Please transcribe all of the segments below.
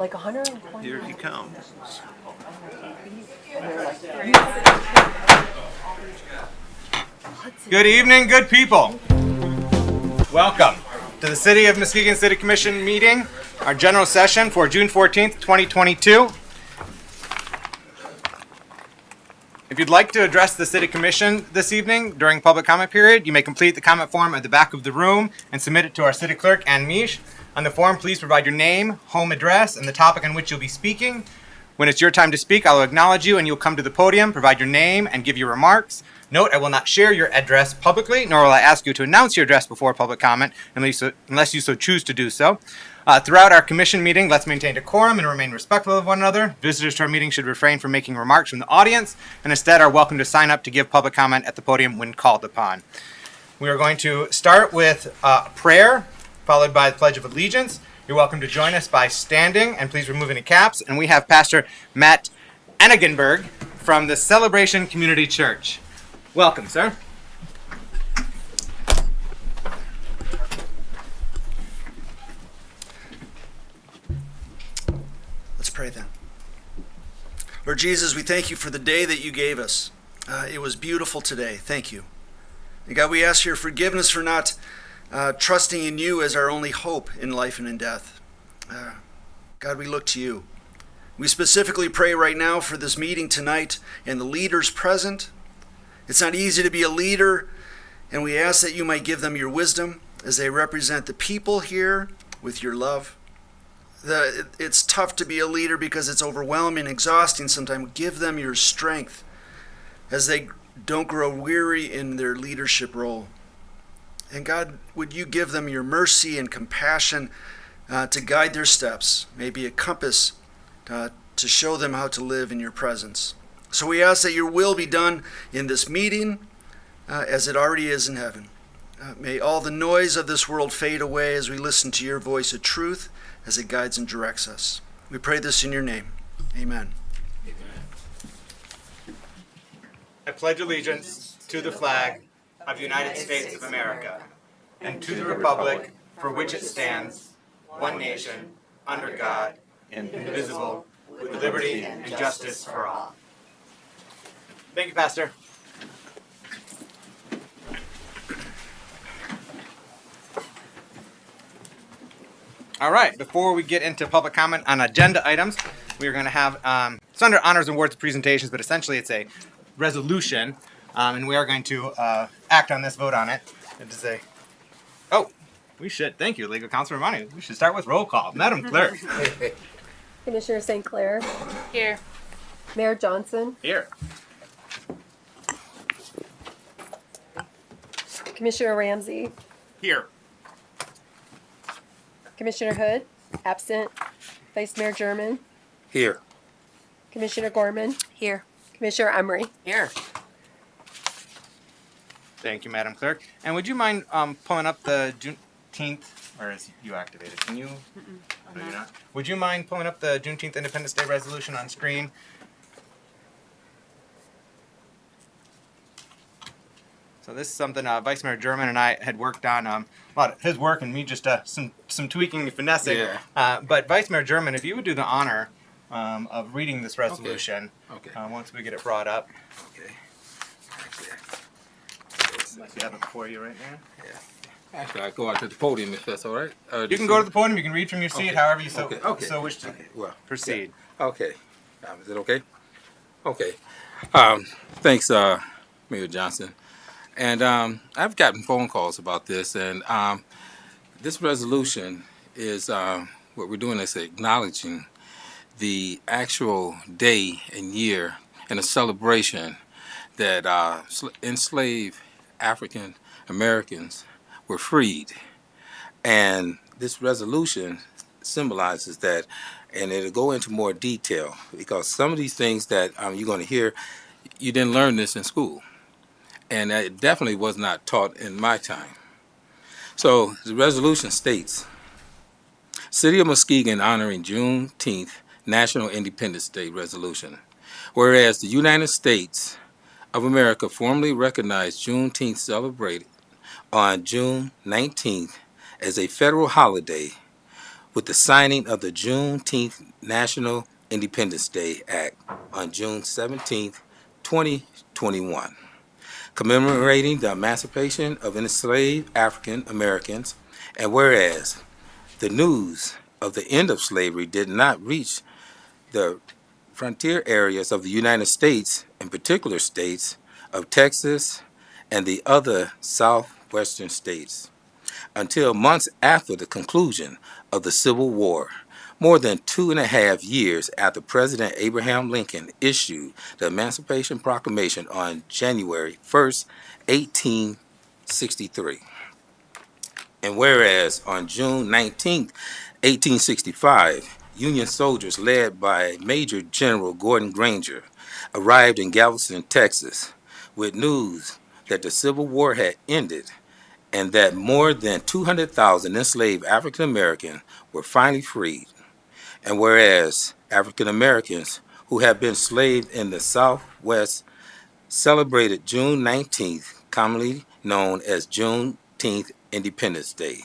Like 120. Here he comes. Good evening, good people. Welcome to the City of Muskegon City Commission meeting, our general session for June 14th, 2022. If you'd like to address the City Commission this evening during public comment period, you may complete the comment form at the back of the room and submit it to our City Clerk, Ann Misch. On the form, please provide your name, home address, and the topic on which you'll be speaking. When it's your time to speak, I'll acknowledge you and you'll come to the podium, provide your name, and give your remarks. Note, I will not share your address publicly, nor will I ask you to announce your address before public comment, unless you so choose to do so. Throughout our commission meeting, let's maintain decorum and remain respectful of one another. Visitors to our meeting should refrain from making remarks from the audience, and instead are welcome to sign up to give public comment at the podium when called upon. We are going to start with prayer, followed by the Pledge of Allegiance. You're welcome to join us by standing, and please remove any caps. And we have Pastor Matt Enigenberg from the Celebration Community Church. Welcome, sir. Let's pray then. Lord Jesus, we thank you for the day that you gave us. It was beautiful today. Thank you. And God, we ask your forgiveness for not trusting in you as our only hope in life and in death. God, we look to you. We specifically pray right now for this meeting tonight and the leaders present. It's not easy to be a leader, and we ask that you might give them your wisdom as they represent the people here with your love. It's tough to be a leader because it's overwhelming, exhausting sometimes. Give them your strength as they don't grow weary in their leadership role. And God, would you give them your mercy and compassion to guide their steps, maybe a compass to show them how to live in your presence. So we ask that your will be done in this meeting as it already is in heaven. May all the noise of this world fade away as we listen to your voice of truth as it guides and directs us. We pray this in your name. Amen. I pledge allegiance to the flag of the United States of America and to the republic for which it stands, one nation, under God, indivisible, with liberty and justice for all. Thank you, Pastor. All right, before we get into public comment on agenda items, we are going to have, it's under honors and awards presentations, but essentially it's a resolution, and we are going to act on this, vote on it, and to say, thank you, legal counsel reminding me, we should start with roll call. Madam Clerk. Commissioner St. Clair. Here. Mayor Johnson. Here. Commissioner Ramsey. Here. Commissioner Hood. Absent. Vice Mayor German. Here. Commissioner Gorman. Here. Commissioner Emery. Here. Thank you, Madam Clerk. And would you mind pulling up the Juneteenth, or is you activated? Can you? No, you're not. Would you mind pulling up the Juneteenth Independence Day resolution on screen? So this is something Vice Mayor German and I had worked on, a lot of his work and me just some tweaking and finessing. Yeah. But Vice Mayor German, if you would do the honor of reading this resolution, Okay. Once we get it brought up. Okay. You have it before you right now? Yeah. Actually, I go out to the podium if that's all right. You can go to the podium. You can read from your seat, however you so wish to proceed. Okay. Is it okay? Okay. Thanks, Mayor Johnson. And I've gotten phone calls about this, and this resolution is what we're doing is acknowledging the actual day and year and a celebration that enslaved African Americans were freed. And this resolution symbolizes that, and it'll go into more detail because some of these things that you're going to hear, you didn't learn this in school. And it definitely was not taught in my time. So the resolution states, City of Muskegon honoring Juneteenth National Independence Day resolution. Whereas the United States of America formally recognized Juneteenth celebrated on June 19th as a federal holiday, with the signing of the Juneteenth National Independence Day Act on June 17, 2021, commemorating the emancipation of enslaved African Americans. And whereas the news of the end of slavery did not reach the frontier areas of the United States, in particular states of Texas and the other southwestern states, until months after the conclusion of the Civil War, more than 2.5 years after President Abraham Lincoln issued the Emancipation Proclamation on January 1st, 1863. And whereas on June 19th, 1865, Union soldiers led by Major General Gordon Granger arrived in Galveston, Texas, with news that the Civil War had ended and that more than 200,000 enslaved African Americans were finally freed. And whereas African Americans who have been enslaved in the Southwest celebrated June 19th, commonly known as Juneteenth Independence Day,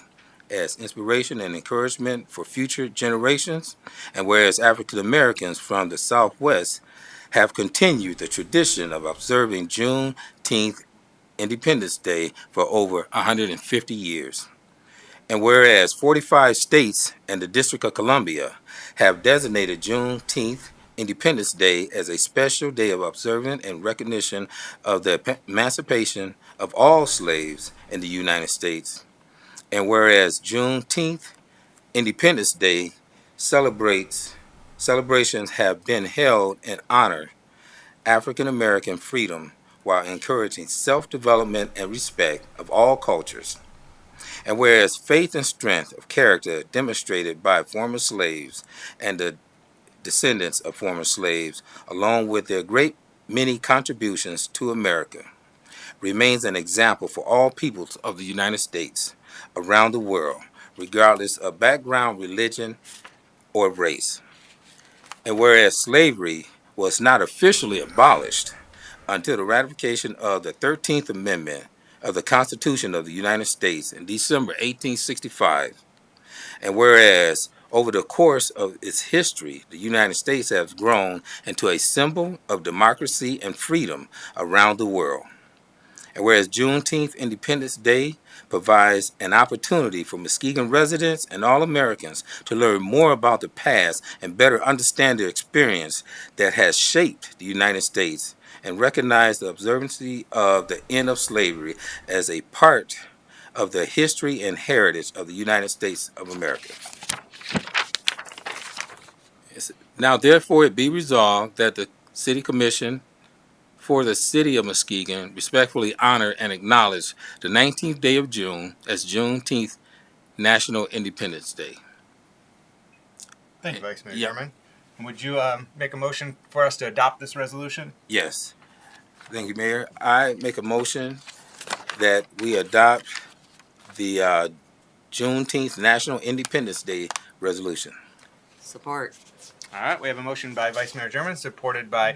as inspiration and encouragement for future generations, and whereas African Americans from the Southwest have continued the tradition of observing Juneteenth Independence Day for over 150 years. And whereas 45 states and the District of Columbia have designated Juneteenth Independence Day as a special day of observance and recognition of the emancipation of all slaves in the United States. And whereas Juneteenth Independence Day celebrations have been held in honor African American freedom while encouraging self-development and respect of all cultures. And whereas faith and strength of character demonstrated by former slaves and the descendants of former slaves, along with their great many contributions to America, remains an example for all peoples of the United States around the world, regardless of background, religion, or race. And whereas slavery was not officially abolished until the ratification of the 13th Amendment of the Constitution of the United States in December 1865, and whereas over the course of its history, the United States has grown into a symbol of democracy and freedom around the world. And whereas Juneteenth Independence Day provides an opportunity for Muskegon residents and all Americans to learn more about the past and better understand the experience that has shaped the United States and recognize the observance of the end of slavery as a part of the history and heritage of the United States of America. Now, therefore, it be resolved that the City Commission for the City of Muskegon respectfully honor and acknowledge the 19th day of June as Juneteenth National Independence Day. Thank you, Vice Mayor Yeah. German. And would you make a motion for us to adopt this resolution? Yes. Thank you, Mayor. I make a motion that we adopt the Juneteenth National Independence Day resolution. Support. All right, we have a motion by Vice Mayor German, supported by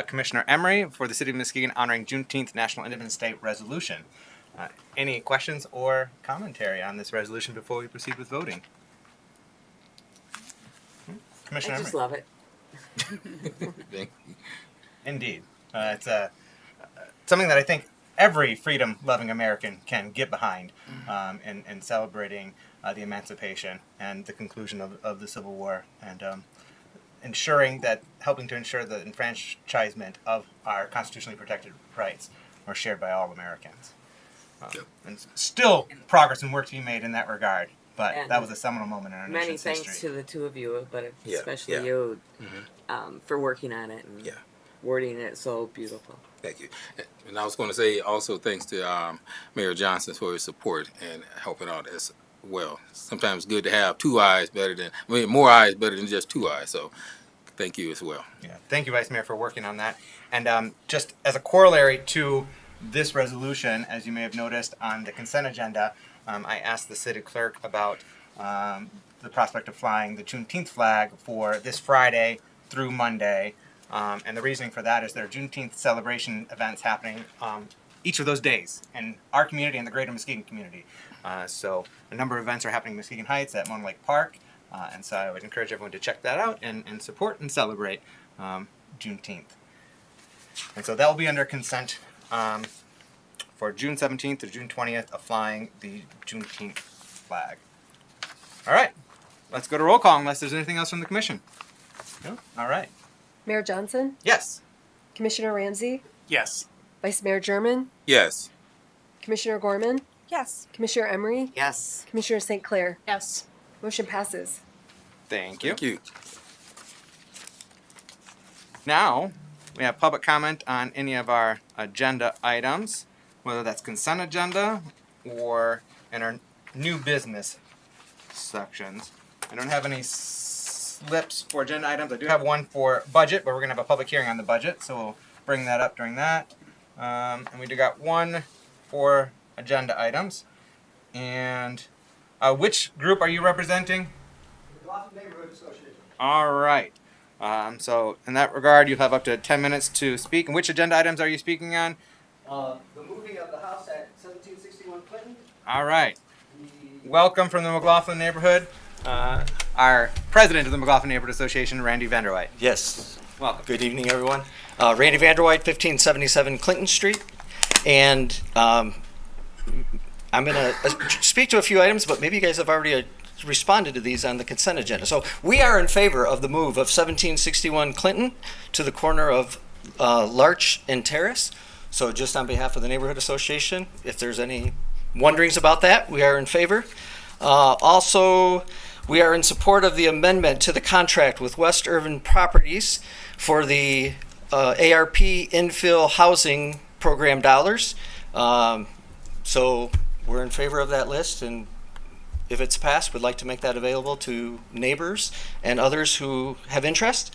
Commissioner Emery for the City of Muskegon honoring Juneteenth National Independence Day resolution. Any questions or commentary on this resolution before we proceed with voting? Commissioner I Emery? just love it. Thank you. Indeed. It's something that I think every freedom-loving American can get behind in celebrating the emancipation and the conclusion of the Civil War, and helping to ensure the enfranchisement of our constitutionally protected rights are shared by all Americans. Yep. And still progress and work to be made in that regard, but And that was a seminal moment in our Many nation's thanks history. to the two of you, but Yeah, especially yeah. you, Mhm. for working on it and Yeah. wording it so beautiful. Thank you. And I was going to say also thanks to Mayor Johnson for his support and helping out as well. Sometimes good to have more eyes better than just two eyes. So thank you as well. Yeah, thank you, Vice Mayor, for working on that. And just as a corollary to this resolution, as you may have noticed on the consent agenda, I asked the city clerk about the prospect of flying the Juneteenth flag for this Friday through Monday. And the reasoning for that is there are Juneteenth celebration events happening each of those days in our community and the greater Muskegon community. So a number of events are happening in Muskegon Heights at Moon Lake Park. And so I would encourage everyone to check that out and support and celebrate Juneteenth. And so that will be under consent for June 17th to June 20th of flying the Juneteenth flag. All right, let's go to roll call unless there's anything else from the commission. No? All right. Mayor Johnson, Yes. Commissioner Ramsey, Yes. Vice Mayor German, Yes. Commissioner Gorman, Yes. Commissioner Emery, Yes. Commissioner St. Clair. Yes. Motion passes. Thank you. Thank you. Now, we have public comment on any of our agenda items, whether that's consent agenda or in our new business sections. I don't have any slips for agenda items. I do have one for budget, but we're going to have a public hearing on the budget, so we'll bring that up during that. And we do got one for agenda items. And which group are you representing? McLaughlin Neighborhood Association. All right. So in that regard, you have up to 10 minutes to speak. And which agenda items are you speaking on? The moving of the house at 1761 Clinton. All right. The Welcome from the McLaughlin neighborhood. Our president of the McLaughlin Neighborhood Association, Randy Vanderwhite. Yes. Welcome. Good evening, everyone. Randy Vanderwhite, 1577 Clinton Street. And I'm going to speak to a few items, but maybe you guys have already responded to these on the consent agenda. So we are in favor of the move of 1761 Clinton to the corner of Larch and Terrace. So just on behalf of the Neighborhood Association, if there's any wonderings about that, we are in favor. Also, we are in support of the amendment to the contract with West Urban Properties for the ARP infill housing program dollars. So we're in favor of that list, and if it's passed, we'd like to make that available to neighbors and others who have interest.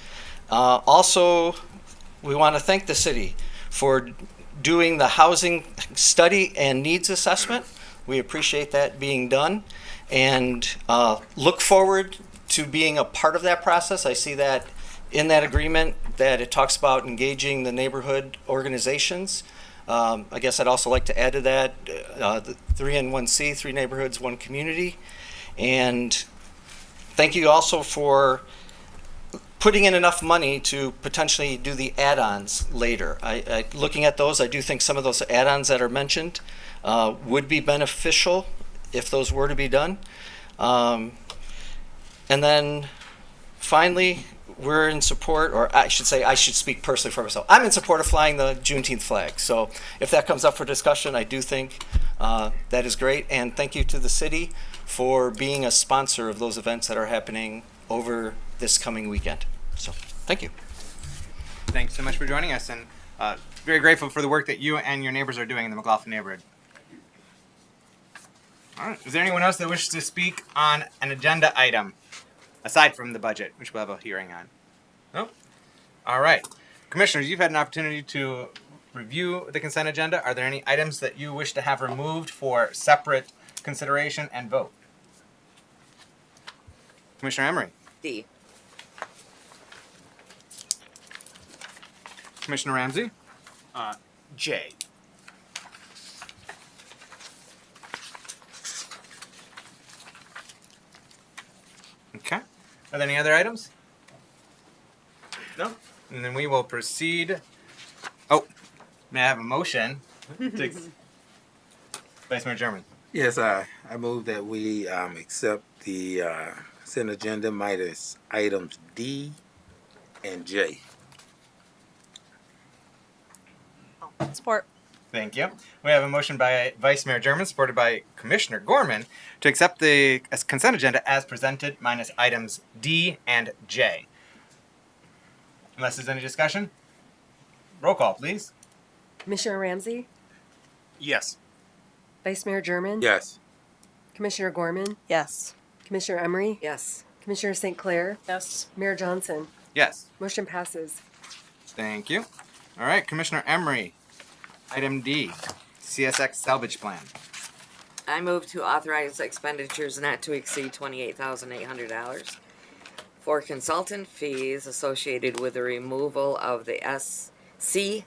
Also, we want to thank the city for doing the housing study and needs assessment. We appreciate that being done, and look forward to being a part of that process. I see that in that agreement that it talks about engaging the neighborhood organizations. I guess I'd also like to add to that the 3-in-1C, 3 neighborhoods, 1 community. And thank you also for putting in enough money to potentially do the add-ons later. Looking at those, I do think some of those add-ons that are mentioned would be beneficial if those were to be done. And then finally, we're in support, or I should say, I should speak personally for myself. I'm in support of flying the Juneteenth flag. So if that comes up for discussion, I do think that is great. And thank you to the city for being a sponsor of those events that are happening over this coming weekend. So thank you. Thanks so much for joining us, and very grateful for the work that you and your neighbors are doing in the McLaughlin neighborhood. All right. Is there anyone else that wishes to speak on an agenda item aside from the budget, which we'll have a hearing on? No? All right. Commissioners, you've had an opportunity to review the consent agenda. Are there any items that you wish to have removed for separate consideration and vote? Commissioner Emery. D. Commissioner Ramsey. J. Okay. Are there any other items? No? And then we will proceed. Oh, may I have a motion? Vice Mayor German. Yes, I move that we accept the consent agenda minus items D and J. Support. Thank you. We have a motion by Vice Mayor German, supported by Commissioner Gorman, to accept the consent agenda as presented minus items D and J. Unless there's any discussion, roll call, please. Commissioner Ramsey, Yes. Vice Mayor German, Yes. Commissioner Gorman, Yes. Commissioner Emery, Yes. Commissioner St. Clair, Yes. Mayor Johnson. Yes. Motion passes. Thank you. All right, Commissioner Emery. Item D, CSX salvage plan. I move to authorize expenditures not to exceed $28,800 for consultant fees associated with the removal of the CSXT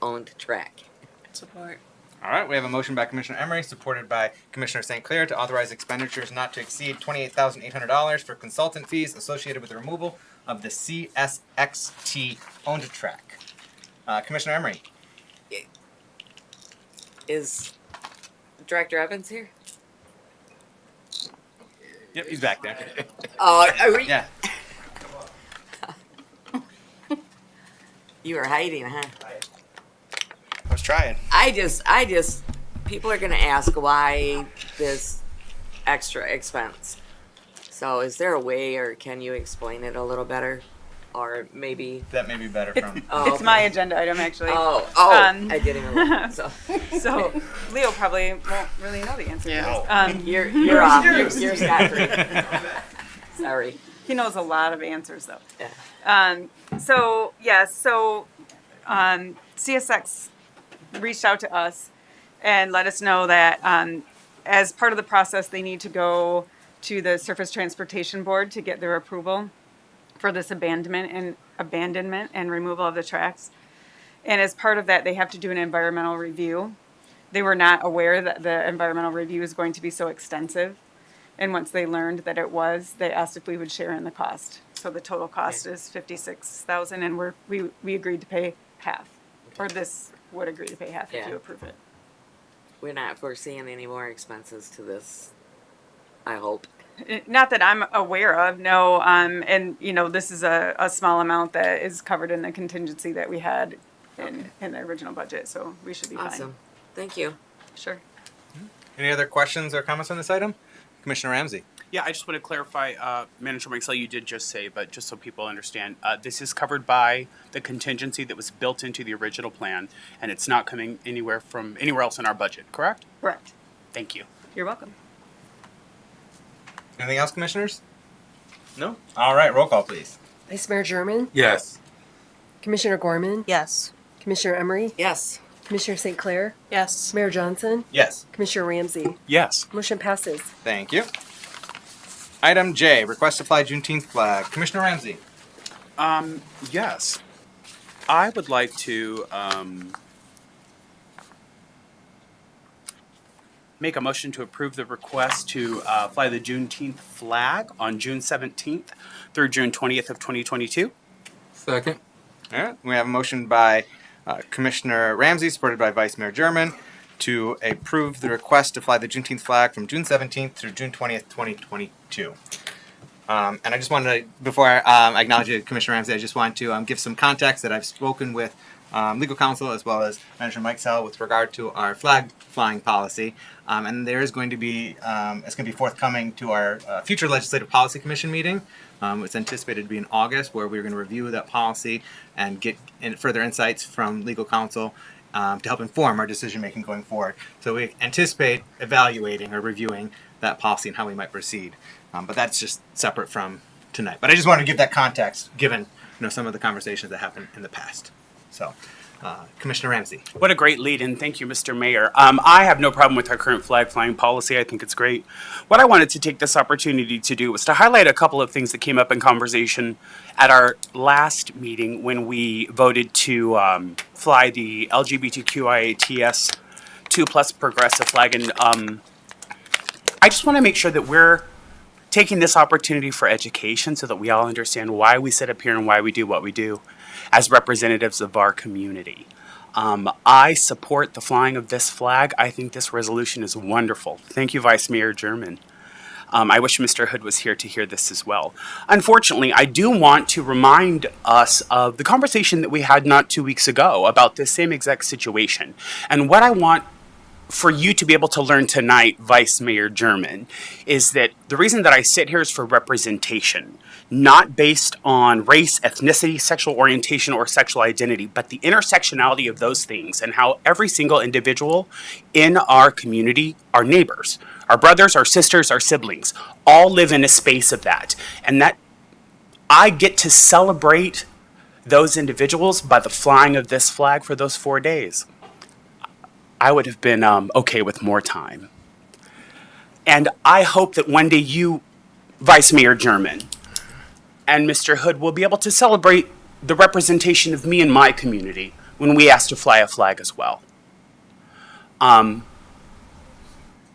owned track. Support. All right, we have a motion by Commissioner Emery, supported by Commissioner St. Clair to authorize expenditures not to exceed $28,800 for consultant fees associated with the removal of the CSXT owned track. Commissioner Emery. Is Director Evans here? Yep, he's back there. Oh, Yeah. you were hiding, huh? I was trying. I just, people are gonna ask why this extra expense. So is there a way, or can you explain it a little better? Or maybe, That may be better from. oh, It's my agenda item, actually. I didn't even look, so. So Leo probably won't really know the answer. Yeah. To this. You're off, you're scot-free. Sorry. He knows a lot of answers, though. Yeah. CSX reached out to us and let us know that as part of the process, they need to go to the Surface Transportation Board to get their approval for this abandonment and removal of the tracks. And as part of that, they have to do an environmental review. They were not aware that the environmental review is going to be so extensive. And once they learned that it was, they asked if we would share in the cost. So the total cost is $56,000, and we agreed to pay half, or this would agree to pay half if Yeah. you approve it. We're not foreseeing any more expenses to this, I hope. Not that I'm aware of, no. And this is a small amount that is covered in the contingency that we had in the original budget, so we should be Awesome. fine. Thank you. Sure. Any other questions or comments on this item? Commissioner Ramsey. Yeah, I just want to clarify, Manager Mixell, you did just say, but just so people understand, this is covered by the contingency that was built into the original plan, and it's not coming anywhere else in our budget, correct? Correct. Thank you. You're welcome. Anything else, commissioners? No? All right, roll call, please. Vice Mayor German, Yes. Commissioner Gorman, Yes. Commissioner Emery, Yes. Commissioner St. Clair, Yes. Mayor Johnson, Yes. Commissioner Ramsey. Yes. Motion passes. Thank you. Item J, request to fly Juneteenth flag. Commissioner Ramsey. Yes. I would like to make a motion to approve the request to fly the Juneteenth flag on June 17th through June 20th of 2022. Second. All right, we have a motion by Commissioner Ramsey, supported by Vice Mayor German, to approve the request to fly the Juneteenth flag from June 17th through June 20th, 2022. And I just wanted to, before I acknowledge you, Commissioner Ramsey, I just want to give some context that I've spoken with legal counsel as well as Manager Mike Sell with regard to our flag flying policy. And there is going to be, it's going to be forthcoming to our future Legislative Policy Commission meeting. It's anticipated to be in August, where we're going to review that policy and get further insights from legal counsel to help inform our decision making going forward. So we anticipate evaluating or reviewing that policy and how we might proceed. But that's just separate from tonight. But I just wanted to give that context, given some of the conversations that happened in the past. So, Commissioner Ramsey. What a great lead, and thank you, Mr. Mayor. I have no problem with our current flag flying policy. I think it's great. What I wanted to take this opportunity to do was to highlight a couple of things that came up in conversation at our last meeting when we voted to fly the LGBTQIATS 2+ progressive flag. And I just want to make sure that we're taking this opportunity for education so that we all understand why we sit up here and why we do what we do as representatives of our community. I support the flying of this flag. I think this resolution is wonderful. Thank you, Vice Mayor German. I wish Mr. Hood was here to hear this as well. Unfortunately, I do want to remind us of the conversation that we had not 2 weeks ago about this same exact situation. And what I want for you to be able to learn tonight, Vice Mayor German, is that the reason that I sit here is for representation, not based on race, ethnicity, sexual orientation, or sexual identity, but the intersectionality of those things and how every single individual in our community, our neighbors, our brothers, our sisters, our siblings, all live in a space of that. And that I get to celebrate those individuals by the flying of this flag for those 4 days. I would have been okay with more time. And I hope that one day you, Vice Mayor German, and Mr. Hood will be able to celebrate the representation of me and my community when we ask to fly a flag as well.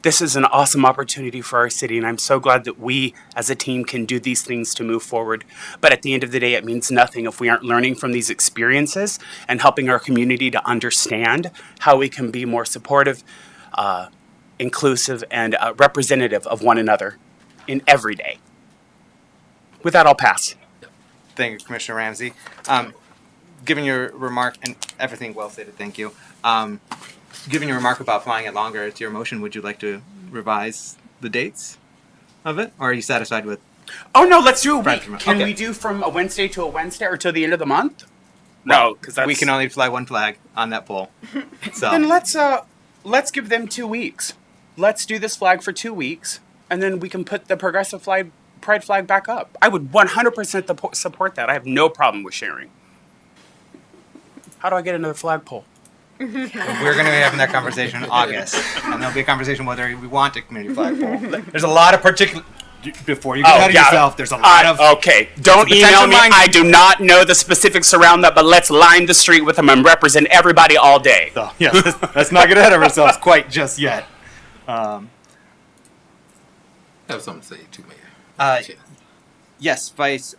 This is an awesome opportunity for our city, and I'm so glad that we as a team can do these things to move forward. But at the end of the day, it means nothing if we aren't learning from these experiences and helping our community to understand how we can be more supportive, inclusive, and representative of one another in every day. With that, I'll pass. Thank you, Commissioner Ramsey. Given your remark, and everything well stated, thank you. Given your remark about flying it longer, it's your motion. Would you like to revise the dates of it? Or are you satisfied with? Oh, no, let's do a Right, week. Can okay. we do from a Wednesday to a Wednesday or to the end of the month? No, because that's... We can only fly one flag on that pole. So Then let's give them 2 weeks. Let's do this flag for 2 weeks, and then we can put the progressive flag, pride flag back up. I would 100% support that. I have no problem with sharing. How do I get another flagpole? we're going to be having that conversation in August, and there'll be a conversation whether we want a community flagpole. There's a lot of particular. Before you get ahead of yourself, there's a lot of. Okay, don't It's a email potential me. line- I do not know the specifics around that, but let's line the street with them and represent everybody all day. So, yeah, let's not get ahead of ourselves quite just yet. I have something to say too, Mayor. Yes, Vice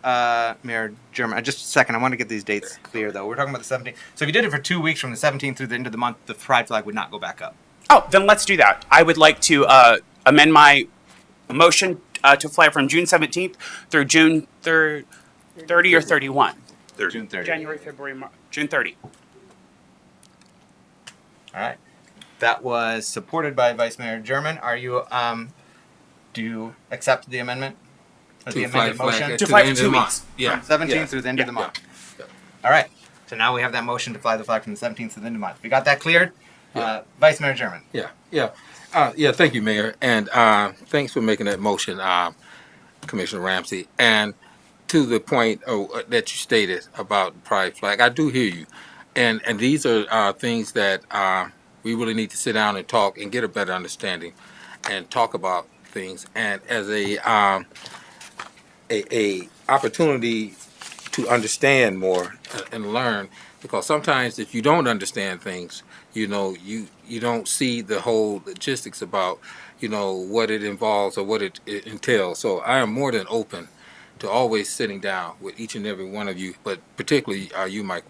Mayor German. Just a second. I want to get these dates clear, though. We're talking about the 17th. So if you did it for 2 weeks from the 17th through the end of the month, the pride flag would not go back up. Oh, then let's do that. I would like to amend my motion to fly from June 17th through June 30 or 31. June 30th. January, February, March. June 30. All right. That was supported by Vice Mayor German. Are you, do you accept the amendment? Or the To fly amended flag motion? at- To the fly end for of 2 the month. weeks. Yeah. From 17th Yeah. through the end of the month. Yeah. All right. So now we have that motion to fly the flag from the 17th to the end of the month. We got that cleared? Vice Mayor German. Yeah. Thank you, Mayor. And thanks for making that motion, Commissioner Ramsey. And to the point that you stated about the pride flag, I do hear you. And these are things that we really need to sit down and talk and get a better understanding and talk about things. And as a opportunity to understand more and learn, because sometimes if you don't understand things, you don't see the whole logistics about, what it involves or what it entails. So I am more than open to always sitting down with each and every one of you, but particularly you, Mike,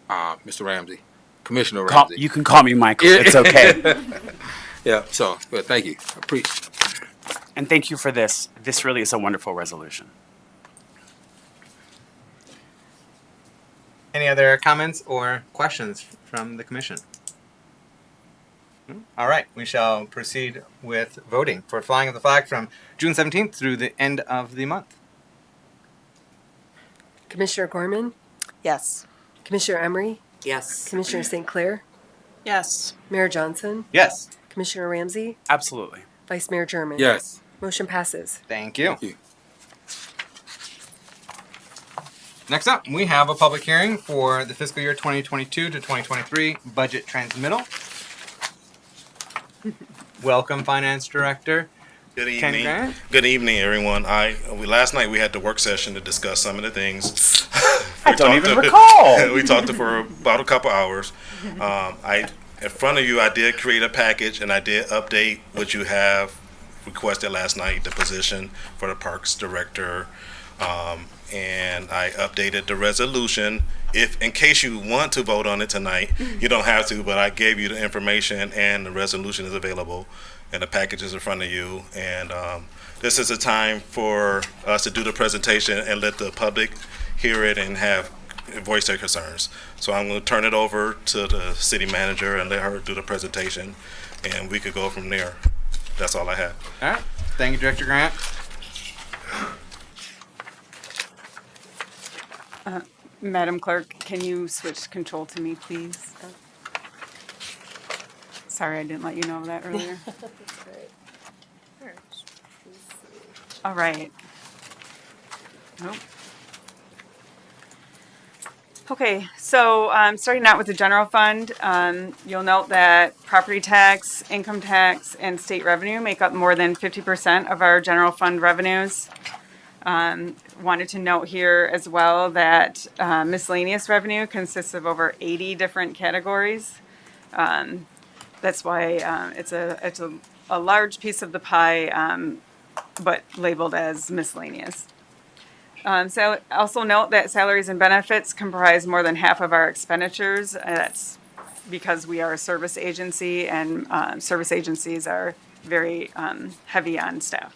Mr. Ramsey, Commissioner Ramsey. You can call me Michael. It's okay. Yeah, but thank you. Appreciate it. And thank you for this. This really is a wonderful resolution. Any other comments or questions from the commission? All right, we shall proceed with voting for flying of the flag from June 17th through the end of the month. Commissioner Gorman, Yes. Commissioner Emery, Yes. Commissioner St. Clair, Yes. Mayor Johnson, Yes, Commissioner Ramsey, Absolutely. Vice Mayor German. Yes. Motion passes. thank you. Thank you. Next up, we have a public hearing for the fiscal year 2022 to 2023 budget transmittal. Welcome, Finance Director. Good Ken evening. Grant? Good evening, everyone. Last night we had the work session to discuss some of the things. I don't even recall. We talked for about a couple hours. In front of you, I did create a package and I did update what you have requested last night, the position for the Parks Director. And I updated the resolution. If, in case you want to vote on it tonight, you don't have to, but I gave you the information and the resolution is available and the package is in front of you. And this is a time for us to do the presentation and let the public hear it and voice their concerns. So I'm going to turn it over to the city manager and let her do the presentation, and we could go from there. That's all I have. All right, thank you, Director Grant. Madam Clerk, can you switch control to me, please? Sorry, I didn't let you know that earlier. All right. Nope. Okay, so starting out with the general fund, you'll note that property tax, income tax, and state revenue make up more than 50% of our general fund revenues. Wanted to note here as well that miscellaneous revenue consists of over 80 different categories. That's why it's a large piece of the pie, but labeled as miscellaneous. So also note that salaries and benefits comprise more than half of our expenditures. That's because we are a service agency, and service agencies are very heavy on staff.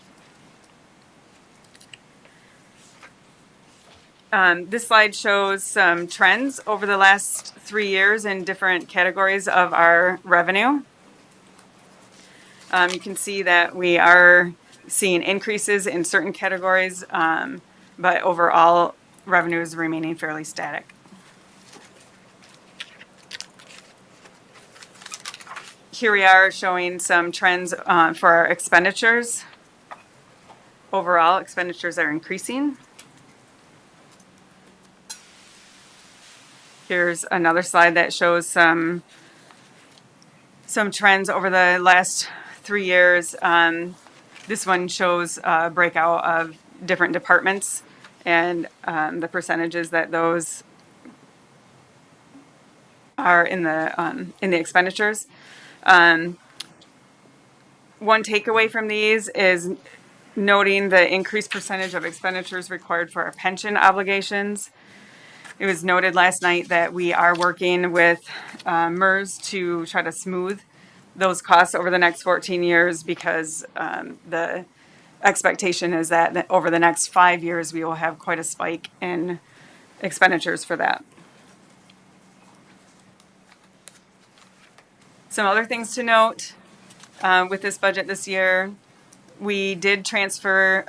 This slide shows some trends over the last 3 years in different categories of our revenue. You can see that we are seeing increases in certain categories, but overall revenue is remaining fairly static. Here we are showing some trends for our expenditures. Overall, expenditures are increasing. Here's another slide that shows some trends over the last 3 years. This one shows a breakout of different departments and the percentages that those are in the expenditures. One takeaway from these is noting the increased percentage of expenditures required for our pension obligations. It was noted last night that we are working with MERS to try to smooth those costs over the next 14 years because the expectation is that over the next 5 years we will have quite a spike in expenditures for that. Some other things to note with this budget this year, we did transfer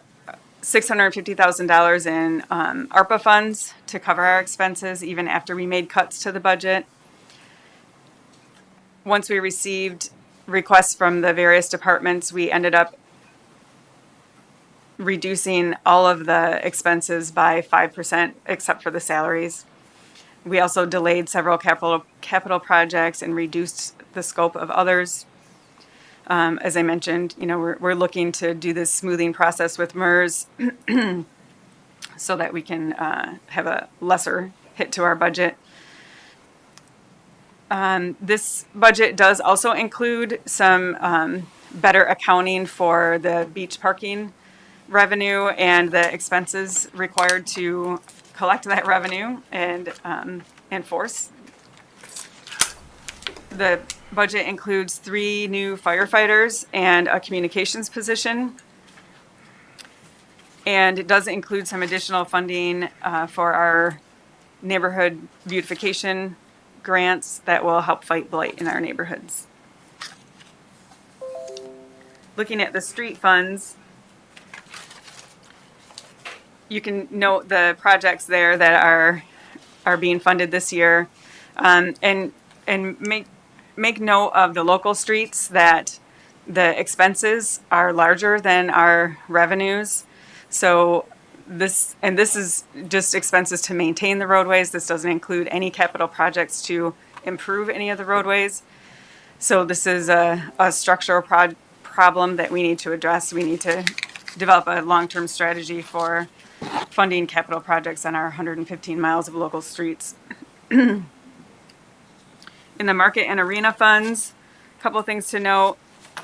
$650,000 in ARPA funds to cover our expenses even after we made cuts to the budget. Once we received requests from the various departments, we ended up reducing all of the expenses by 5% except for the salaries. We also delayed several capital projects and reduced the scope of others. As I mentioned, we're looking to do this smoothing process with MERS so that we can have a lesser hit to our budget. This budget does also include some better accounting for the beach parking revenue and the expenses required to collect that revenue and enforce. The budget includes 3 new firefighters and a communications position. And it does include some additional funding for our neighborhood beautification grants that will help fight blight in our neighborhoods. Looking at the street funds, you can note the projects there that are being funded this year, and make note of the local streets that the expenses are larger than our revenues. So this is just expenses to maintain the roadways. This doesn't include any capital projects to improve any of the roadways. So this is a structural problem that we need to address. We need to develop a long-term strategy for funding capital projects on our 115 miles of local streets. In the market and arena funds, a couple of things to note.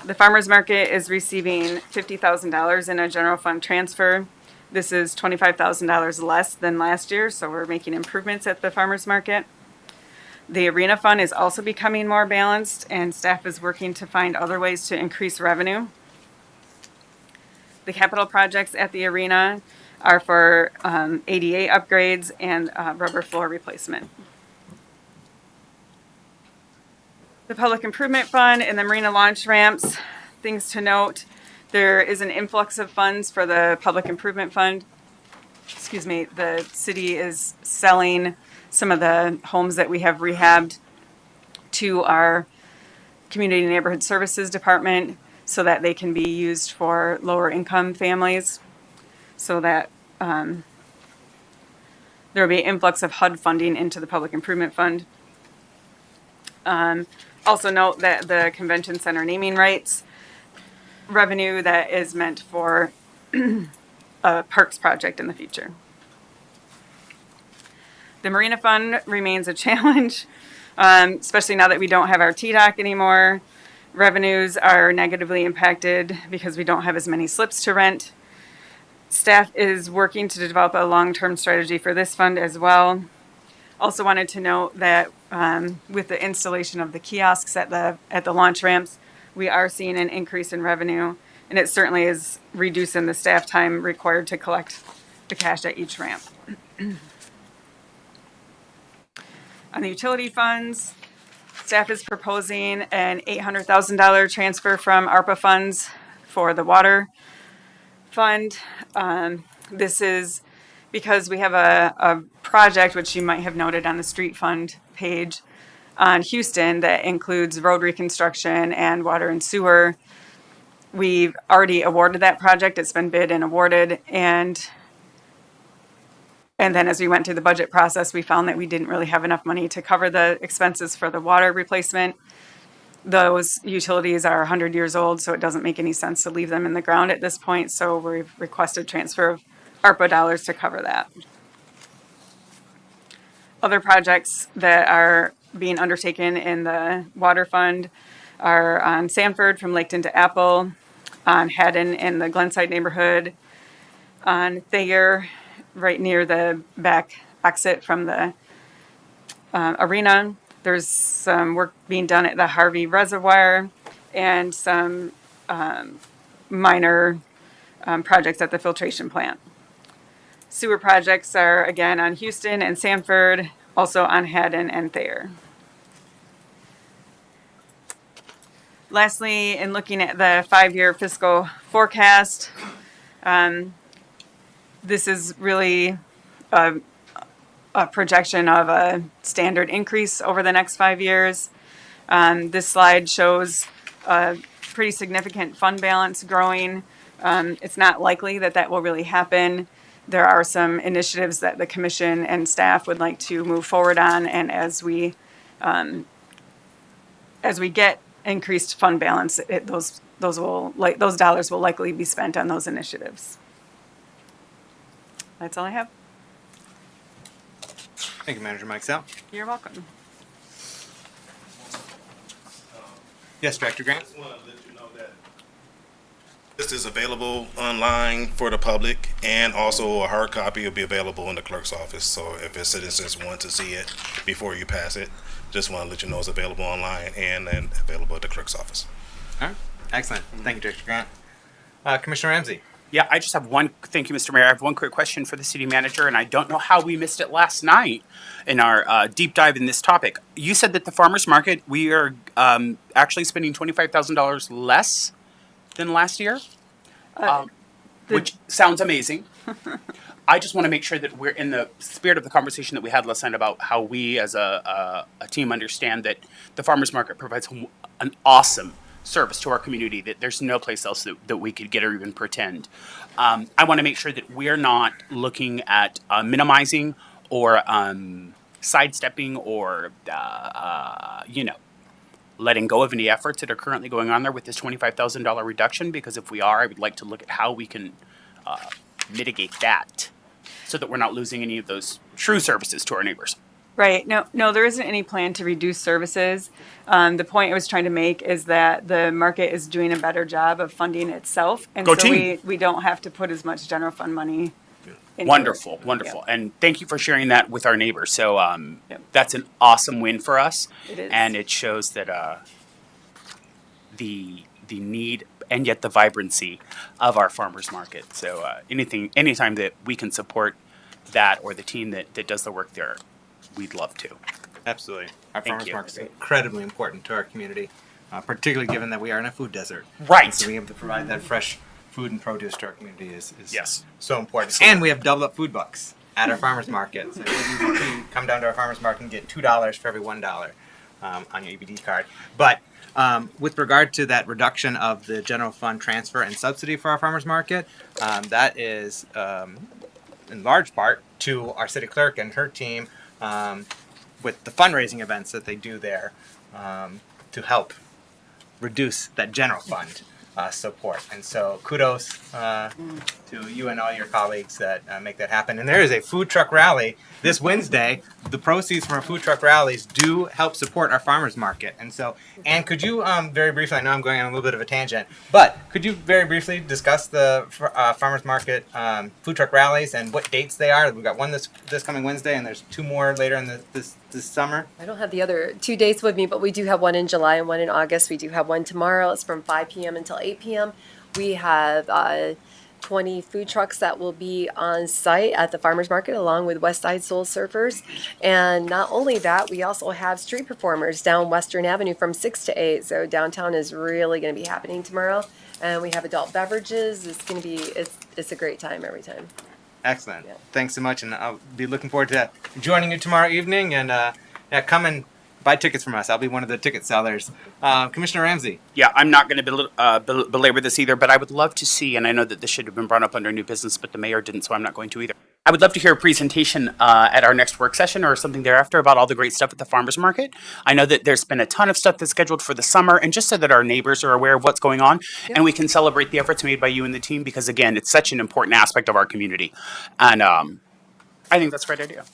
The farmers market is receiving $50,000 in a general fund transfer. This is $25,000 less than last year, so we're making improvements at the farmers market. The arena fund is also becoming more balanced, and staff is working to find other ways to increase revenue. The capital projects at the arena are for ADA upgrades and rubber floor replacement. The Public Improvement Fund and the Marina Launch Ramps, things to note. There is an influx of funds for the Public Improvement Fund. The city is selling some of the homes that we have rehabbed to our Community Neighborhood Services Department so that they can be used for lower income families, so that there will be an influx of HUD funding into the Public Improvement Fund. Also note that the Convention Center naming rights revenue that is meant for a parks project in the future. The Marina Fund remains a challenge, especially now that we don't have our TDOC anymore. Revenues are negatively impacted because we don't have as many slips to rent. Staff is working to develop a long-term strategy for this fund as well. Also wanted to note that with the installation of the kiosks at the launch ramps, we are seeing an increase in revenue, and it certainly is reducing the staff time required to collect the cash at each ramp. On the utility funds, staff is proposing an $800,000 transfer from ARPA funds for the water fund. This is because we have a project, which you might have noted on the street fund page, on Houston that includes road reconstruction and water and sewer. We've already awarded that project. It's been bid and awarded. And then as we went through the budget process, we found that we didn't really have enough money to cover the expenses for the water replacement. Those utilities are 100 years old, so it doesn't make any sense to leave them in the ground at this point. So we've requested transfer of ARPA dollars to cover that. Other projects that are being undertaken in the water fund are on Sanford from Laketon to Apple, on Haddon in the Glenside neighborhood, on Thayer right near the back exit from the arena. There's some work being done at the Harvey Reservoir and some minor projects at the filtration plant. Sewer projects are again on Houston and Sanford, also on Haddon and Thayer. Lastly, in looking at the 5-year fiscal forecast, this is really a projection of a standard increase over the next 5 years. This slide shows a pretty significant fund balance growing. It's not likely that that will really happen. There are some initiatives that the commission and staff would like to move forward on, and as we get increased fund balance, those dollars will likely be spent on those initiatives. That's all I have. Thank you, Manager Mike Sell. You're welcome. Yes, Director Grant. Just want to let you know that this is available online for the public, and also a hard copy will be available in the clerk's office. So if the citizens want to see it before you pass it, just want to let you know it's available online and then available at the clerk's office. All right. Excellent. Thank you, Director Grant. Commissioner Ramsey. Yeah, I just have one. Thank you, Mr. Mayor. I have one quick question for the city manager, and I don't know how we missed it last night in our deep dive in this topic. You said that the farmers market, we are actually spending $25,000 less than last year, which sounds amazing. I just want to make sure that we're in the spirit of the conversation that we had last night about how we as a team understand that the farmers market provides an awesome service to our community that there's no place else that we could get or even pretend. I want to make sure that we're not looking at minimizing or sidestepping or letting go of any efforts that are currently going on there with this $25,000 reduction, because if we are, I would like to look at how we can mitigate that so that we're not losing any of those true services to our neighbors. Right. No, there isn't any plan to reduce services. The point I was trying to make is that the market is doing a better job of funding itself, and Go so team. we don't have to put as much general fund money into Wonderful, it. wonderful. Yeah. And thank you for sharing that with our neighbors. So Yep. that's an awesome win for us. It is. And it shows that the need and yet the vibrancy of our farmers market. So anytime that we can support that or the team that does the work there, we'd love to. Absolutely. Our Thank farmers you. market is incredibly important to our community, particularly given that we are in a food desert. Right. And so being able to provide that fresh food and produce to our community is Yes. so important. And we have double up food bucks at our farmers market. So you can come down to our farmers market and get $2 for every $1 on your EBD card. But with regard to that reduction of the general fund transfer and subsidy for our farmers market, that is in large part to our city clerk and her team with the fundraising events that they do there to help reduce that general fund support. And so kudos to you and all your colleagues that make that happen. And there is a food truck rally this Wednesday. The proceeds from our food truck rallies do help support our farmers market. And so, Ann, could you very briefly, I know I'm going on a little bit of a tangent, but could you very briefly discuss the farmers market food truck rallies and what dates they are? We've got one this coming Wednesday, and there's two more later in this summer. I don't have the other 2 dates with me, but we do have one in July and one in August. We do have one tomorrow. It's from 5 p.m. until 8 p.m. We have 20 food trucks that will be on site at the farmers market along with West Side Soul Surfers. And not only that, we also have street performers down Western Avenue from 6 to 8. So downtown is really going to be happening tomorrow. And we have adult beverages. It's going to be, it's a great time every time. Excellent. Yeah. Thanks so much, and I'll be looking forward to joining you tomorrow evening. And come and buy tickets from us. I'll be one of the ticket sellers. Commissioner Ramsey. Yeah, I'm not going to belabor this either, but I would love to see, and I know that this should have been brought up under new business, but the mayor didn't, so I'm not going to either. I would love to hear a presentation at our next work session or something thereafter about all the great stuff at the farmers market. I know that there's been a ton of stuff that's scheduled for the summer, and just so that our neighbors are aware of what's going on, and we can celebrate the efforts made by you and the team, because again, it's such an important aspect of our community. And I think that's a great idea.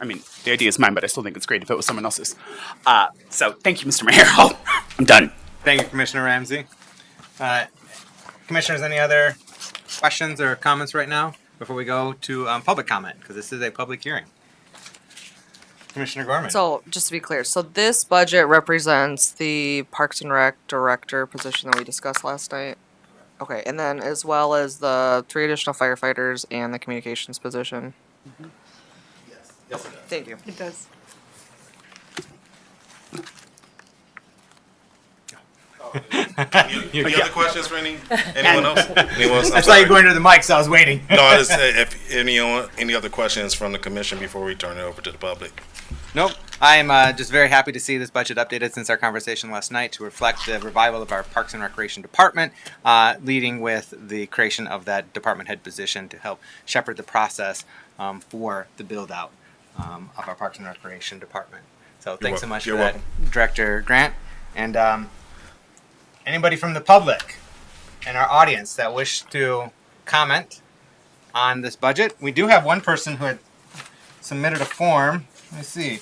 I mean, the idea is mine, but I still think it's great if it was someone else's. So thank you, Mr. Mayor. I'm done. Thank you, Commissioner Ramsey. Commissioners, any other questions or comments right now before we go to public comment? Because this is a public hearing. Commissioner Gorman. So, just to be clear, so this budget represents the Parks and Rec director position that we discussed last night? Okay, and then as well as the 3 additional firefighters and the communications position? Yes, Thank you. It does. Any other questions for anyone else? Anyone else? I saw you going to the mic, so I was waiting. No, I just if any other questions from the commission before we turn it over to the public. Nope. I'm just very happy to see this budget updated since our conversation last night to reflect the revival of our Parks and Recreation Department, leading with the creation of that department head position to help shepherd the process for the build out of our Parks and Recreation Department. So thanks so much for that, Director Grant. And anybody from the public and our audience that wish to comment on this budget, we do have one person who had submitted a form. Let me see.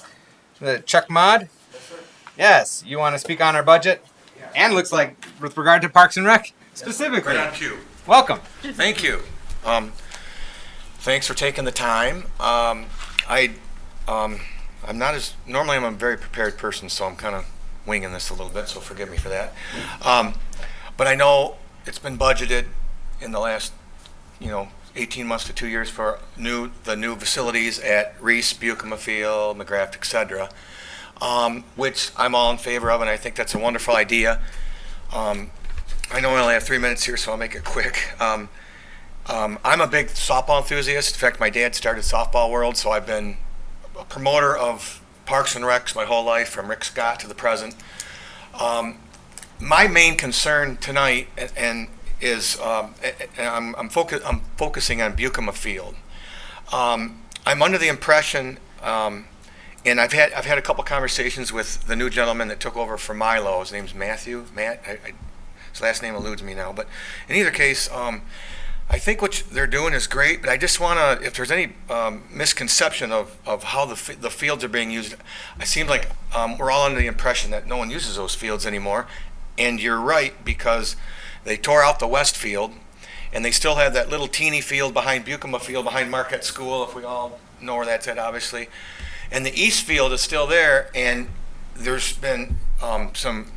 Chuck Maude? Yes, you want to speak on our budget? Yeah. And looks like with regard to Parks and Rec specifically. Right on cue. Welcome. Thank you. Thanks for taking the time. I'm not as normally I'm a very prepared person, so I'm kind of winging this a little bit. So forgive me for that. But I know it's been budgeted in the last, 18 months to 2 years for the new facilities at Reese, Buckham Field, McGrath, etc., which I'm all in favor of, and I think that's a wonderful idea. I know I only have 3 minutes here, so I'll make it quick. I'm a big softball enthusiast. In fact, my dad started Softball World, so I've been a promoter of Parks and Recs my whole life, from Rick Scott to the present. My main concern tonight is I'm focusing on Buckham Field. I'm under the impression, and I've had a couple conversations with the new gentleman that took over for Milo. His name's Matt. His last name eludes me now, but in either case, I think what they're doing is great. But I just want to, if there's any misconception of how the fields are being used, it seems like we're all under the impression that no one uses those fields anymore. And you're right, because they tore out the west field, and they still have that little teeny field behind Buckham Field, behind Marquette School, if we all know where that's at, obviously. And the east field is still there, and there's been some,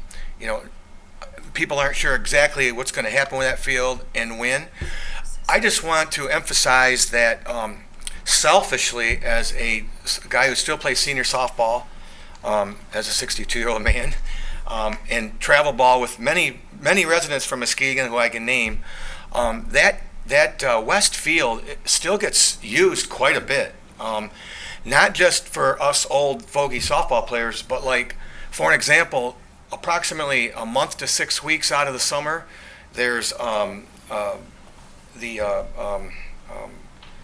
people aren't sure exactly what's going to happen with that field and when. I just want to emphasize that selfishly, as a guy who still plays senior softball, as a 62-year-old man, and travel ball with many residents from Muskegon who I can name, that west field still gets used quite a bit. Not just for us old fogey softball players, but like, for an example, approximately a month to 6 weeks out of the summer, there's the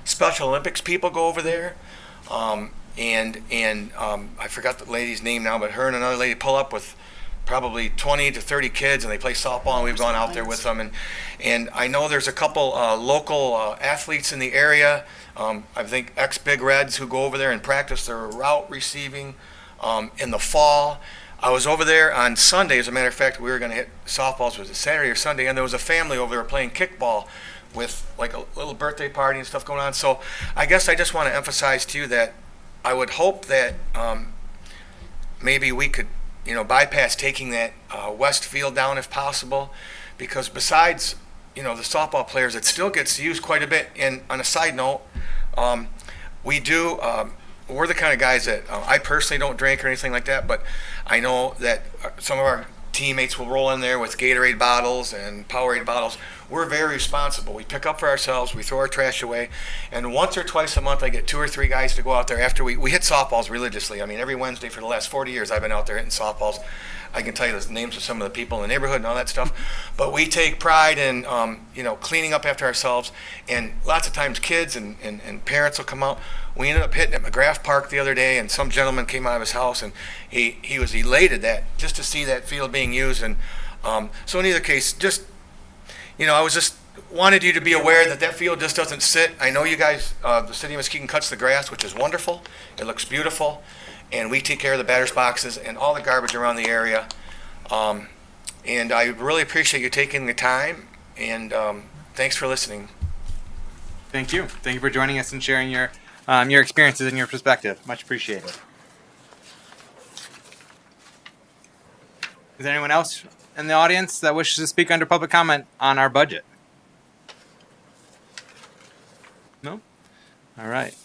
Special Olympics people go over there, and I forgot the lady's name now, but her and another lady pull up with probably 20 to 30 kids, and they play softball, and we've gone out there with them. And I know there's a couple local athletes in the area. I think ex-Big Reds who go over there and practice their route receiving in the fall. I was over there on Sunday. As a matter of fact, we were going to hit softballs. Was it Saturday or Sunday? And there was a family over there playing kickball with like a little birthday party and stuff going on. So I guess I just want to emphasize to you that I would hope that maybe we could, bypass taking that west field down if possible, because besides, the softball players, it still gets used quite a bit. And on a side note, we do, we're the kind of guys that, I personally don't drink or anything like that, but I know that some of our teammates will roll in there with Gatorade bottles and Powerade bottles. We're very responsible. We pick up for ourselves, we throw our trash away, and once or twice a month I get 2 or 3 guys to go out there after we hit softballs religiously. I mean, every Wednesday for the last 40 years I've been out there hitting softballs. I can tell you the names of some of the people in the neighborhood and all that stuff, but we take pride in cleaning up after ourselves, and lots of times kids and parents will come out. We ended up hitting at McGrath Park the other day, and some gentleman came out of his house, and he was elated that just to see that field being used. And so in either case, just I was just wanted you to be aware that that field just doesn't sit. I know you guys, the city of Muskegon cuts the grass, which is wonderful. It looks beautiful, and we take care of the batter's boxes and all the garbage around the area. And I really appreciate you taking the time, and thanks for listening. Thank you. Thank you for joining us and sharing your experiences and your perspective. Much appreciated. Is there anyone else in the audience that wishes to speak under public comment on our budget? No? All right.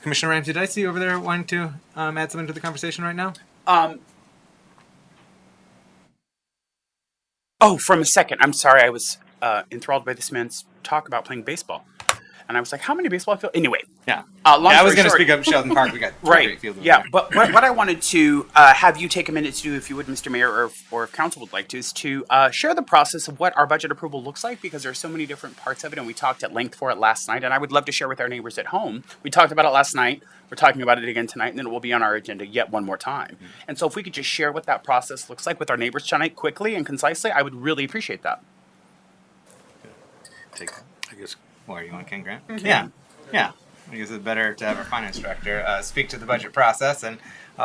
Commissioner Ramsey, did I see you over there wanting to add something to the conversation right now? Oh, from a second. I'm sorry. I was enthralled by this man's talk about playing baseball. And I was like, how many baseball fields? Anyway. Yeah. I was going to speak up Sheldon Park. We got right. great fields. Yeah. But what I wanted to have you take a minute to do, if you would, Mr. Mayor, or if council would like to, is to share the process of what our budget approval looks like, because there are so many different parts of it, and we talked at length for it last night, and I would love to share with our neighbors at home. We talked about it last night. We're talking about it again tonight, and then it will be on our agenda yet one more time. Mm-hmm. And so if we could just share what that process looks like with our neighbors tonight quickly and concisely, I would really appreciate that. Take, I guess, or you want Ken Grant? Mm-hmm. Yeah. Yeah, I guess it's better to have our finance director speak to the budget process and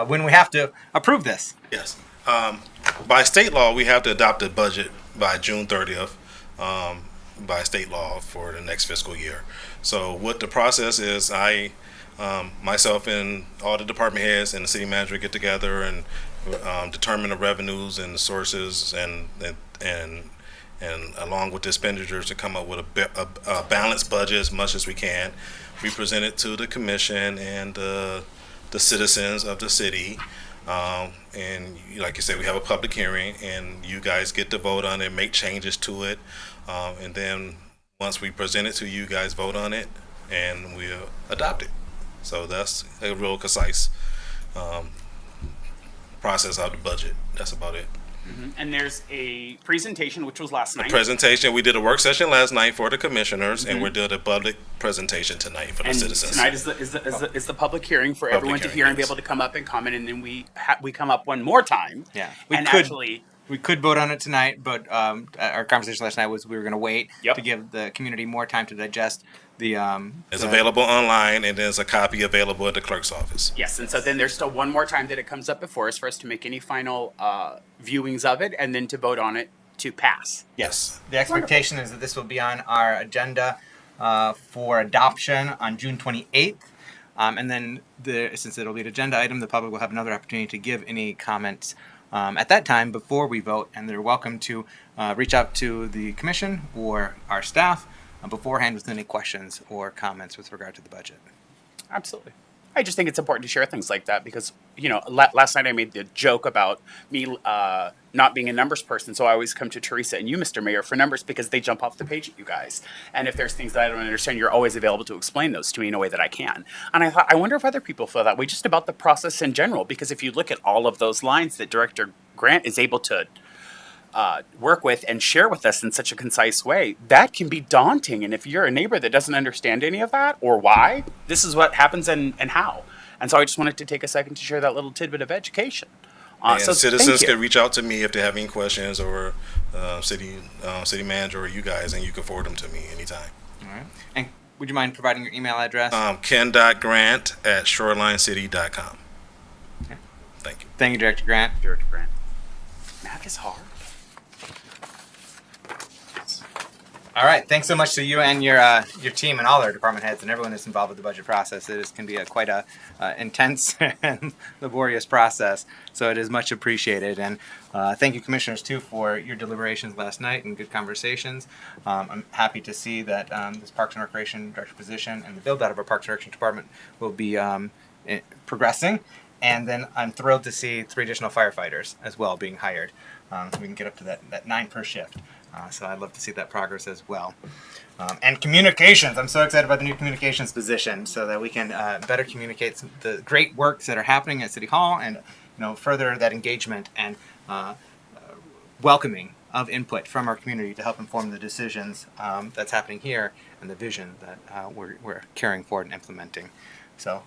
when we have to approve this. Yes. By state law, we have to adopt a budget by June 30th by state law for the next fiscal year. So what the process is, I, myself and all the department heads and the city manager get together and determine the revenues and the sources and along with the expenditures to come up with a balanced budget as much as we can. We present it to the commission and the citizens of the city. And like you said, we have a public hearing, and you guys get to vote on it, make changes to it. And then once we present it to you guys, vote on it, and we'll adopt it. So that's a real concise process of the budget. That's about it. Mm-hmm. And there's a presentation, which was last night. Presentation. We did a work session last night for the commissioners, and we did a public presentation tonight for the citizens. Tonight is the public hearing for everyone to hear and be able to come up and comment, and then we come up one more time. Yeah, we could vote on it tonight, but our conversation last night was we were going to wait to give the community more time to digest the. It's available online, and there's a copy available at the clerk's office. Yes, and so then there's still one more time that it comes up before us for us to make any final viewings of it, and then to vote on it to pass. Yes, the expectation is that this will be on our agenda for adoption on June 28th. And then, since it'll be an agenda item, the public will have another opportunity to give any comments at that time before we vote, and they're welcome to reach out to the commission or our staff beforehand with any questions or comments with regard to the budget. Absolutely. I just think it's important to share things like that because, last night I made the joke about me not being a numbers person, so I always come to Teresa and you, Mr. Mayor, for numbers because they jump off the page at you guys. And if there's things that I don't understand, you're always available to explain those to me in a way that I can. And I thought, I wonder if other people feel that way just about the process in general, because if you look at all of those lines that Director Grant is able to work with and share with us in such a concise way, that can be daunting. And if you're a neighbor that doesn't understand any of that or why, this is what happens and how. And so I just wanted to take a second to share that little tidbit of education And So citizens thank you. can reach out to me if they have any questions, or city manager, or you guys, and you can forward them to me anytime. All right. And would you mind providing your email address? Ken.grant@shorelinecity.com. Okay. Thank you. Thank you, Director Grant. Director Grant. Math is hard. All right. Thanks so much to you and your team and all our department heads and everyone that's involved with the budget process. Can be quite a intense and laborious process. So it is much appreciated. And thank you, commissioners, too, for your deliberations last night and good conversations. I'm happy to see that this Parks and Recreation Director position and the build out of our Parks and Recreation Department will be progressing. And then I'm thrilled to see 3 additional firefighters as well being hired. So we can get up to that 9 per shift. So I'd love to see that progress as well. And communications. I'm so excited about the new communications position so that we can better communicate the great works that are happening at City Hall and further that engagement and welcoming of input from our community to help inform the decisions that's happening here and the vision that we're carrying forward and implementing. So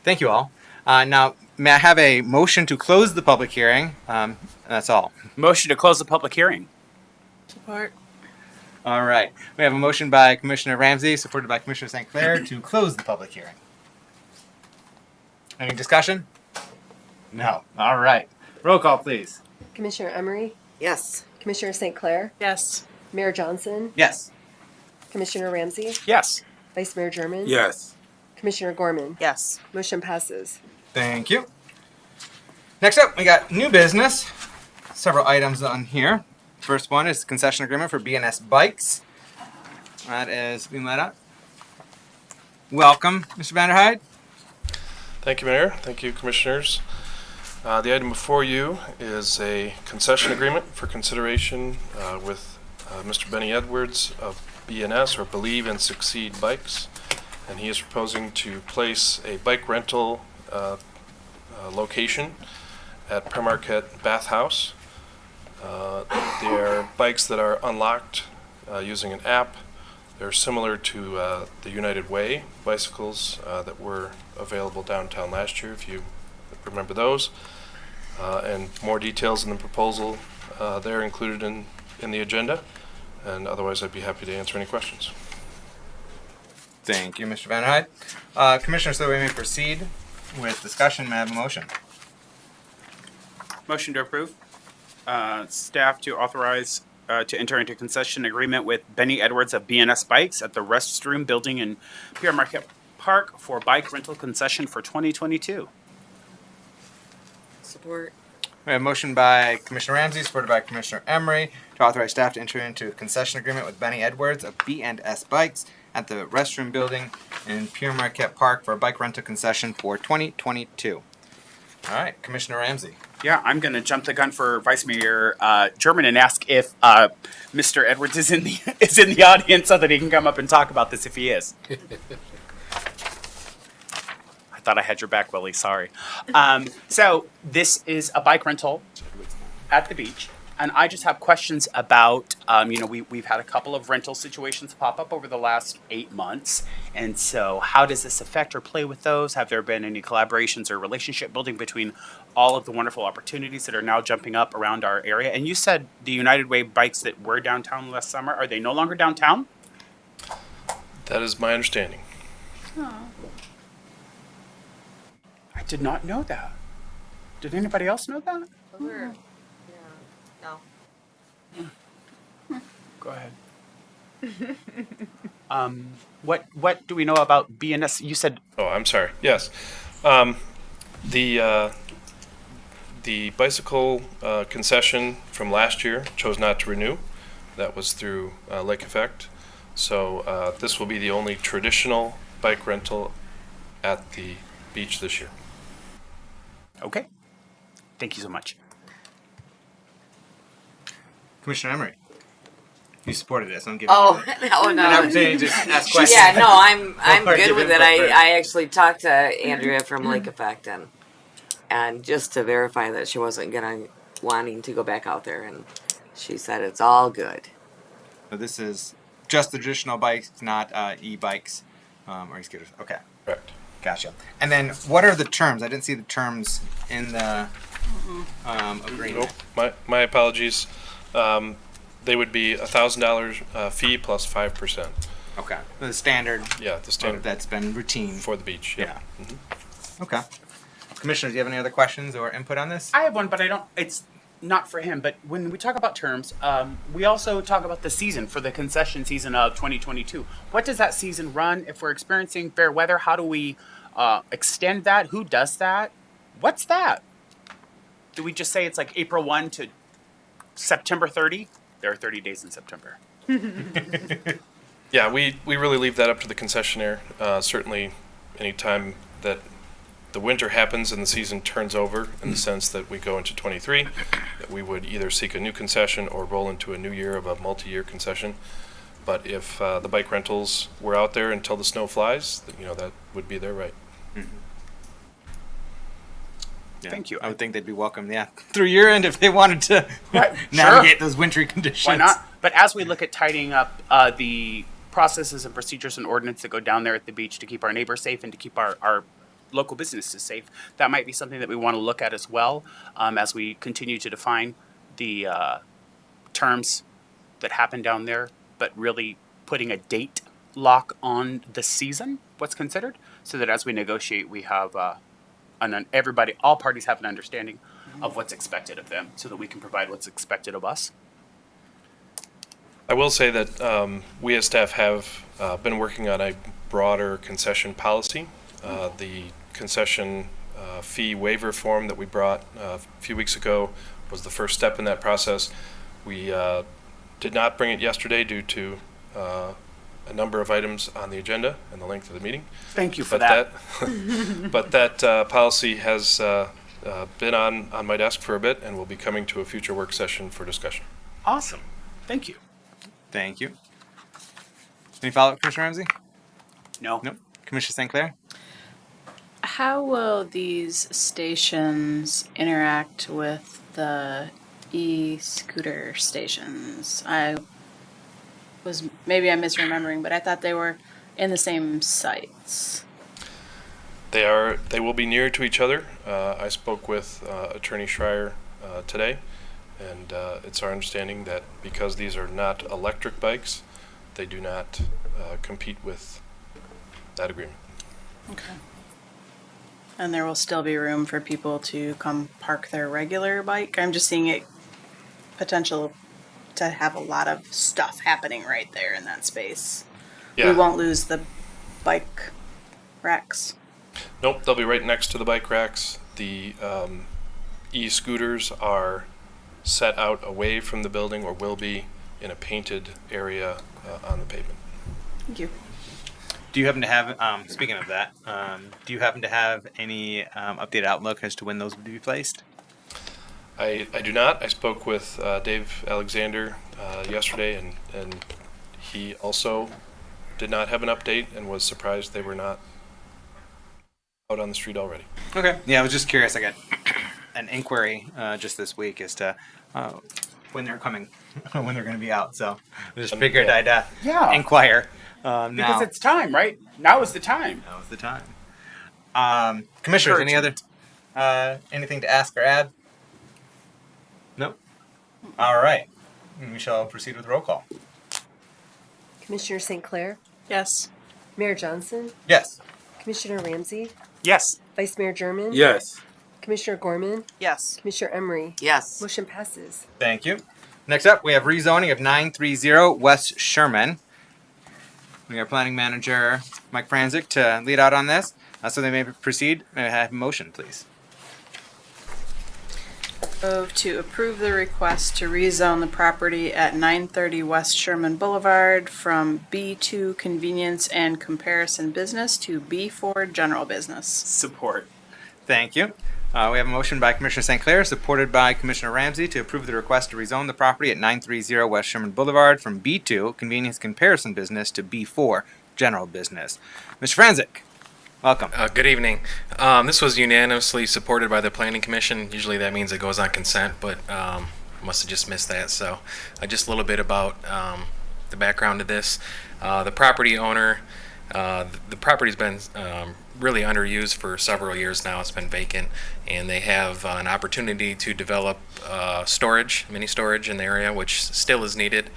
thank you all. Now, may I have a motion to close the public hearing? That's all. Motion to close the public hearing. Support. All right. We have a motion by Commissioner Ramsey, supported by Commissioner St. Clair, to close the public hearing. Any discussion? No. All right. Roll call, please. Commissioner Emery, Yes. Commissioner St. Clair, Yes. Mayor Johnson, Yes. Commissioner Ramsey, Yes. Vice Mayor German, Yes. Commissioner Gorman. Yes. Motion passes. Thank you. Next up, we got new business. Several items on here. First one is concession agreement for BNS Bikes. That is being led up. Welcome, Mr. Vanderhyde. Thank you, Mayor. Thank you, Commissioners. The item before you is a concession agreement for consideration with Mr. Benny Edwards of BNS, or Believe and Succeed Bikes. And he is proposing to place a bike rental location at Premarket Bath House. They are bikes that are unlocked using an app. They're similar to the United Way bicycles that were available downtown last year, if you remember those. And more details in the proposal they're included in the agenda. And otherwise, I'd be happy to answer any questions. Thank you, Mr. Vanderhyde. Commissioner, so we may proceed with discussion. May I have a motion? Motion to approve. Staff to authorize to enter into concession agreement with Benny Edwards of BNS Bikes at the restroom building in Pierre Marquette Park for bike rental concession for 2022. Support. We have a motion by Commissioner Ramsey, supported by Commissioner Emery, to authorize staff to enter into a concession agreement with Benny Edwards of B&S Bikes at the restroom building in Pierre Marquette Park for a bike rental concession for 2022. All right, Commissioner Ramsey. Yeah, I'm going to jump the gun for Vice Mayor German and ask if Mr. Edwards is in the audience so that he can come up and talk about this if he is. I thought I had your back, Willie. Sorry. So this is a bike rental at the beach, and I just have questions about. We've had a couple of rental situations pop up over the last 8 months, and so how does this affect or play with those? Have there been any collaborations or relationship building between all of the wonderful opportunities that are now jumping up around our area? And you said the United Way bikes that were downtown last summer, are they no longer downtown? That is my understanding. I did not know that. Did anybody else know that? No. Go ahead. What do we know about BNS? You said Oh, I'm sorry. Yes. The bicycle concession from last year chose not to renew. That was through Lake Effect. So this will be the only traditional bike rental at the beach this year. okay. Thank you so much. Commissioner Emery. You supported this. I'm giving Oh, you no, an no. opportunity to just ask questions. Yeah, no, I'm Or good give with it. input first. I actually talked to Andrea from Lake Effect and just to verify that she wasn't wanting to go back out there, and she said it's all good. So this is just the traditional bikes, not e-bikes or e-scooters. Okay. Correct. Gotcha. And then what are the terms? I didn't see the terms in the agreement. Nope, my apologies. They would be $1,000 fee plus 5%. Okay. The standard. Yeah, the standard That's been routine. for the beach. Yep. Yeah. Mhm. Okay. Commissioners, do you have any other questions or input on this? I have one, but I don't. It's not for him. But when we talk about terms, we also talk about the season for the concession season of 2022. What does that season run? If we're experiencing fair weather, how do we extend that? Who does that? What's that? Do we just say it's like April 1 to September 30? There are 30 days in September. Yeah, we really leave that up to the concessionaire. Certainly, any time that the winter happens and the season turns over, in the sense that we go into 23, that we would either seek a new concession or roll into a new year of a multi-year concession. But if the bike rentals were out there until the snow flies, that would be their right. Yeah. Thank you. I would think they'd be welcome, through year end if they wanted to Right. navigate Sure. those wintry conditions. Why not? But as we look at tidying up the processes and procedures and ordinance that go down there at the beach to keep our neighbors safe and to keep our local businesses safe, that might be something that we want to look at as well, as we continue to define the terms that happen down there, but really putting a date lock on the season, what's considered, so that as we negotiate, we have all parties have an understanding of what's expected of them, so that we can provide what's expected of us. I will say that we as staff have been working on a broader concession policy. The concession fee waiver form that we brought a few weeks ago was the first step in that process. We did not bring it yesterday due to a number of items on the agenda and the length of the meeting. Thank you for that. But that policy has been on my desk for a bit and will be coming to a future work session for discussion. Awesome. Thank you. Thank you. Any follow-up, Commissioner Ramsey? No. Nope. Commissioner St. Clair? How will these stations interact with the e-scooter stations? Maybe I'm misremembering, but I thought they were in the same sites. They will be near to each other. I spoke with Attorney Schreier today, and it's our understanding that because these are not electric bikes, they do not compete with that agreement. Okay. And there will still be room for people to come park their regular bike? I'm just seeing it potential to have a lot of stuff happening right there in that space. Yeah. We won't lose the bike racks. Nope, they'll be right next to the bike racks. The e-scooters are set out away from the building, or will be in a painted area on the pavement. Thank you. Do you happen to have, speaking of that, do you happen to have any updated outlook as to when those would be placed? I do not. I spoke with Dave Alexander yesterday, and he also did not have an update and was surprised they were not out on the street already. Okay. Yeah, I was just curious. I got an inquiry just this week as to when they're coming, when they're going to be out. So I just figured I'd inquire Because now. it's time, right? Now is the time. Now is the time. Commissioners, any other anything to ask or add? Nope. All right. We shall proceed with roll call. Commissioner St. Clair, Yes. Mayor Johnson, Yes. Commissioner Ramsey, Yes. Vice Mayor German, Yes. Commissioner Gorman, Yes. Commissioner Emery. Yes. Motion passes. Thank you. Next up, we have rezoning of 930 West Sherman. We have Planning Manager Mike Franzik to lead out on this. So they may proceed. May I have a motion, please? Move to approve the request to rezone the property at 930 West Sherman Boulevard from B2 Convenience and Comparison Business to B4 General Business. Support. Thank you. We have a motion by Commissioner St. Clair, supported by Commissioner Ramsey, to approve the request to rezone the property at 930 West Sherman Boulevard from B2 Convenience Comparison Business to B4 General Business. Mr. Franzik, welcome. Good evening. This was unanimously supported by the Planning Commission. Usually that means it goes on consent, but must have just missed that. So just a little bit about the background of this. The property owner The property's been really underused for several years now. It's been vacant, and they have an opportunity to develop storage, mini storage in the area, which still is needed.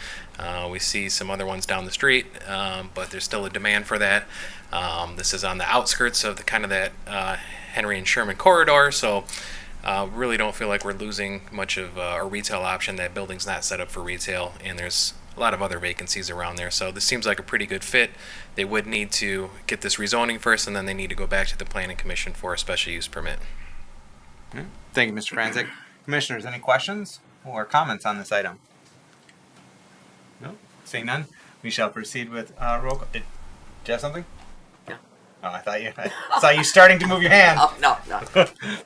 We see some other ones down the street, but there's still a demand for that. This is on the outskirts of the kind of that Henry and Sherman corridor, so really don't feel like we're losing much of a retail option. That building's not set up for retail, and there's a lot of other vacancies around there. So this seems like a pretty good fit. They would need to get this rezoning first, and then they need to go back to the Planning Commission for a special use permit. Thank you, Mr. Franzik. Commissioners, any questions or comments on this item? No? Seeing none, we shall proceed with roll call. Did you have something? No. Oh, I saw you starting to move your hand. Oh, no.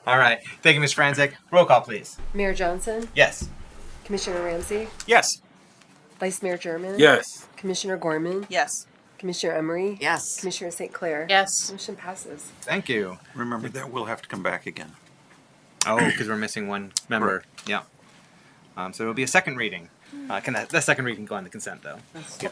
All right. Thank you, Ms. Franzik. Roll call, please. Mayor Johnson, Yes. Commissioner Ramsey, Yes. Vice Mayor German, Yes. Commissioner Gorman, Yes. Commissioner Emery, Yes. Commissioner St. Clair. Yes. Motion passes. Thank you. Remember that we'll have to come back again. Oh, because we're missing one member. Yeah. So it'll be a second reading. Can that second reading go on the consent, though?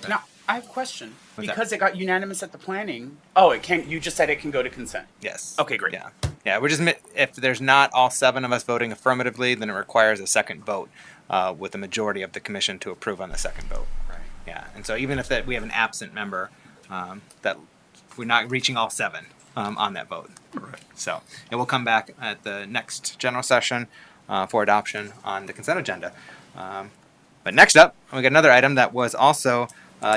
Now, I have a question. What's that? Because it got unanimous at the planning. Oh, it can. You just said it can go to consent. Yes. Okay, great. Yeah. Yeah. We're just if there's not all 7 of us voting affirmatively, then it requires a second vote with the majority of the commission to approve on the second vote. Right. Yeah. And so even if we have an absent member, that we're not reaching all 7 on that vote. Correct. So it will come back at the next general session for adoption on the consent agenda. But next up, we got another item that was also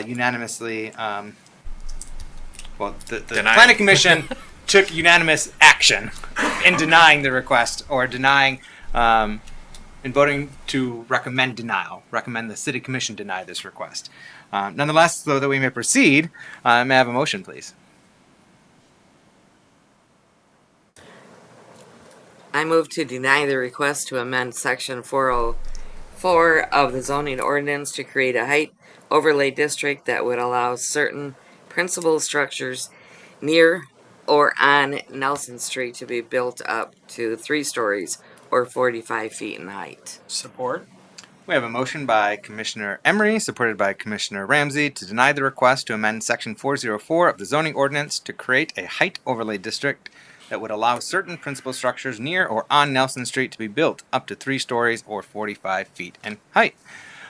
unanimously, the Denied. Planning Commission took unanimous action in denying the request, or denying, in voting to recommend denial, recommend the City Commission deny this request. Nonetheless, so that we may proceed, may I have a motion, please? I move to deny the request to amend section 404 of the zoning ordinance to create a height overlay district that would allow certain principal structures near or on Nelson Street to be built up to 3 stories or 45 feet in height. Support. We have a motion by Commissioner Emery, supported by Commissioner Ramsey, to deny the request to amend Section 404 of the zoning ordinance to create a height overlay district that would allow certain principal structures near or on Nelson Street to be built up to 3 stories or 45 feet in height.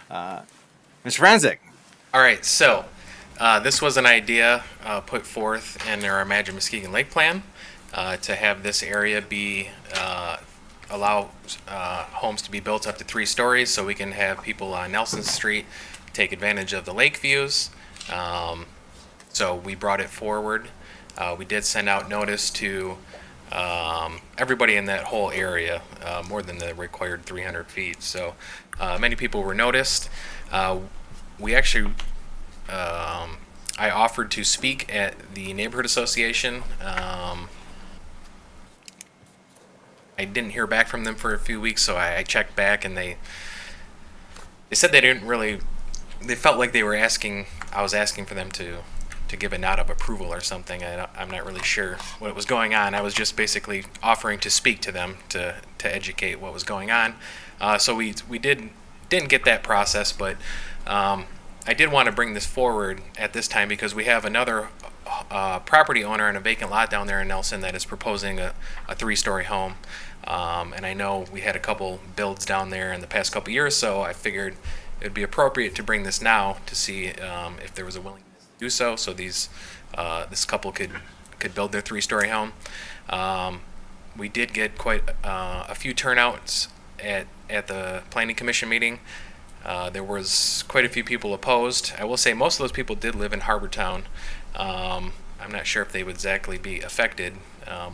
Mr. Franzik. All right, so this was an idea put forth in our Imagine Muskegon Lake Plan to have this area be allow homes to be built up to 3 stories, so we can have people on Nelson Street take advantage of the lake views. So we brought it forward. We did send out notice to everybody in that whole area, more than the required 300 feet. So many people were noticed. We actually, I offered to speak at the neighborhood association. I didn't hear back from them for a few weeks, so I checked back, and they said they didn't really. They felt like they were asking. I was asking for them to give a nod of approval or something. I'm not really sure what was going on. I was just basically offering to speak to them to educate what was going on. So we didn't get that process, but I did want to bring this forward at this time because we have another property owner in a vacant lot down there in Nelson that is proposing a 3-story home. And I know we had a couple builds down there in the past couple years, so I figured it would be appropriate to bring this now to see if there was a willingness to do so. So this couple could build their 3-story home. We did get quite a few turnouts at the Planning Commission meeting. There was quite a few people opposed. I will say most of those people did live in Harbortown. I'm not sure if they would exactly be affected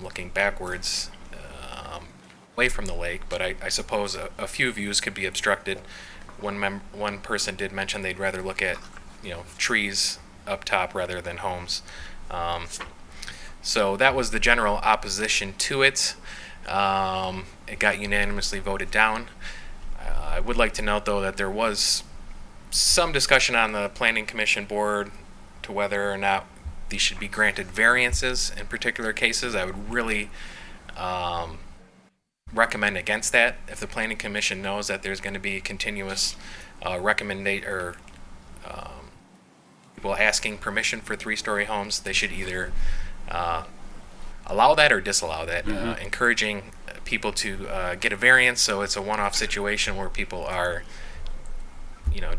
looking backwards away from the lake, but I suppose a few views could be obstructed. One person did mention they'd rather look at trees up top rather than homes. So that was the general opposition to it. It got unanimously voted down. I would like to note, though, that there was some discussion on the Planning Commission board to whether or not these should be granted variances in particular cases. I would really recommend against that. If the Planning Commission knows that there's going to be continuous people asking permission for 3-story homes, they should either allow that or disallow that. Encouraging people to get a variance, so it's a one-off situation where people are,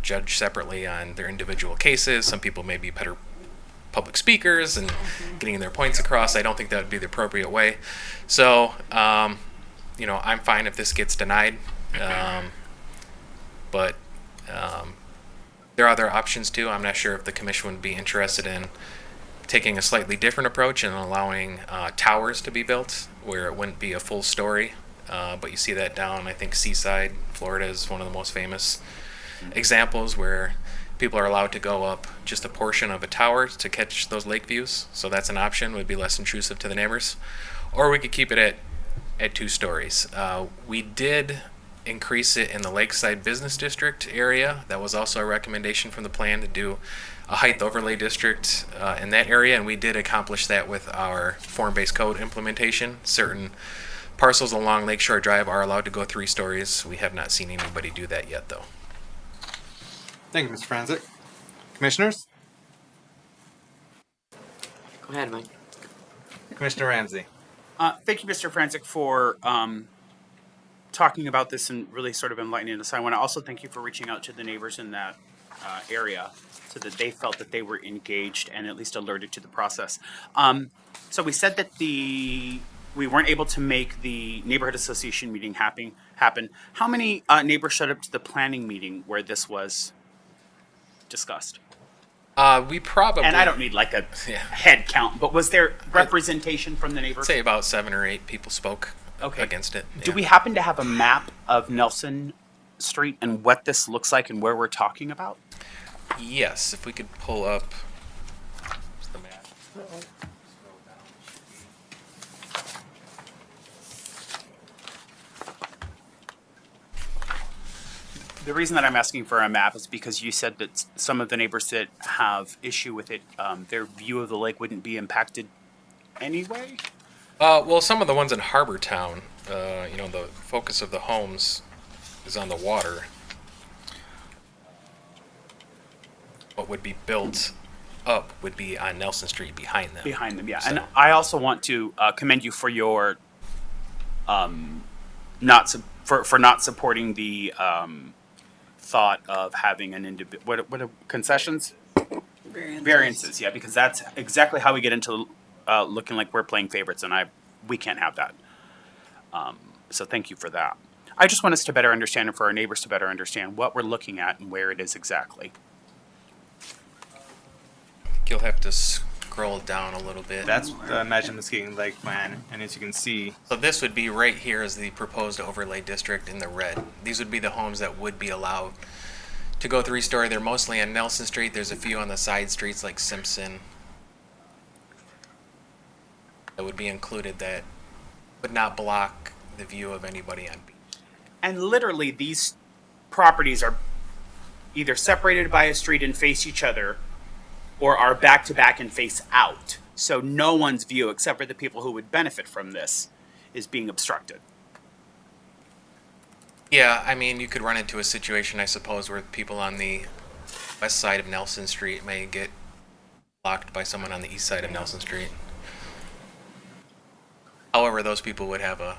judged separately on their individual cases. Some people may be better public speakers and getting their points across. I don't think that would be the appropriate way. So, I'm fine if this gets denied. But there are other options too. I'm not sure if the commission would be interested in taking a slightly different approach and allowing towers to be built where it wouldn't be a full story. But you see that down, I think, Seaside, Florida is one of the most famous examples where people are allowed to go up just a portion of a tower to catch those lake views. So that's an option, would be less intrusive to the neighbors. Or we could keep it at 2 stories. We did increase it in the Lakeside Business District area. That was also a recommendation from the plan to do a height overlay district in that area, and we did accomplish that with our form-based code implementation. Certain parcels along Lakeshore Drive are allowed to go 3 stories. We have not seen anybody do that yet, though. Thank you, Mr. Franzik. Commissioners? Go ahead, Mike. Commissioner Ramsey. Thank you, Mr. Franzik, for talking about this and really sort of enlightening us. I want to also thank you for reaching out to the neighbors in that area so that they felt that they were engaged and at least alerted to the process. So we said that we weren't able to make the neighborhood association meeting happen. How many neighbors showed up to the planning meeting where this was discussed? We probably... And I don't need like a head count, but was there representation from the neighbors? I'd say about 7 or 8 people spoke against it. Do we happen to have a map of Nelson Street and what this looks like and where we're talking about? Yes, if we could pull up the map. The reason that I'm asking for a map is because you said that some of the neighbors that have issue with it, their view of the lake wouldn't be impacted anyway? Well, some of the ones in Harbor Town, the focus of the homes is on the water. What would be built up would be on Nelson Street behind them. Behind them, yeah. So. And I also want to commend you for your not supporting the thought of having an individual. What are concessions? Variances, yeah, because that's exactly how we get into looking like we're playing favorites, and we can't have that. So thank you for that. I just want us to better understand, and for our neighbors to better understand what we're looking at and where it is exactly. You'll have to scroll down a little bit. That's the Imagine Muskegon Lake plan, and as you can see... So this would be right here as the proposed overlay district in the red. These would be the homes that would be allowed to go 3-story. They're mostly on Nelson Street. There's a few on the side streets like Simpson that would be included that would not block the view of anybody on beach. And literally these properties are either separated by a street and face each other, or are back to back and face out. So no one's view, except for the people who would benefit from this, is being obstructed. Yeah, I mean, you could run into a situation, I suppose, where people on the west side of Nelson Street may get blocked by someone on the east side of Nelson Street. However, those people would have a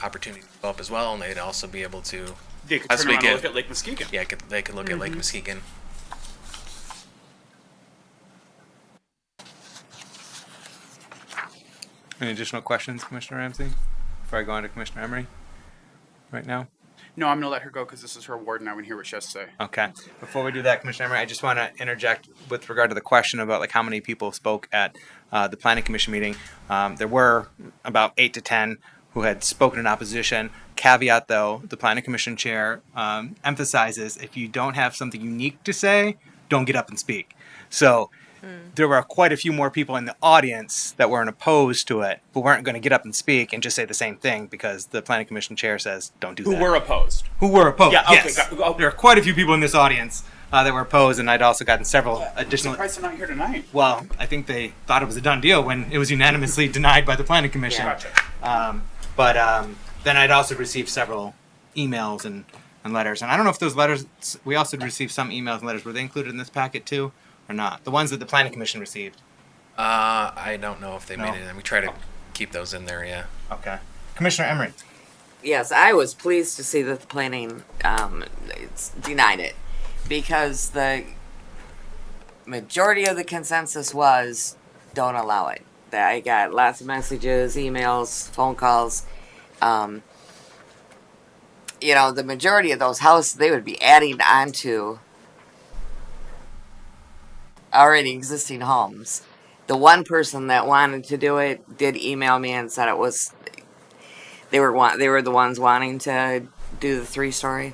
opportunity to go up as well, and they'd also be able to... They could turn around and look at Lake Muskegon. Yeah, they could look at Lake Muskegon. Any additional questions, Commissioner Ramsey, before I go on to Commissioner Emery right now? No, I'm going to let her go because this is her ward and I want to hear what she has to say. Okay. Before we do that, Commissioner Emery, I just want to interject with regard to the question about like how many people spoke at the Planning Commission meeting. There were about 8 to 10 who had spoken in opposition. Caveat, though, the Planning Commission chair emphasizes if you don't have something unique to say, don't get up and speak. So there were quite a few more people in the audience that weren't opposed to it, but weren't going to get up and speak and just say the same thing because the Planning Commission chair says, don't do that. Who were opposed? Who were opposed, yeah, okay, yes. There are quite a few people in this audience that were opposed, and I'd also gotten several additional... I'm surprised they're not here tonight. Well, I think they thought it was a done deal when it was unanimously denied by the Planning Commission. Yeah, gotcha. But then I'd also received several emails and letters. And I don't know if those letters... We also received some emails and letters. Were they included in this packet too? or not? The ones that the planning commission received. I don't know if they No. made it in. We try to keep those in there, yeah. Okay. Commissioner Emery. Yes, I was pleased to see that the planning denied it, because the majority of the consensus was don't allow it. I got lots of messages, emails, phone calls. You know, the majority of those houses, they would be adding onto already existing homes. The one person that wanted to do it did email me and said it was they were the ones wanting to do the 3-story.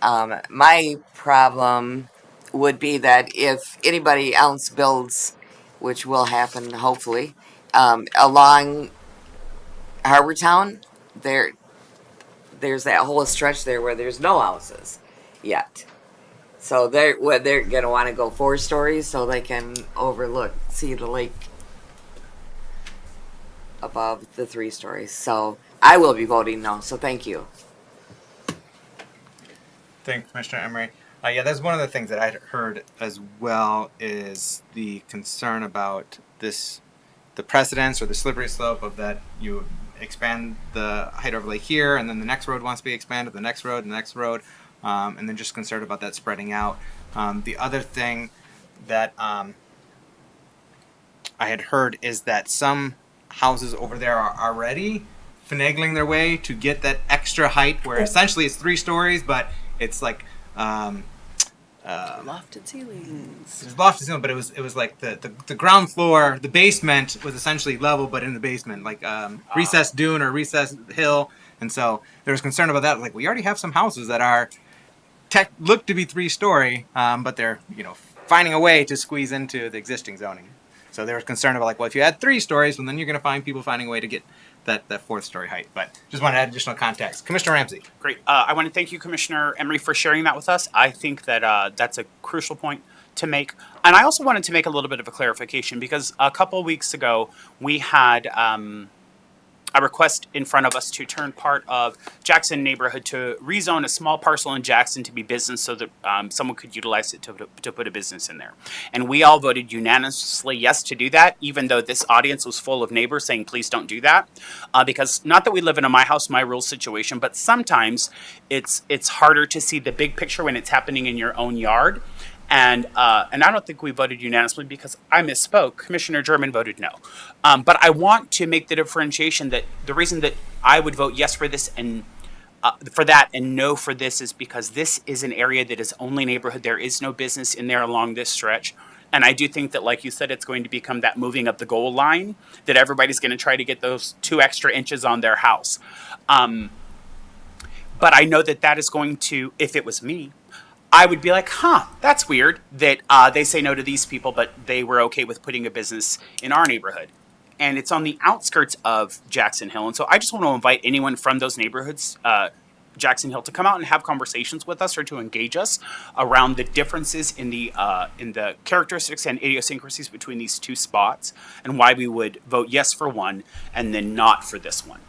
My problem would be that if anybody else builds, which will happen hopefully, along Harbor Town, there's that whole stretch there where there's no houses yet. So they're gonna want to go 4 stories so they can see the lake above the 3 stories. So I will be voting no. So thank you. Thank you, Commissioner Emery. Yeah, that's one of the things that I heard as well, is the concern about the precedence or the slippery slope of that you expand the height overlay here, and then the next road wants to be expanded, the next road, and then just concerned about that spreading out. The other thing that I had heard is that some houses over there are already finagling their way to get that extra height, where essentially it's 3 stories, but it's like Lofted ceilings. it was lofted ceiling, but it was like the ground floor, the basement was essentially level, but in the basement, like recessed dune or recessed hill. And so there was concern about that. Like, we already have some houses that are look to be 3-story, but they're finding a way to squeeze into the existing zoning. So there was concern about, like, well, if you add 3 stories, well, then you're going to find people finding a way to get that 4th-story height. But just want to add additional context. Commissioner Ramsey. Great. I want to thank you, Commissioner Emery, for sharing that with us. I think that that's a crucial point to make. And I also wanted to make a little bit of a clarification, because a couple weeks ago we had a request in front of us to turn part of Jackson neighborhood to rezone a small parcel in Jackson to be business, so that someone could utilize it to put a business in there. And we all voted unanimously yes to do that, even though this audience was full of neighbors saying, please don't do that. Because not that we live in a my house, my rules situation, but sometimes it's harder to see the big picture when it's happening in your own yard. And I don't think we voted unanimously, because I misspoke. Commissioner German voted no. But I want to make the differentiation that the reason that I would vote yes for this and for that and no for this is because this is an area that is only neighborhood. There is no business in there along this stretch. And I do think that, like you said, it's going to become that moving of the goal line, that everybody's going to try to get those 2 extra inches on their house. But I know that is going to, if it was me, I would be like, that's weird that they say no to these people, but they were okay with putting a business in our neighborhood. And it's on the outskirts of Jackson Hill. And so I just want to invite anyone from those neighborhoods, Jackson Hill, to come out and have conversations with us or to engage us around the differences in the characteristics and idiosyncrasies between these 2 spots, and why we would vote yes for one and then not for this one.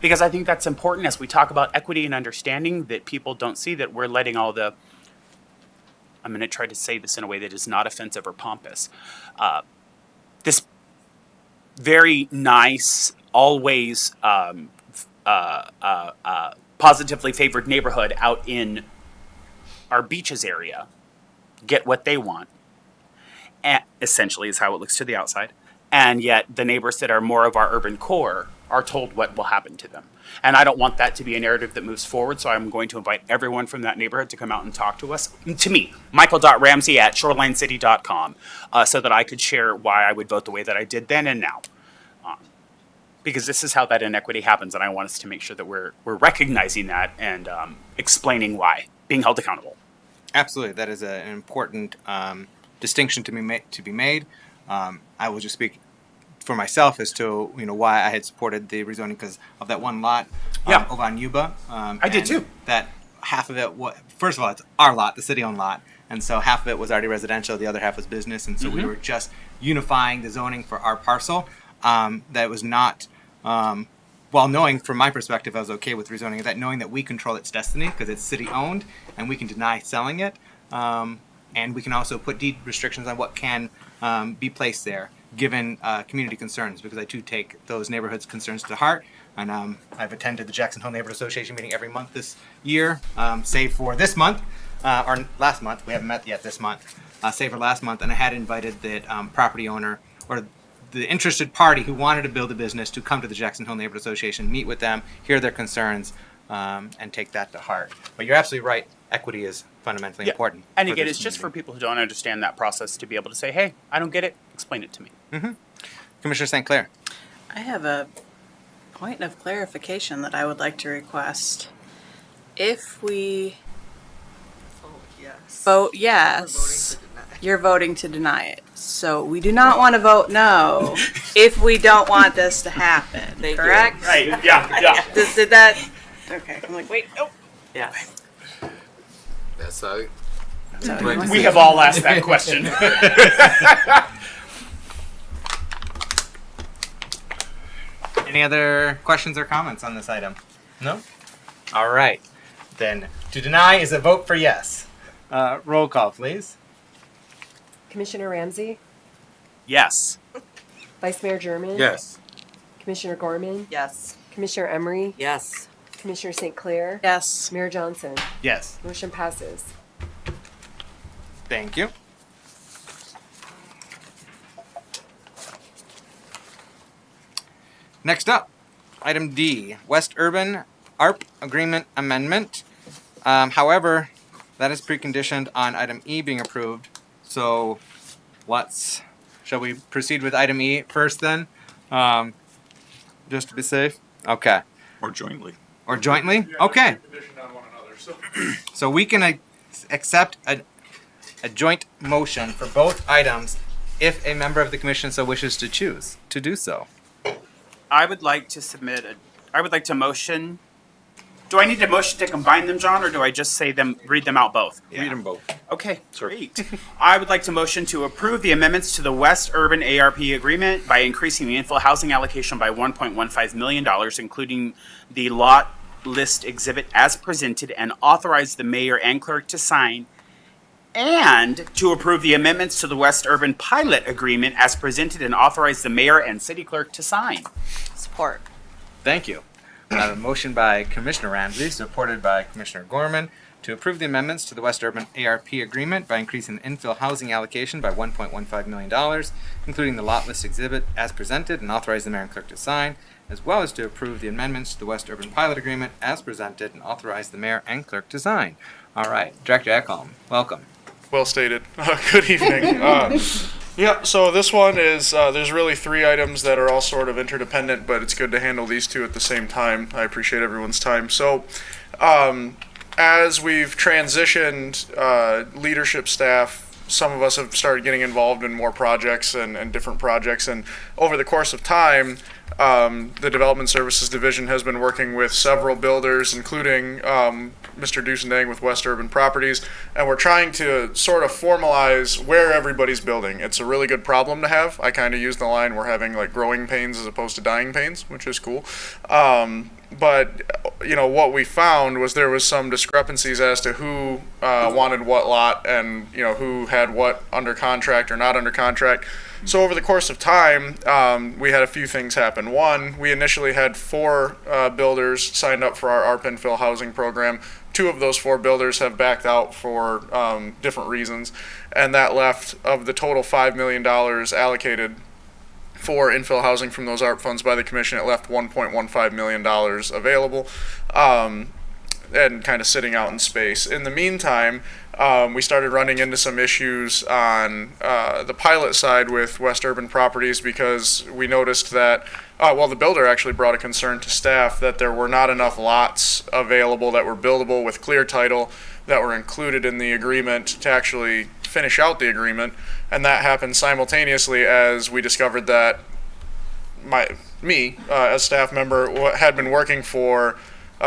Because I think that's important as we talk about equity and understanding, that people don't see that we're letting all the, I'm going to try to say this in a way that is not offensive or pompous, this very nice, always positively favored neighborhood out in our beaches area get what they want, and essentially is how it looks to the outside. And yet the neighbors that are more of our urban core are told what will happen to them. And I don't want that to be a narrative that moves forward, so I'm going to invite everyone from that neighborhood to come out and talk to us. To me, michael.ramsey@shorelincity.com, so that I could share why I would vote the way that I did then and now. Because this is how that inequity happens, and I want us to make sure that we're recognizing that and explaining why, being held accountable. Absolutely. That is an important distinction to be made. I will just speak for myself as to why I had supported the rezoning, because of that one lot over on Yuba. I did too. That half of it, first of all, it's our lot, the city-owned lot, and so half of it was already residential, the other half was business, and so we were just unifying the zoning for our parcel. That was not, while knowing from my perspective I was okay with rezoning that, knowing that we control its destiny because it's city-owned and we can deny selling it. and we can also put deed restrictions on what can be placed there, given community concerns, because I too take those neighborhoods' concerns to heart. And I've attended the Jackson Hole Neighborhood Association meeting every month this year, save for this month, or last month. We haven't met yet this month, save for last month. And I had invited the property owner or the interested party who wanted to build a business to come to the Jackson Hole Neighborhood Association, meet with them, hear their concerns, and take that to heart. But you're absolutely right. Equity is fundamentally important. And for again, this it's just for community. people who don't understand that process to be able to say, hey, I don't get it, explain it to me. Commissioner St. Clair. I have a point of clarification that I would like to request. If we vote yes, you're voting to deny it. So we do not want to vote no if we don't want this to happen. Thank you. Correct? Right, yeah. Did that? Okay. I'm like, wait. Oh. Yeah. That's how. We have all asked that question. Any other questions or comments on this item? No? All right. Then to deny is a vote for yes. Roll call, please. Commissioner Ramsey, Yes. Vice Mayor German. Yes. Commissioner Gorman, Yes. Commissioner Emery, Yes. Commissioner St. Clair, Yes. Mayor Johnson. Yes. Motion passes. Thank you. Next up, item D, West Urban ARP Agreement Amendment. However, that is preconditioned on item E being approved. So shall we proceed with item E first then? Just to be safe? Okay. Or jointly. Or jointly? Okay. So we can accept a joint motion for both items if a member of the commission so wishes to choose to do so. I would like to motion. Do I need to motion to combine them, John, or do I just read them out both? Read them both. Okay, great. I would like to motion to approve the amendments to the West Urban ARP agreement by increasing the infill housing allocation by $1.15 million, including the lot list exhibit as presented, and authorize the mayor and clerk to sign, and to approve the amendments to the West Urban pilot agreement as presented and authorize the mayor and city clerk to sign. Support. Thank you. I have a motion by Commissioner Ramsey, supported by Commissioner Gorman, to approve the amendments to the West Urban ARP agreement by increasing the infill housing allocation by $1.15 million, including the lot list exhibit as presented, and authorize the mayor and clerk to sign, as well as to approve the amendments to the West Urban pilot agreement as presented, and authorize the mayor and clerk to sign. All right, Director Ekholm, welcome. Well stated. Good evening. Yeah, so this one is, there's really three items that are all sort of interdependent, but it's good to handle these two at the same time. I appreciate everyone's time. So, as we've transitioned leadership staff, some of us have started getting involved in more projects and different projects, and over the course of time, the Development Services Division has been working with several builders, including Mr. Dusendang with West Urban Properties, and we're trying to sort of formalize where everybody's building. It's a really good problem to have. I kind of use the line, we're having like growing pains as opposed to dying pains, which is cool. But you know, what we found was there was some discrepancies as to who wanted what lot, and you know, who had what under contract or not under contract. So over the course of time, we had a few things happen. One, we initially had 4 builders signed up for our ARP infill housing program. 2 of those 4 builders have backed out for different reasons, and that left, of the total $5 million allocated for infill housing from those ARP funds by the commission, it left $1.15 million available and kind of sitting out in space. In the meantime, we started running into some issues on the pilot side with West Urban Properties, because we noticed that, the builder actually brought a concern to staff that there were not enough lots available that were buildable with clear title that were included in the agreement to actually finish out the agreement. And that happened simultaneously as we discovered that as staff member, had been working for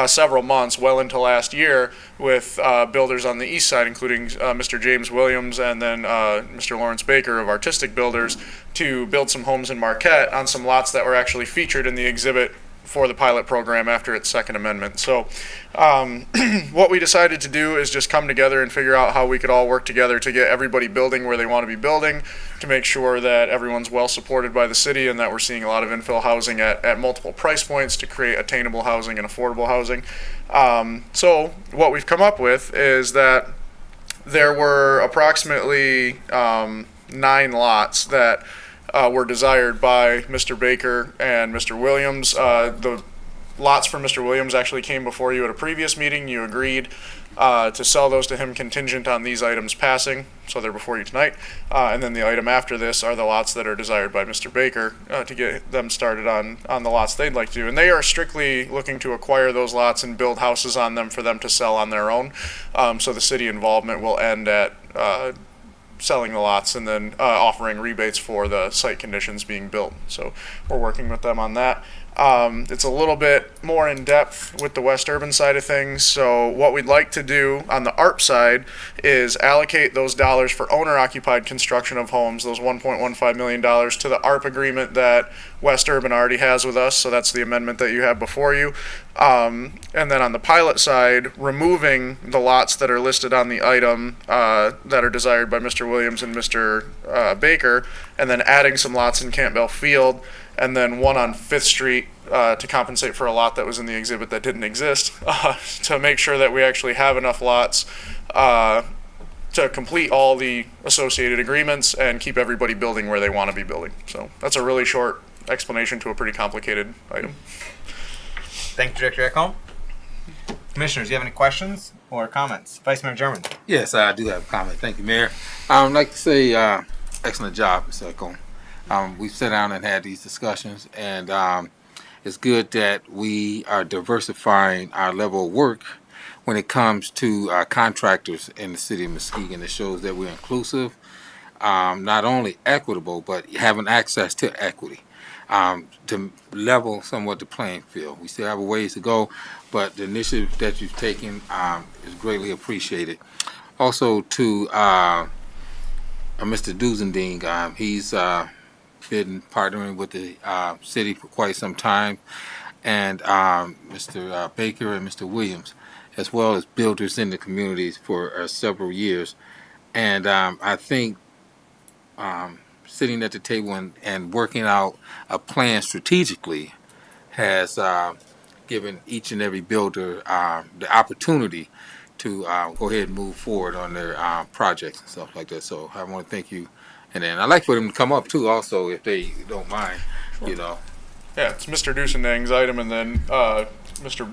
several months, well into last year, with builders on the east side, including Mr. James Williams and then Mr. Lawrence Baker of Artistic Builders, to build some homes in Marquette on some lots that were actually featured in the exhibit for the pilot program after its second amendment. So what we decided to do is just come together and figure out how we could all work together to get everybody building where they want to be building, to make sure that everyone's well supported by the city and that we're seeing a lot of infill housing at multiple price points to create attainable housing and affordable housing. So what we've come up with is that there were approximately 9 lots that were desired by Mr. Baker and Mr. Williams. The lots for Mr. Williams actually came before you at a previous meeting. You agreed to sell those to him contingent on these items passing, so they're before you tonight. And then the item after this are the lots that are desired by Mr. Baker to get them started on the lots they'd like to do. And they are strictly looking to acquire those lots and build houses on them for them to sell on their own. So the city involvement will end at selling the lots and then offering rebates for the site conditions being built. So we're working with them on that. It's a little bit more in depth with the West Urban side of things. So what we'd like to do on the ARP side is allocate those dollars for owner-occupied construction of homes, those $1.15 million, to the ARP agreement that West Urban already has with us. So that's the amendment that you have before you. And then on the pilot side, removing the lots that are listed on the item that are desired by Mr. Williams and Mr. Baker, and then adding some lots in Campbell Field, and then one on 5th Street to compensate for a lot that was in the exhibit that didn't exist, to make sure that we actually have enough lots to complete all the associated agreements and keep everybody building where they want to be building. So that's a really short explanation to a pretty complicated item. Thank you, Director Ekholm. Commissioners, do you have any questions or comments? Vice Mayor German. Yes, I do have a comment. Thank you, Mayor. I'd like to say excellent job, Mr. Ekholm. We've sat down and had these discussions, and it's good that we are diversifying our level of work when it comes to contractors in the city of Muskegon. It shows that we're inclusive, not only equitable, but having access to equity to level somewhat the playing field. We still have a ways to go, but the initiative that you've taken is greatly appreciated. Also to Mr. Duzending, he's been partnering with the city for quite some time, and Mr. Baker and Mr. Williams, as well as builders in the communities for several years. And I think sitting at the table and working out a plan strategically has given each and every builder the opportunity to go ahead and move forward on their projects and stuff like that. So I want to thank you. And then I'd like for them to come up too also, if they don't mind, you know. Yeah, it's Mr. Dusendang's item, and then Mr.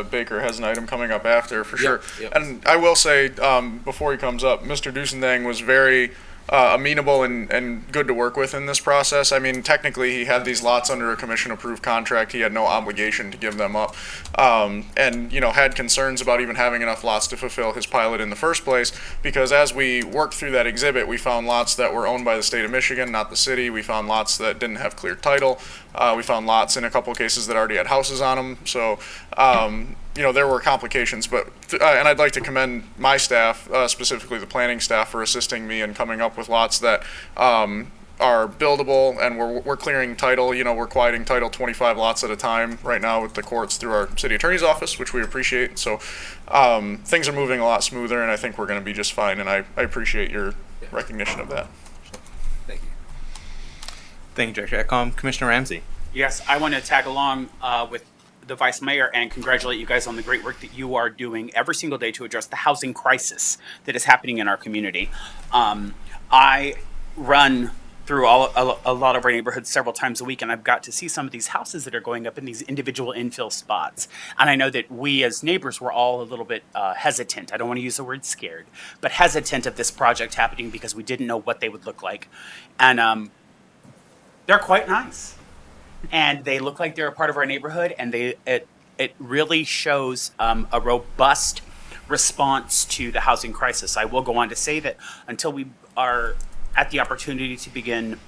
Baker has an item coming up after, for sure. Yep. And I will say, before he comes up, Mr. Dusendang was very amenable and good to work with in this process. I mean, technically, he had these lots under a commission-approved contract. He had no obligation to give them up, and had concerns about even having enough lots to fulfill his pilot in the first place. Because as we worked through that exhibit, we found lots that were owned by the state of Michigan, not the city. We found lots that didn't have clear title. We found lots in a couple of cases that already had houses on them. So. There were complications, but and I'd like to commend my staff, specifically the planning staff, for assisting me in coming up with lots that are buildable, and we're clearing title. We're quieting title 25 lots at a time right now with the courts through our city attorney's office, which we appreciate. So things are moving a lot smoother, and I think we're going to be just fine, and I appreciate your recognition of that. Thank you. Thank you, Director Ekholm. Commissioner Ramsey. Yes, I want to tag along with the Vice Mayor and congratulate you guys on the great work that you are doing every single day to address the housing crisis that is happening in our community. I run through a lot of our neighborhoods several times a week, and I've got to see some of these houses that are going up in these individual infill spots. And I know that we as neighbors were all a little bit hesitant. I don't want to use the word scared, but hesitant of this project happening because we didn't know what they would look like. And they're quite nice. And they look like they're a part of our neighborhood, and it really shows a robust response to the housing crisis. I will go on to say that until we are at the opportunity to begin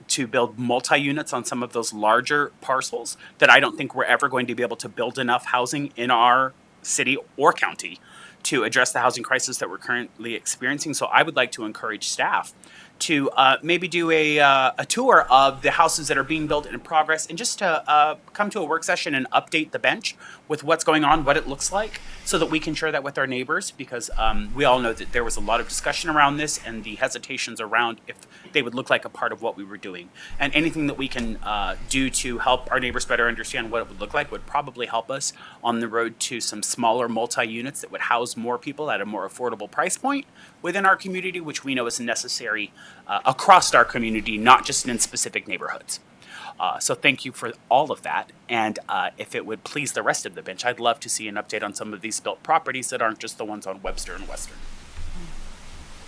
to build multi-units on some of those larger parcels, that I don't think we're ever going to be able to build enough housing in our city or county to address the housing crisis that we're currently experiencing. So I would like to encourage staff to maybe do a tour of the houses that are being built in progress, and just to come to a work session and update the bench with what's going on, what it looks like, so that we can share that with our neighbors, because we all know that there was a lot of discussion around this and the hesitations around if they would look like a part of what we were doing. And anything that we can do to help our neighbors better understand what it would look like would probably help us on the road to some smaller multi-units that would house more people at a more affordable price point within our community, which we know is necessary across our community, not just in specific neighborhoods. So thank you for all of that. And if it would please the rest of the bench, I'd love to see an update on some of these built properties that aren't just the ones on Webster and Western.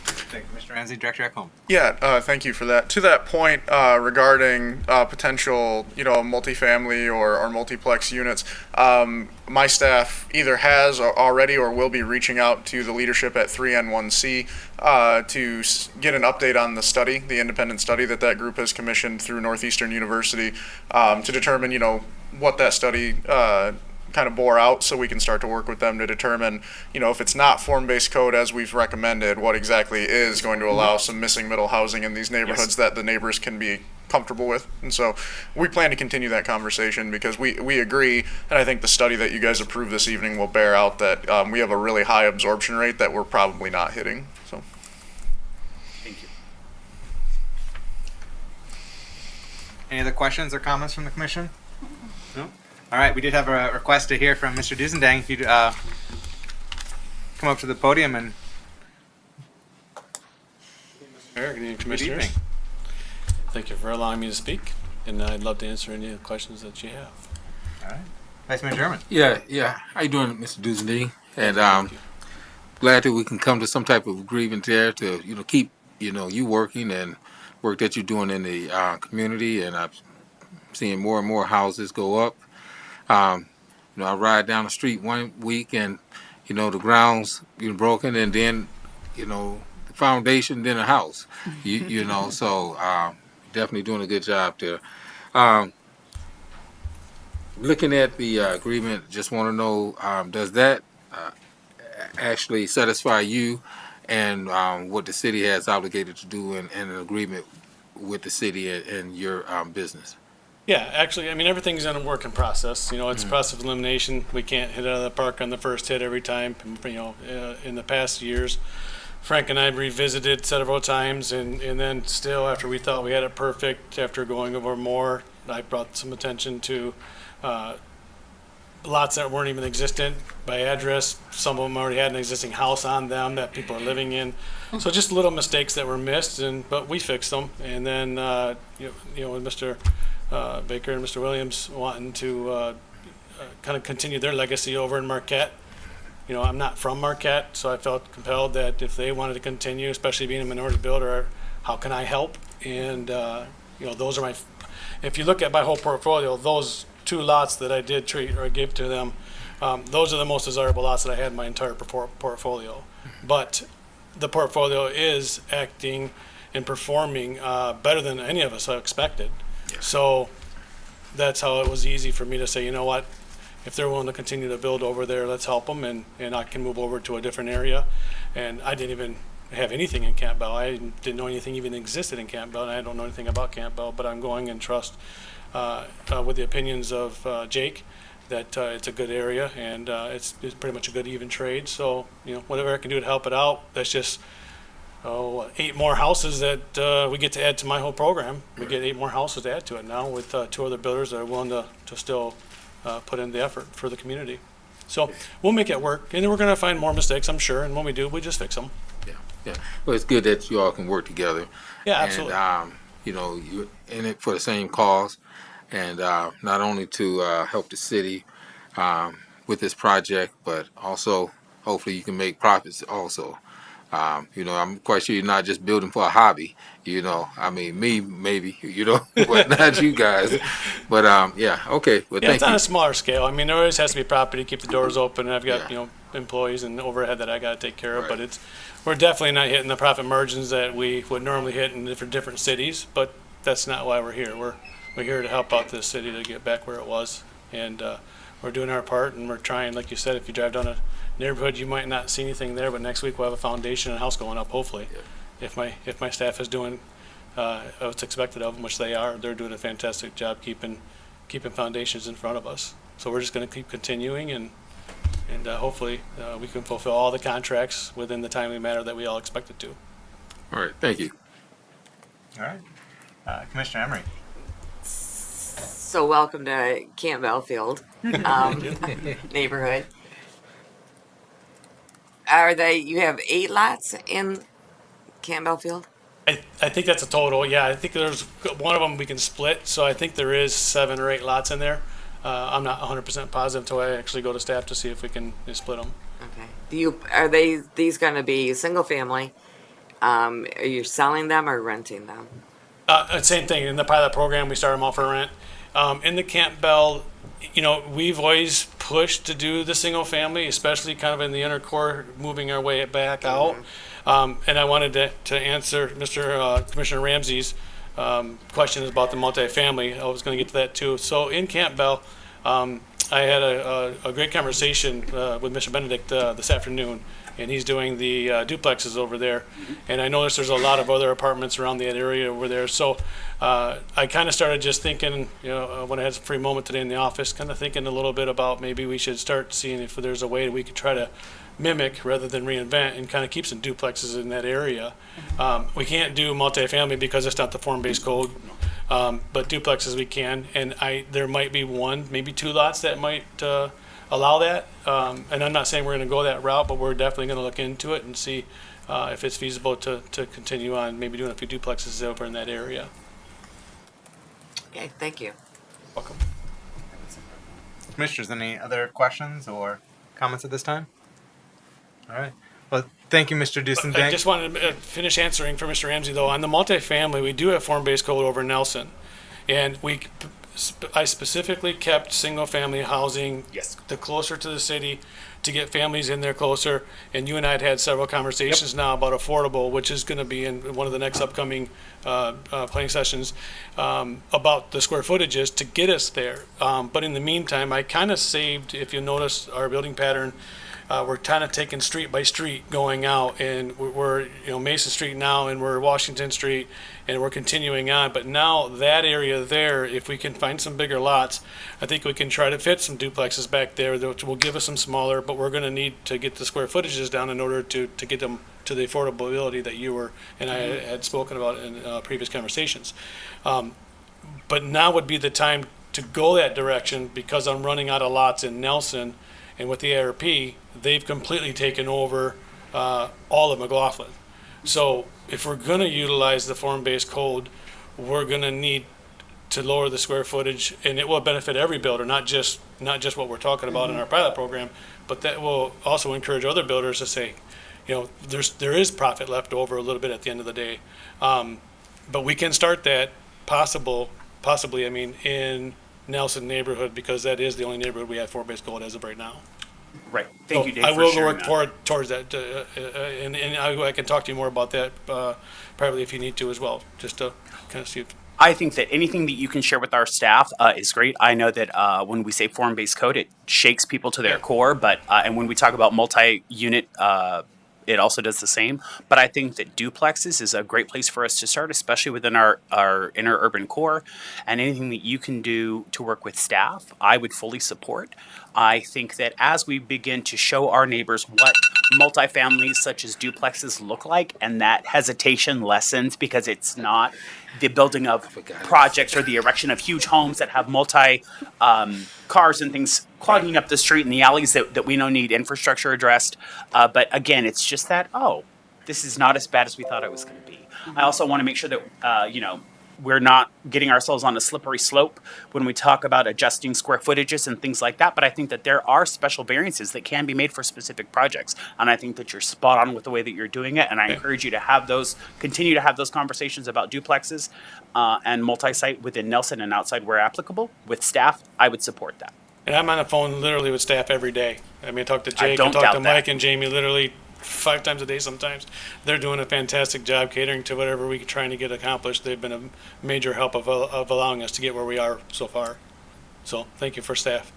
Thank you, Mr. Ramsey. Director Ekholm. Yeah, thank you for that. To that point, regarding potential, multifamily or multiplex units, my staff either has already or will be reaching out to the leadership at 3N1C to get an update on the study, the independent study that group has commissioned through Northeastern University, to determine, what that study kind of bore out, so we can start to work with them to determine, if it's not form-based code as we've recommended, what exactly is going to allow some missing middle housing in these neighborhoods that the neighbors can be comfortable with. And so we plan to continue that conversation, because we agree, and I think the study that you guys approved this evening will bear out that we have a really high absorption rate that we're probably not hitting. So Thank you. Any other questions or comments from the commission? No? All right, we did have a request to hear from Mr. Dusendang. If you'd come up to the podium and... Mayor, good evening, Commissioners. evening. Thank you for allowing me to speak, and I'd love to answer any questions that you have. All right. Vice Mayor German. Yeah. How you doing, Mr. Dusending? And glad that we can come to some type of agreement there to, keep, you working and work that you're doing in the community. And I'm seeing more and more houses go up. I ride down the street one week and, the ground's broken, and then, the foundation, then a house, so definitely doing a good job there. Looking at the agreement, just want to know, does that actually satisfy you and what the city has obligated to do in an agreement with the city and your business? Yeah, actually, everything's in a working process. It's a process of elimination. We can't hit it out of the park on the first hit every time. In the past years, Frank and I revisited several times, and then still, after we thought we had it perfect, after going over more, I brought some attention to lots that weren't even existent by address. Some of them already had an existing house on them that people are living in. So just little mistakes that were missed, but we fixed them. And then, with Mr. Baker and Mr. Williams wanting to kind of continue their legacy over in Marquette. I'm not from Marquette, so I felt compelled that if they wanted to continue, especially being a minority builder, how can I help? And, those are if you look at my whole portfolio, those two lots that I did treat or give to them, those are the most desirable lots that I had in my entire portfolio. But the portfolio is acting and performing better than any of us expected. So that's how it was easy for me to say, what, if they're willing to continue to build over there, let's help them, and I can move over to a different area. And I didn't even have anything in Campbell. I didn't know anything even existed in Campbell, and I don't know anything about Campbell, but I'm going and trust with the opinions of Jake that it's a good area, and it's pretty much a good even trade. So, whatever I can do to help it out, that's just 8 more houses that we get to add to my whole program. We get 8 more houses to add to it now with 2 other builders that are willing to still put in the effort for the community. So we'll make it work, and then we're going to find more mistakes, I'm sure, and when we do, we just fix them. Yeah. Well, it's good that you all can work together. Yeah, absolutely. And, you're in it for the same cause, and not only to help the city with this project, but also hopefully you can make profits also. I'm quite sure you're not just building for a hobby, me, maybe, but not you guys. But, okay. Well, yeah, it's on a smaller scale. There always has to be property, keep the doors open, and I've got, employees and overhead that I got to take care of. But we're definitely not hitting the profit margins that we would normally hit in different cities, but that's not why we're here. We're here to help out this city to get back where it was. And we're doing our part, and we're trying, like you said, if you drive down a neighborhood, you might not see anything there, but next week we'll have a foundation and a house going up, hopefully. if my staff is doing what's expected of them, which they are, they're doing a fantastic job keeping foundations in front of us. So we're just going to keep continuing, and hopefully we can fulfill all the contracts within the timely manner that we all expected to. All right, thank you. All right. Commissioner Emery. So welcome to Camp Belfield neighborhood. You have 8 lots in Camp Belfield? I think that's a total. Yeah, I think there's one of them we can split. So I think there is 7 or 8 lots in there. I'm not 100% positive until I actually go to staff to see if we can split them. Okay. Are these going to be single family? Are you selling them or renting them? Same thing. In the pilot program, we start them all for rent. In the Camp Bell, we've always pushed to do the single family, especially kind of in the inner core, moving our way back out. And I wanted to answer Commissioner Ramsey's questions about the multifamily. I was going to get to that too. So in Camp Bell, I had a great conversation with Mr. Benedict this afternoon, and he's doing the duplexes over there. And I noticed there's a lot of other apartments around that area over there. So I kind of started just thinking, when I had some free moment today in the office, kind of thinking a little bit about maybe we should start seeing if there's a way we could try to mimic rather than reinvent and kind of keep some duplexes in that area. We can't do multifamily because it's not the form-based code, but duplexes we can. And there might be 1, maybe 2 lots that might allow that. And I'm not saying we're going to go that route, but we're definitely going to look into it and see if it's feasible to continue on maybe doing a few duplexes over in that area. Okay, thank you. Welcome. Commissioners, any other questions or comments at this time? All right. Well, thank you, Mr. Dusenbank. I just wanted to finish answering for Mr. Ramsey, though. On the multifamily, we do have form-based code over in Nelson. And I specifically kept single-family housing the closer to the city to get families in there closer. And you and I had several conversations now about affordable, which is going to be in one of the next upcoming planning sessions, about the square footages to get us there. But in the meantime, I kind of saved, if you notice our building pattern, we're kind of taking street by street going out, and we're Mason Street now, and we're Washington Street, and we're continuing on. But now that area there, if we can find some bigger lots, I think we can try to fit some duplexes back there, which will give us some smaller, but we're going to need to get the square footages down in order to get them to the affordability that you were and I had spoken about in previous conversations. But now would be the time to go that direction, because I'm running out of lots in Nelson. And with the ARP, they've completely taken over all of McLaughlin. So if we're going to utilize the form-based code, we're going to need to lower the square footage, and it will benefit every builder, not just what we're talking about in our pilot program, but that will also encourage other builders to say, there is profit left over a little bit at the end of the day. But we can start that possibly, in Nelson neighborhood, because that is the only neighborhood we have form-based code as of right now. Right. Thank you, Dave. I for will sharing work that. towards that, and I can talk to you more about that privately if you need to as well, just to kind of see. I think that anything that you can share with our staff is great. I know that when we say form-based code, it shakes people to their core, but and when we talk about multi-unit, it also does the same. But I think that duplexes is a great place for us to start, especially within our inner urban core. And anything that you can do to work with staff, I would fully support. I think that as we begin to show our neighbors what multifamilies such as duplexes look like, and that hesitation lessens because it's not the building of projects or the erection of huge homes that have multi cars and things clogging up the street and the alleys that we know need infrastructure addressed. But again, it's just that, this is not as bad as we thought it was going to be. I also want to make sure that, we're not getting ourselves on a slippery slope when we talk about adjusting square footages and things like that. But I think that there are special variances that can be made for specific projects. And I think that you're spot on with the way that you're doing it. And I encourage you to continue to have those conversations about duplexes and multi-site within Nelson and outside where applicable. With staff, I would support that. And I'm on the phone literally with staff every day. I talk to Jake, I don't talk doubt to Mike that. and Jamie literally 5 times a day sometimes. They're doing a fantastic job catering to whatever we're trying to get accomplished. They've been a major help of allowing us to get where we are so far. So thank you for staff.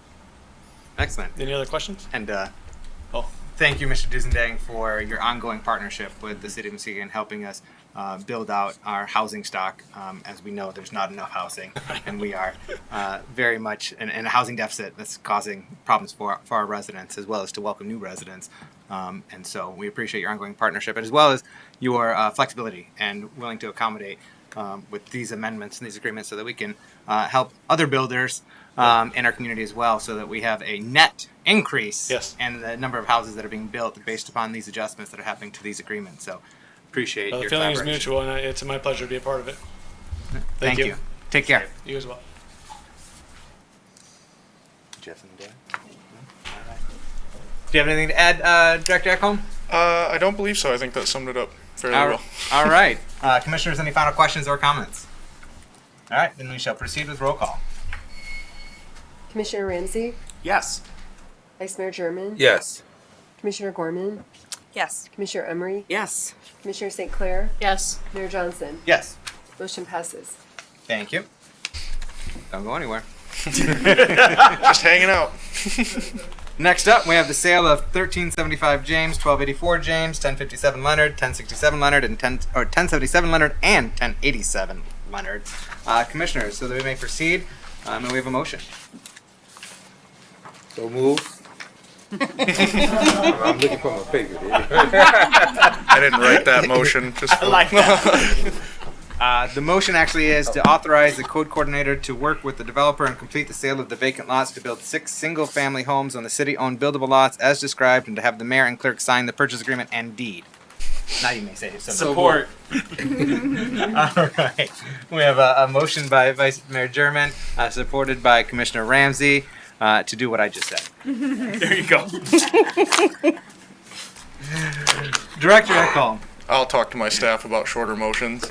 Excellent. Any other questions? And thank you, Mr. Dusendang, for your ongoing partnership with the City of Muskegon, helping us build out our housing stock. As we know, there's not enough housing, and we are very much in a housing deficit that's causing problems for our residents, as well as to welcome new residents. And so we appreciate your ongoing partnership, as well as your flexibility and willing to accommodate with these amendments and these agreements so that we can help other builders in our community as well, so that we have a net increase in the number of houses that are being built based upon these adjustments that are happening to these agreements. So appreciate Well, the your feeling is collaboration. mutual, and it's my pleasure to be a part of it. Thank you. Take care. You as well. Jeff and Dan? Do you have anything to add, Director Ekholm? I don't believe so. I think that summed it up fairly well. All right. Commissioners, any final questions or comments? All right, then we shall proceed with roll call. Commissioner Ramsey? Yes. Vice Mayor German? Yes. Commissioner Gorman? Yes. Commissioner Emery? Yes. Commissioner St. Clair? Yes. Mayor Johnson? Yes. Motion passes. Thank you. Don't go anywhere. Just hanging out. Next up, we have the sale of 1375 James, 1284 James, 1057 Leonard, 1067 Leonard, and 1077 Leonard, and 1087 Leonard. Commissioners, so that we may proceed, and we have a motion. So move. I'm looking for my paper. I didn't write that motion. Just I like that. The motion actually is to authorize the code coordinator to work with the developer and complete the sale of the vacant lots to build 6 single-family homes on the city-owned buildable lots as described, and to have the mayor and clerk sign the purchase agreement and deed. Now you may say something. Support. All right. We have a motion by Vice Mayor German, supported by Commissioner Ramsey, to do what I just said. There you go. Director Ekholm. I'll talk to my staff about shorter motions.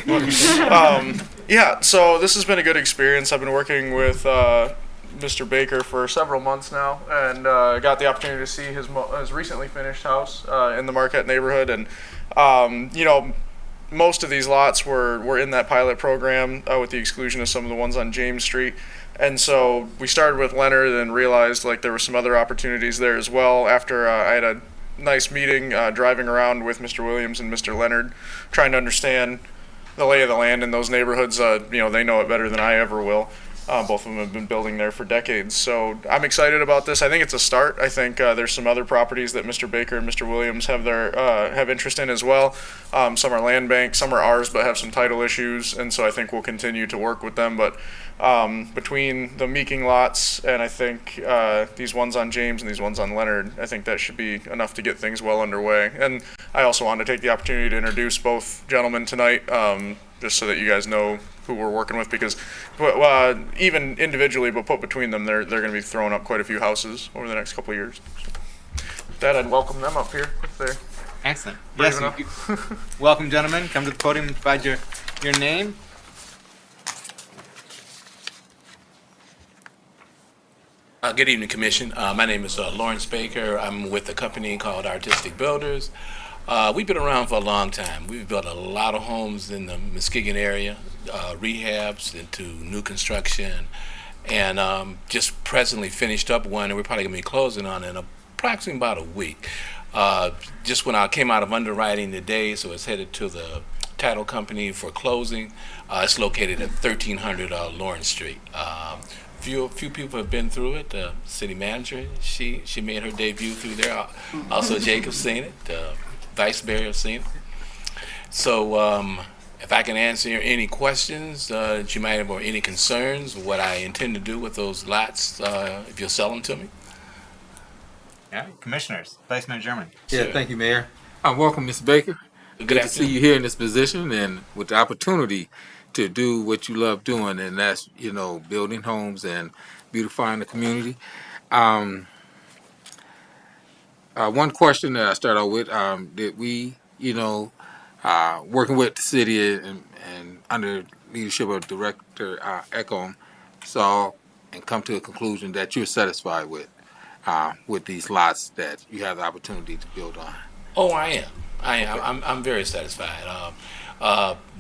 Yeah, so this has been a good experience. I've been working with Mr. Baker for several months now, and got the opportunity to see his recently finished house in the Marquette neighborhood. And you know, most of these lots were in that pilot program, with the exclusion of some of the ones on James Street. And so we started with Leonard and realized like there were some other opportunities there as well. After I had a nice meeting driving around with Mr. Williams and Mr. Leonard, trying to understand the lay of the land in those neighborhoods. You know, they know it better than I ever will. Both of them have been building there for decades. So I'm excited about this. I think it's a start. I think there's some other properties that Mr. Baker and Mr. Williams have interest in as well. Some are land bank, some are ours, but have some title issues. And so I think we'll continue to work with them. But between the Meeking lots and I think these ones on James and these ones on Leonard, I think that should be enough to get things well underway. And I also wanted to take the opportunity to introduce both gentlemen tonight, just so that you guys know who we're working with, because even individually, but put between them, they're going to be throwing up quite a few houses over the next couple of years. With that, I'd welcome them up here if they're excellent. brave Yes, enough. welcome, gentlemen. Come to the podium and provide your name. Good evening, Commission. My name is Lawrence Baker. I'm with a company called Artistic Builders. We've been around for a long time. We've built a lot of homes in the Muskegon area, rehabs into new construction, and just presently finished up one, and we're probably going to be closing on in approximately about a week. Just when I came out of underwriting today, so it's headed to the title company for closing. It's located at 1300 Lawrence Street. Few people have been through it. City manager, she made her debut through there. Also, Jacob's seen it. Vice Mayor has seen it. So, if I can answer any questions that you might have, or any concerns, what I intend to do with those lots, if you'll sell them to me. Yeah, Commissioners, Vice Mayor German. Yeah, thank you, Mayor. Welcome, Mr. Baker. Good to see you here in this position and with the opportunity to do what you love doing, and that's, you know, building homes and beautifying the community. One question that I start out with, that we, you know, working with the city and under leadership of Director Ekholm, saw and come to a conclusion that you're satisfied with these lots that you have the opportunity to build on. Oh, I am. I'm very satisfied.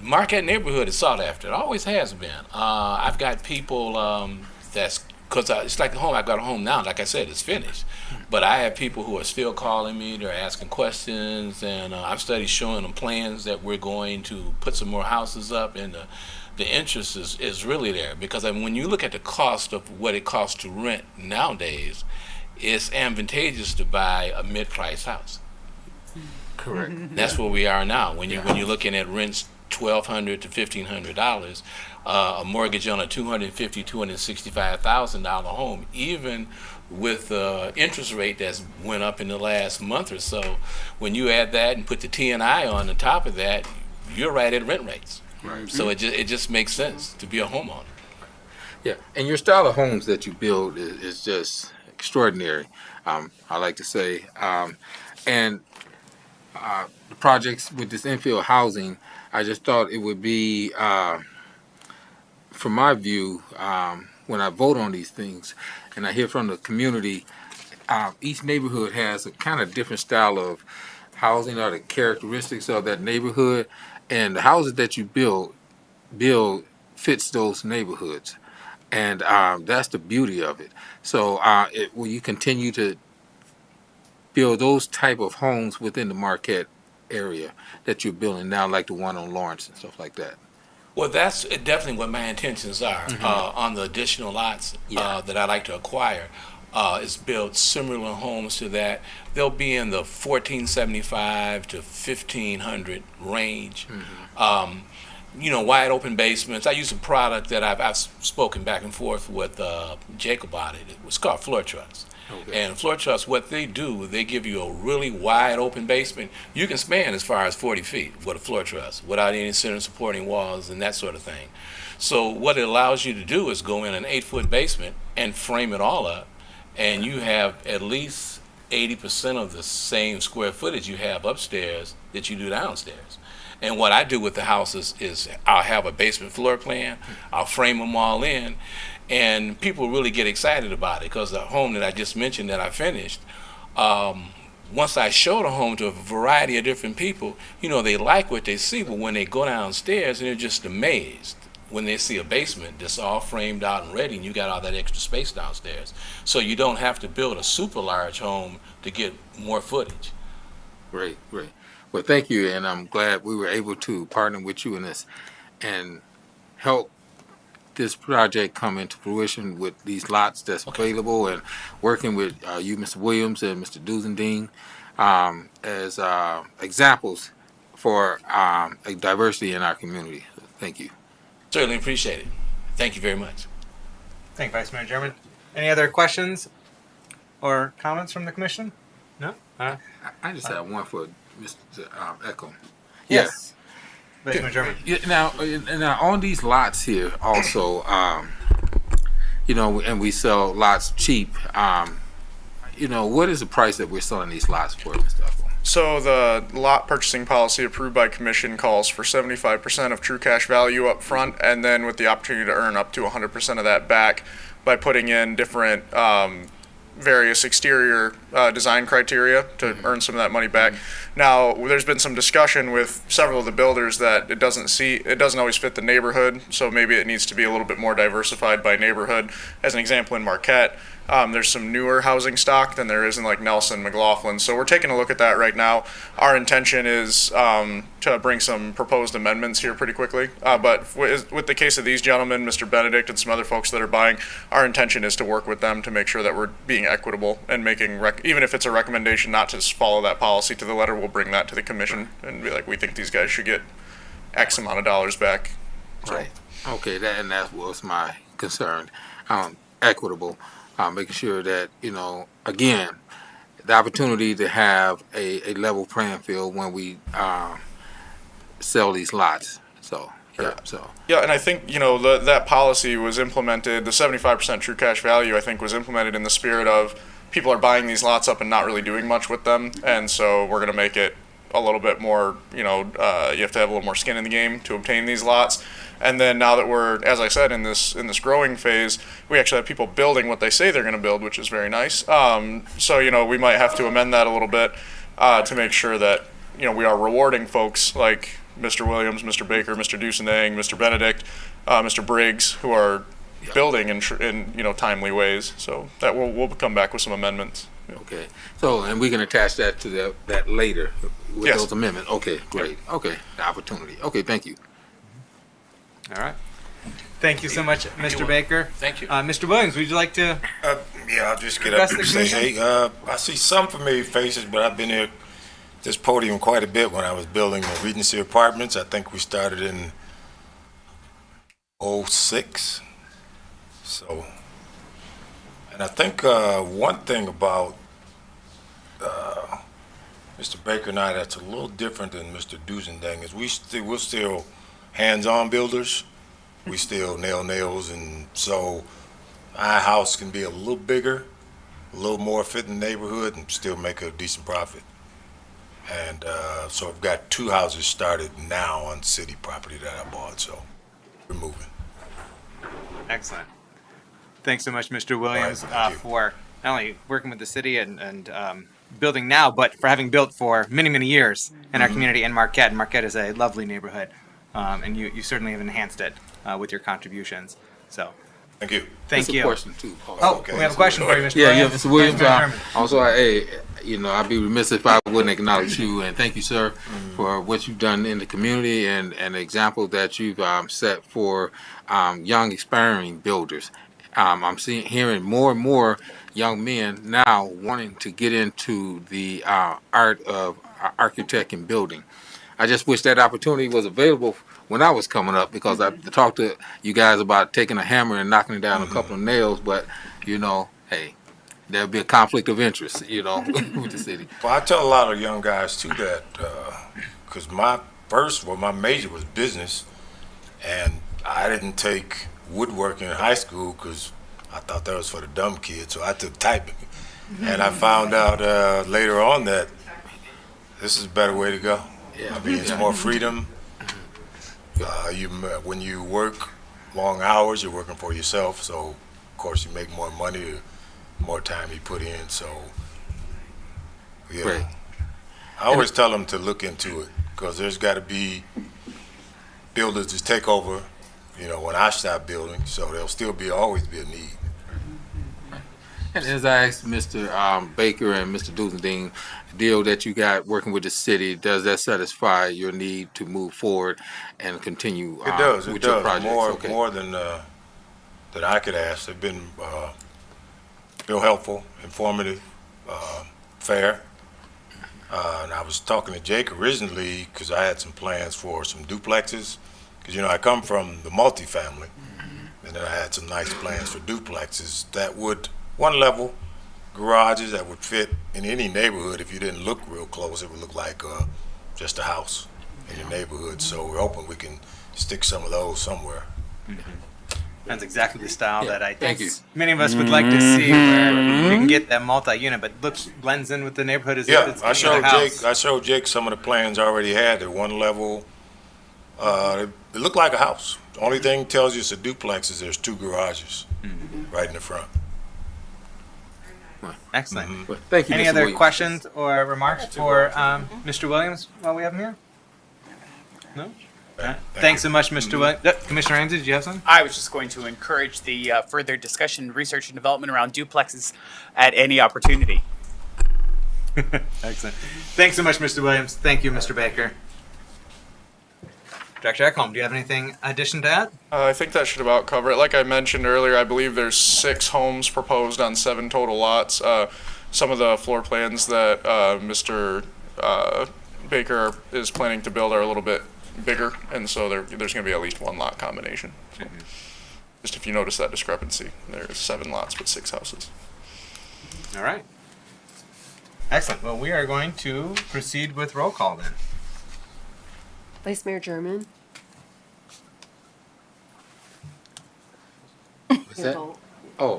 Marquette neighborhood is sought after. It always has been. I've got people that's because it's like the home. I've got a home now. Like I said, it's finished. But I have people who are still calling me. They're asking questions, and I've studied showing them plans that we're going to put some more houses up, and the interest is really there. Because when you look at the cost of what it costs to rent nowadays, it's advantageous to buy a mid-price house. Correct. That's where we are now. When you're looking at rents $1,200 to $1,500, a mortgage on a $265,000 home, even with the interest rate that's went up in the last month or so, when you add that and put the T&I on the top of that, you're right at rent rates. Right. So it just makes sense to be a homeowner. Yeah, and your style of homes that you build is just extraordinary. I like to say, and the projects with this infill housing, I just thought it would be, from my view, when I vote on these things, and I hear from the community, each neighborhood has a kind of different style of housing or the characteristics of that neighborhood, and the houses that you build fits those neighborhoods, and that's the beauty of it. So will you continue to build those type of homes within the Marquette area that you're building now, like the one on Lawrence and stuff like that? Well, that's definitely what my intentions are on the additional lots that I like to acquire. Is build similar homes to that. They'll be in the 1,475 to 1,500 range. Wide open basements. I use a product that I've spoken back and forth with Jake about it. It's called floor truss. Okay. And floor truss, what they do, they give you a really wide open basement. You can span as far as 40 feet with a floor truss without any center supporting walls and that sort of thing. So what it allows you to do is go in an 8-foot basement and frame it all up, and you have at least 80% of the same square footage you have upstairs that you do downstairs. And what I do with the houses is I'll have a basement floor plan, I'll frame them all in, and people really get excited about it, because the home that I just mentioned that I finished, once I show the home to a variety of different people, they like what they see, but when they go downstairs, they're just amazed when they see a basement that's all framed out and ready, and you got all that extra space downstairs. So you don't have to build a super large home to get more footage. Great. Well, thank you, and I'm glad we were able to partner with you in this and help this project come into fruition with these lots that's available, and working with you, Mr. Williams, and Mr. Duzendine as examples for a diversity in our community. Thank you. Certainly appreciate it. Thank you very much. Thank you, Vice Mayor German. Any other questions or comments from the commission? No? I just have one for Mr. Echo. Yes. Vice Mayor German. Now on these lots here also, and we sell lots cheap, what is the price that we're selling these lots for, Mr. Echo? So the lot purchasing policy approved by commission calls for 75% of true cash value up front, and then with the opportunity to earn up to 100% of that back by putting in different various exterior design criteria to earn some of that money back. Now, there's been some discussion with several of the builders that it doesn't always fit the neighborhood, so maybe it needs to be a little bit more diversified by neighborhood. As an example, in Marquette, there's some newer housing stock than there is in like Nelson, McLaughlin. So we're taking a look at that right now. Our intention is to bring some proposed amendments here pretty quickly. But with the case of these gentlemen, Mr. Benedict and some other folks that are buying, our intention is to work with them to make sure that we're being equitable and making, even if it's a recommendation not to just follow that policy to the letter, we'll bring that to the commission and be like, we think these guys should get X amount of dollars back. So. Right. Okay, that was my concern. Equitable. Making sure that, again, the opportunity to have a level playing field when we sell these lots. Yeah, and I think, that policy was implemented, the 75% true cash value, I think, was implemented in the spirit of people are buying these lots up and not really doing much with them, and so we're going to make it a little bit more, you have to have a little more skin in the game to obtain these lots. And then now that we're, as I said, in this growing phase, we actually have people building what they say they're going to build, which is very nice. So, we might have to amend that a little bit to make sure that, we are rewarding folks like Mr. Williams, Mr. Baker, Mr. Dusendang, Mr. Benedict, Mr. Briggs, who are, building in timely ways. So that we'll come back with some amendments. Okay. So, and we can attach that to that later with Yes. those amendments. Okay, great. Okay, the opportunity. Okay, thank you. All right. Thank you so much, Mr. Baker. Thank you. Mr. Williams, would you like to? Yeah, I'll just get Address up the and say, commission? hey, I see some familiar faces, but I've been here this podium quite a bit when I was building the Regency Apartments. I think we started in '06. So, and I think one thing about Mr. Baker and I that's a little different than Mr. Duzendang is we're still hands-on builders. We still nail nails, and so our house can be a little bigger, a little more fit in the neighborhood, and still make a decent profit. And so I've got 2 houses started now on city property that I bought, so we're moving. Excellent. Thanks so much, Mr. Williams, for not only working with the city and building now, but for having built for many, many years in our community in Marquette. And Marquette is a lovely neighborhood, and you certainly have enhanced it with your contributions. So, thank you. Thank Just you. a question too. Oh, we have a question for you, Mr. Yeah, Williams. Mr. Williams. Vice Mayor Herman. Also, hey, I'd be remiss if I wouldn't acknowledge you and thank you, sir, for what you've done in the community and the example that you've set for young aspiring builders. I'm hearing more and more young men now wanting to get into the art of architect and building. I just wish that opportunity was available when I was coming up, because I talked to you guys about taking a hammer and knocking down a couple of nails, but hey, there'll be a conflict of interest, with the city. Well, I tell a lot of young guys too that because my major was business, and I didn't take woodworking in high school because I thought that was for the dumb kids, so I took typing. And I found out later on that this is a better way to go. Yeah. I mean, it's more freedom. When you work long hours, you're working for yourself, so of course you make more money the more time you put in. So, yeah. Right. I always tell them to look into it, because there's got to be builders to take over, when I stop building, so there'll always be a need. And as I asked Mr. Baker and Mr. Duzending, the deal that you got working with the city, does that satisfy your need to move forward and continue It does. with It your does projects? more than I could ask. They've been real helpful, informative, fair. And I was talking to Jake originally because I had some plans for some duplexes. Because I come from the multifamily, and then I had some nice plans for duplexes that would one level garages that would fit in any neighborhood. If you didn't look real close, it would look like just a house in your neighborhood. So we're hoping we can stick some of those somewhere. That's exactly the style that I Thank think you. many of us would like to see, where you can get that multi-unit, but blends in with the neighborhood as if Yeah, it's I another house. showed Jake some of the plans I already had. They're one level. It looked like a house. The only thing tells you it's a duplex is there's 2 garages right in the front. Excellent. But thank you, Any Mr. other Williams. questions or remarks for Mr. Williams while we have him here? No? Thanks so much, Mr. Williams. Commissioner Ramsey, did you have something? I was just going to encourage the further discussion, research, and development around duplexes at any opportunity. Excellent. Thanks so much, Mr. Williams. Thank you, Mr. Baker. Director Ekholm, do you have anything addition to add? I think that should about cover it. Like I mentioned earlier, I believe there's 6 homes proposed on 7 total lots. Some of the floor plans that Mr. Baker is planning to build are a little bit bigger, and so there's going to be at least 1 lot combination. So, just if you notice that discrepancy, there's 7 lots but 6 houses. All right. Excellent. Well, we are going to proceed with roll call then. Vice Mayor German. What's that? Oh,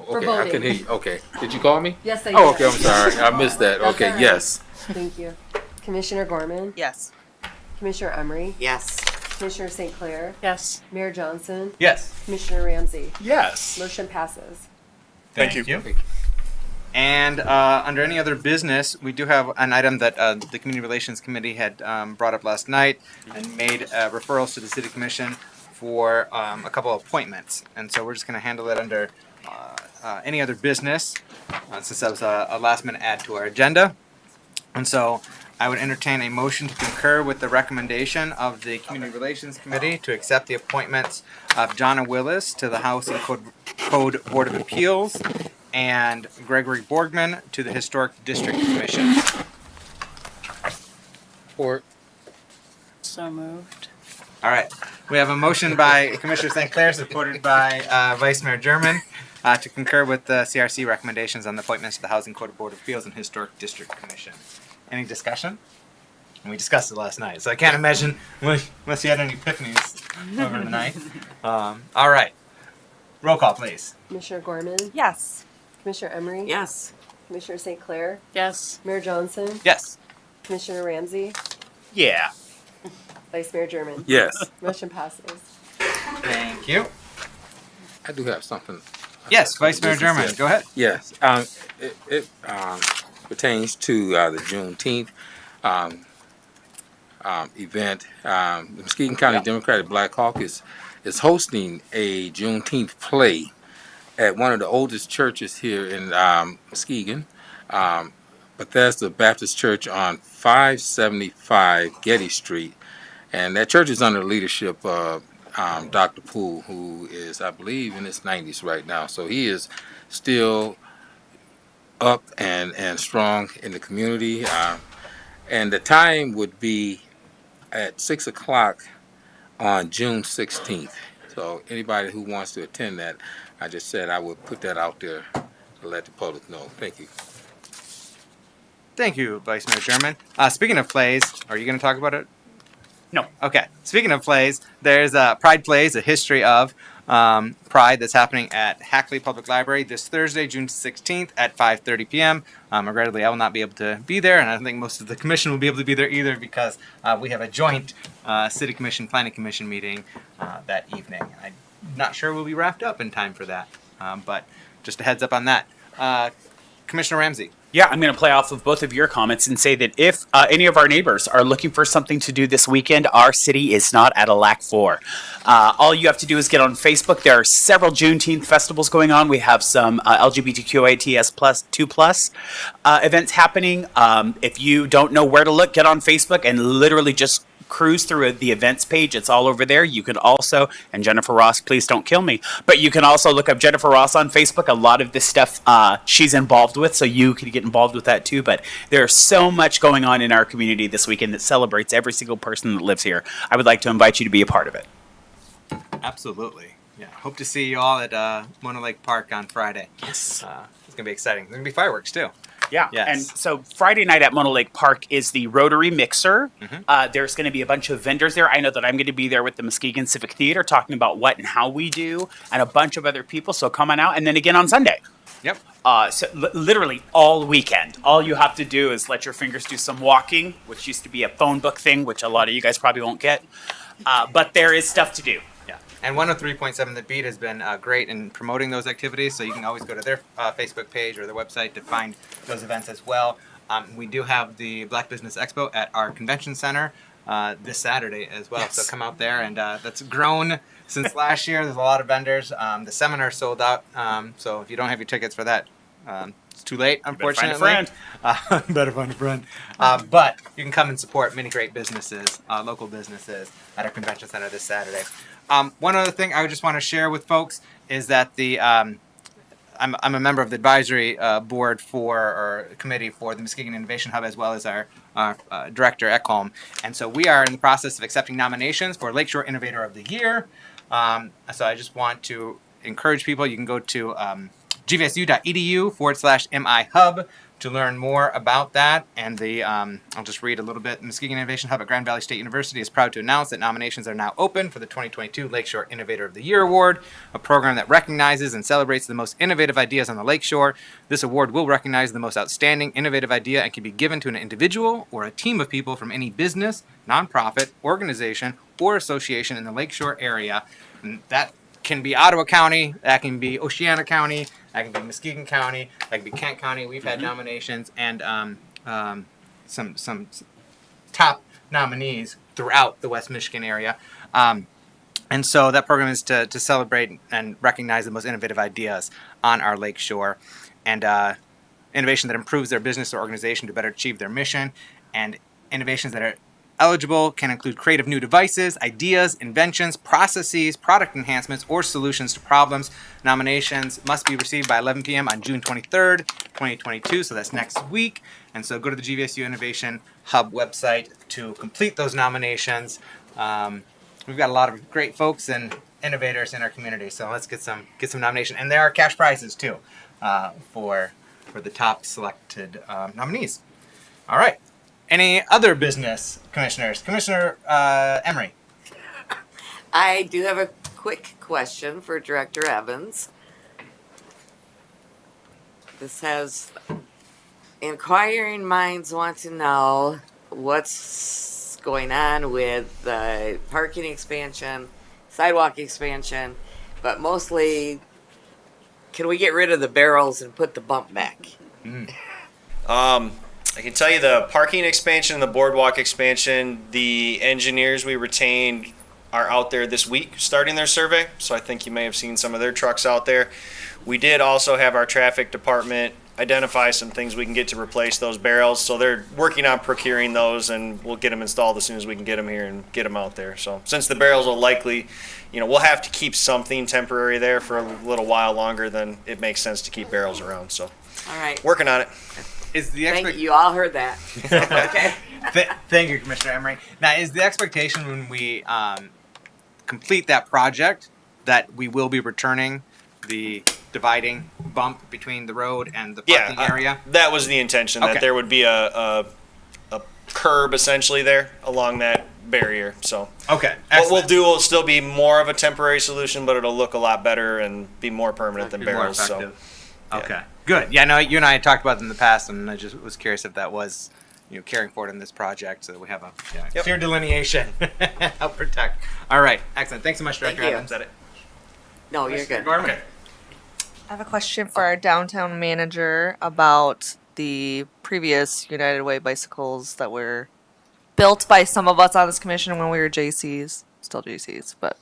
For okay. I can voting. hear you. Okay. Did you call me? Yes, I Oh, did. okay. I'm sorry. I missed that. That's Okay. all right. Yes. Thank you. Commissioner Gorman. Yes. Commissioner Emery. Yes. Commissioner St. Clair. Yes. Mayor Johnson. Yes. Commissioner Ramsey. Yes. Motion passes. Thank you. And under any other business, we do have an item that the Community Relations Committee had brought up last night and made referrals to the City Commission for a couple of appointments. And so we're just going to handle it under any other business since that was a last minute add to our agenda. And so I would entertain a motion to concur with the recommendation of the Community Relations Committee to accept the appointments of Jonna Willis to the House and Code Board of Appeals and Gregory Borgman to the Historic District Commission. Support. So moved. All right. We have a motion by Commissioner St. Clair, supported by Vice Mayor German, to concur with the CRC recommendations on the appointments to the Housing Code Board of Appeals and Historic District Commission. Any discussion? And we discussed it last night, so I can't imagine unless you had any epiphanies over the night. All right. Roll call, please. Commissioner Gorman? Yes. Commissioner Emery? Yes. Commissioner St. Clair? Yes. Mayor Johnson? Yes. Commissioner Ramsey? Yeah. Vice Mayor German? Yes. Motion passes. Thank you. I do have something. Yes, Vice Mayor German, go ahead. Yes. It pertains to the Juneteenth event. The Muskegon County Democratic Black Hawk is hosting a Juneteenth play at one of the oldest churches here in Muskegon, Bethesda Baptist Church on 575 Getty Street. And that church is under the leadership of Dr. Poole, who is, I believe, in his 90s right now. So he is still up and strong in the community. And the time would be at 6 o'clock on June 16th. So anybody who wants to attend that, I just said I would put that out there to let the public know. Thank you. Thank you, Vice Mayor German. Speaking of plays, are you going to talk about it? No. Okay. Speaking of plays, there's Pride Plays, a history of Pride that's happening at Hackley Public Library this Thursday, June 16th at 5:30 p.m. Regrettably, I will not be able to be there, and I don't think most of the commission will be able to be there either because we have a joint City Commission, Planning Commission meeting that evening. I'm not sure we'll be wrapped up in time for that, but just a heads up on that. Commissioner Ramsey. Yeah, I'm going to play off of both of your comments and say that if any of our neighbors are looking for something to do this weekend, our city is not at a lack for. All you have to do is get on Facebook. There are several Juneteenth festivals going on. We have some LGBTQITS plus 2+ events happening. If you don't know where to look, get on Facebook and literally just cruise through the events page. It's all over there. You can also, and Jennifer Ross, please don't kill me, but you can also look up Jennifer Ross on Facebook. A lot of this stuff she's involved with, so you can get involved with that too. But there's so much going on in our community this weekend that celebrates every single person that lives here. I would like to invite you to be a part of it. Absolutely. Yeah. Hope to see you all at Mono Lake Park on Friday. Yes. It's going to be exciting. There's going to be fireworks too. Yeah, Yes. and so Friday night at Mono Lake Park is the Rotary Mixer. There's going to be a bunch of vendors there. I know that I'm going to be there with the Muskegon Civic Theater talking about what and how we do, and a bunch of other people. So come on out, and then again on Sunday. Yep. So literally all weekend. All you have to do is let your fingers do some walking, which used to be a phone book thing, which a lot of you guys probably won't get. But there is stuff to do. Yeah. And 103.7 The Beat has been great in promoting those activities, so you can always go to their Facebook page or their website to find those events as well. We do have the Black Business Expo at our convention center this Saturday as well. Yes. So come out there, and that's grown since last year. There's a lot of vendors. The seminar sold out, so if you don't have your tickets for that, it's too late, unfortunately. Better find a friend. Better find a friend. But you can come and support many great businesses, local businesses, at our convention center this Saturday. One other thing I just want to share with folks is that I'm a member of the advisory board or committee for the Muskegon Innovation Hub, as well as our director, Ekholm. And so we are in the process of accepting nominations for Lakeshore Innovator of the Year. So I just want to encourage people. You can go to gvsu.edu/MI-Hub to learn more about that. And I'll just read a little bit. The Muskegon Innovation Hub at Grand Valley State University is proud to announce that nominations are now open for the 2022 Lakeshore Innovator of the Year Award, a program that recognizes and celebrates the most innovative ideas on the lakeshore. This award will recognize the most outstanding innovative idea and can be given to an individual or a team of people from any business, nonprofit, organization, or association in the lakeshore area. And that can be Ottawa County, that can be Oceana County, that can be Muskegon County, that can be Kent County. We've had nominations and some top nominees throughout the West Michigan area. And so that program is to celebrate and recognize the most innovative ideas on our lake shore, and innovation that improves their business or organization to better achieve their mission, and innovations that are eligible can include creative new devices, ideas, inventions, processes, product enhancements, or solutions to problems. Nominations must be received by 11 p.m. on June 23rd, 2022, so that's next week. And so go to the GVSU Innovation Hub website to complete those nominations. We've got a lot of great folks and innovators in our community, so let's get some nomination. And there are cash prizes too for the top selected nominees. All right. Any other business, commissioners? Commissioner Emery. I do have a quick question for Director Evans. This has inquiring minds want to know what's going on with the parking expansion, sidewalk expansion, but mostly, can we get rid of the barrels and put the bump back? I can tell you the parking expansion and the boardwalk expansion, the engineers we retained are out there this week starting their survey. So I think you may have seen some of their trucks out there. We did also have our traffic department identify some things we can get to replace those barrels. So they're working on procuring those, and we'll get them installed as soon as we can get them here and get them out there. So since the barrels will likely, we'll have to keep something temporary there for a little while longer, then it makes sense to keep barrels around. So all right, working on it. Thank you. You all heard that. Okay. Thank you, Commissioner Emery. Now, is the expectation when we complete that project that we will be returning the dividing bump between the road and the parking area? That was the intention, that there would be a curb essentially there along that barrier. So okay, what we'll do will still be more of a temporary solution, but it'll look a lot better and be more permanent than barrels. So okay, good. Yeah, no, you and I had talked about it in the past, and I just was curious if that was carrying forward in this project, so that we have a clear delineation. Help protect. All right, excellent. Thanks so much, Director Evans. No, you're good. Gorman. I have a question for our downtown manager about the previous United Way bicycles that were built by some of us on this commission when we were JCs, still JCs, but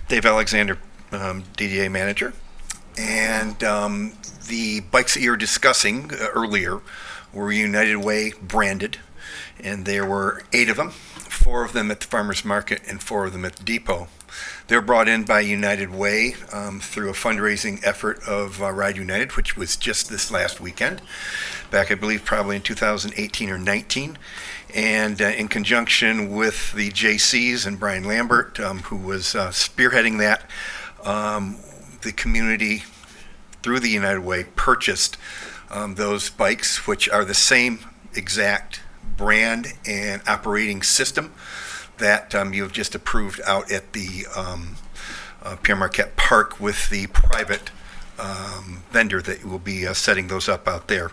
Dave Alexander, DDA manager, and the bikes that you were discussing earlier were United Way branded, and there were 8 of them, 4 of them at the farmers market and 4 of them at the depot. They're brought in by United Way through a fundraising effort of Ride United, which was just this last weekend, back I believe probably in 2018 or 19. And in conjunction with the JCs and Brian Lambert, who was spearheading that, the community, through the United Way, purchased those bikes, which are the same exact brand and operating system that you have just approved out at the Pierre Marquette Park with the private vendor that will be setting those up out there.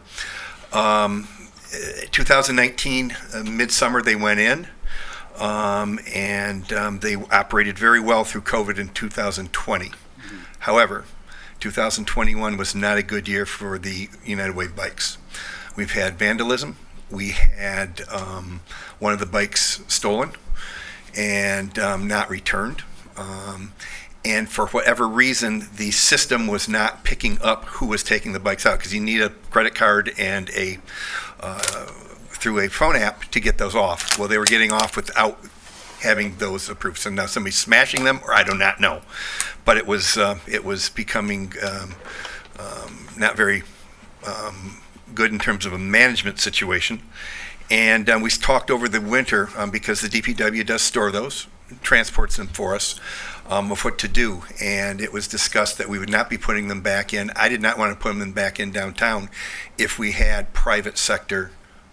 2019, midsummer, they went in, and they operated very well through COVID in 2020. However, 2021 was not a good year for the United Way bikes. We've had vandalism. We had one of the bikes stolen and not returned. And for whatever reason, the system was not picking up who was taking the bikes out, because you need a credit card and a through a phone app to get those off. Well, they were getting off without having those approved. So now somebody's smashing them, or I do not know. But it was becoming not very good in terms of a management situation. And we talked over the winter, because the DPW does store those, transports them for us, of what to do. And it was discussed that we would not be putting them back in. I did not want to put them back in downtown if we had private sector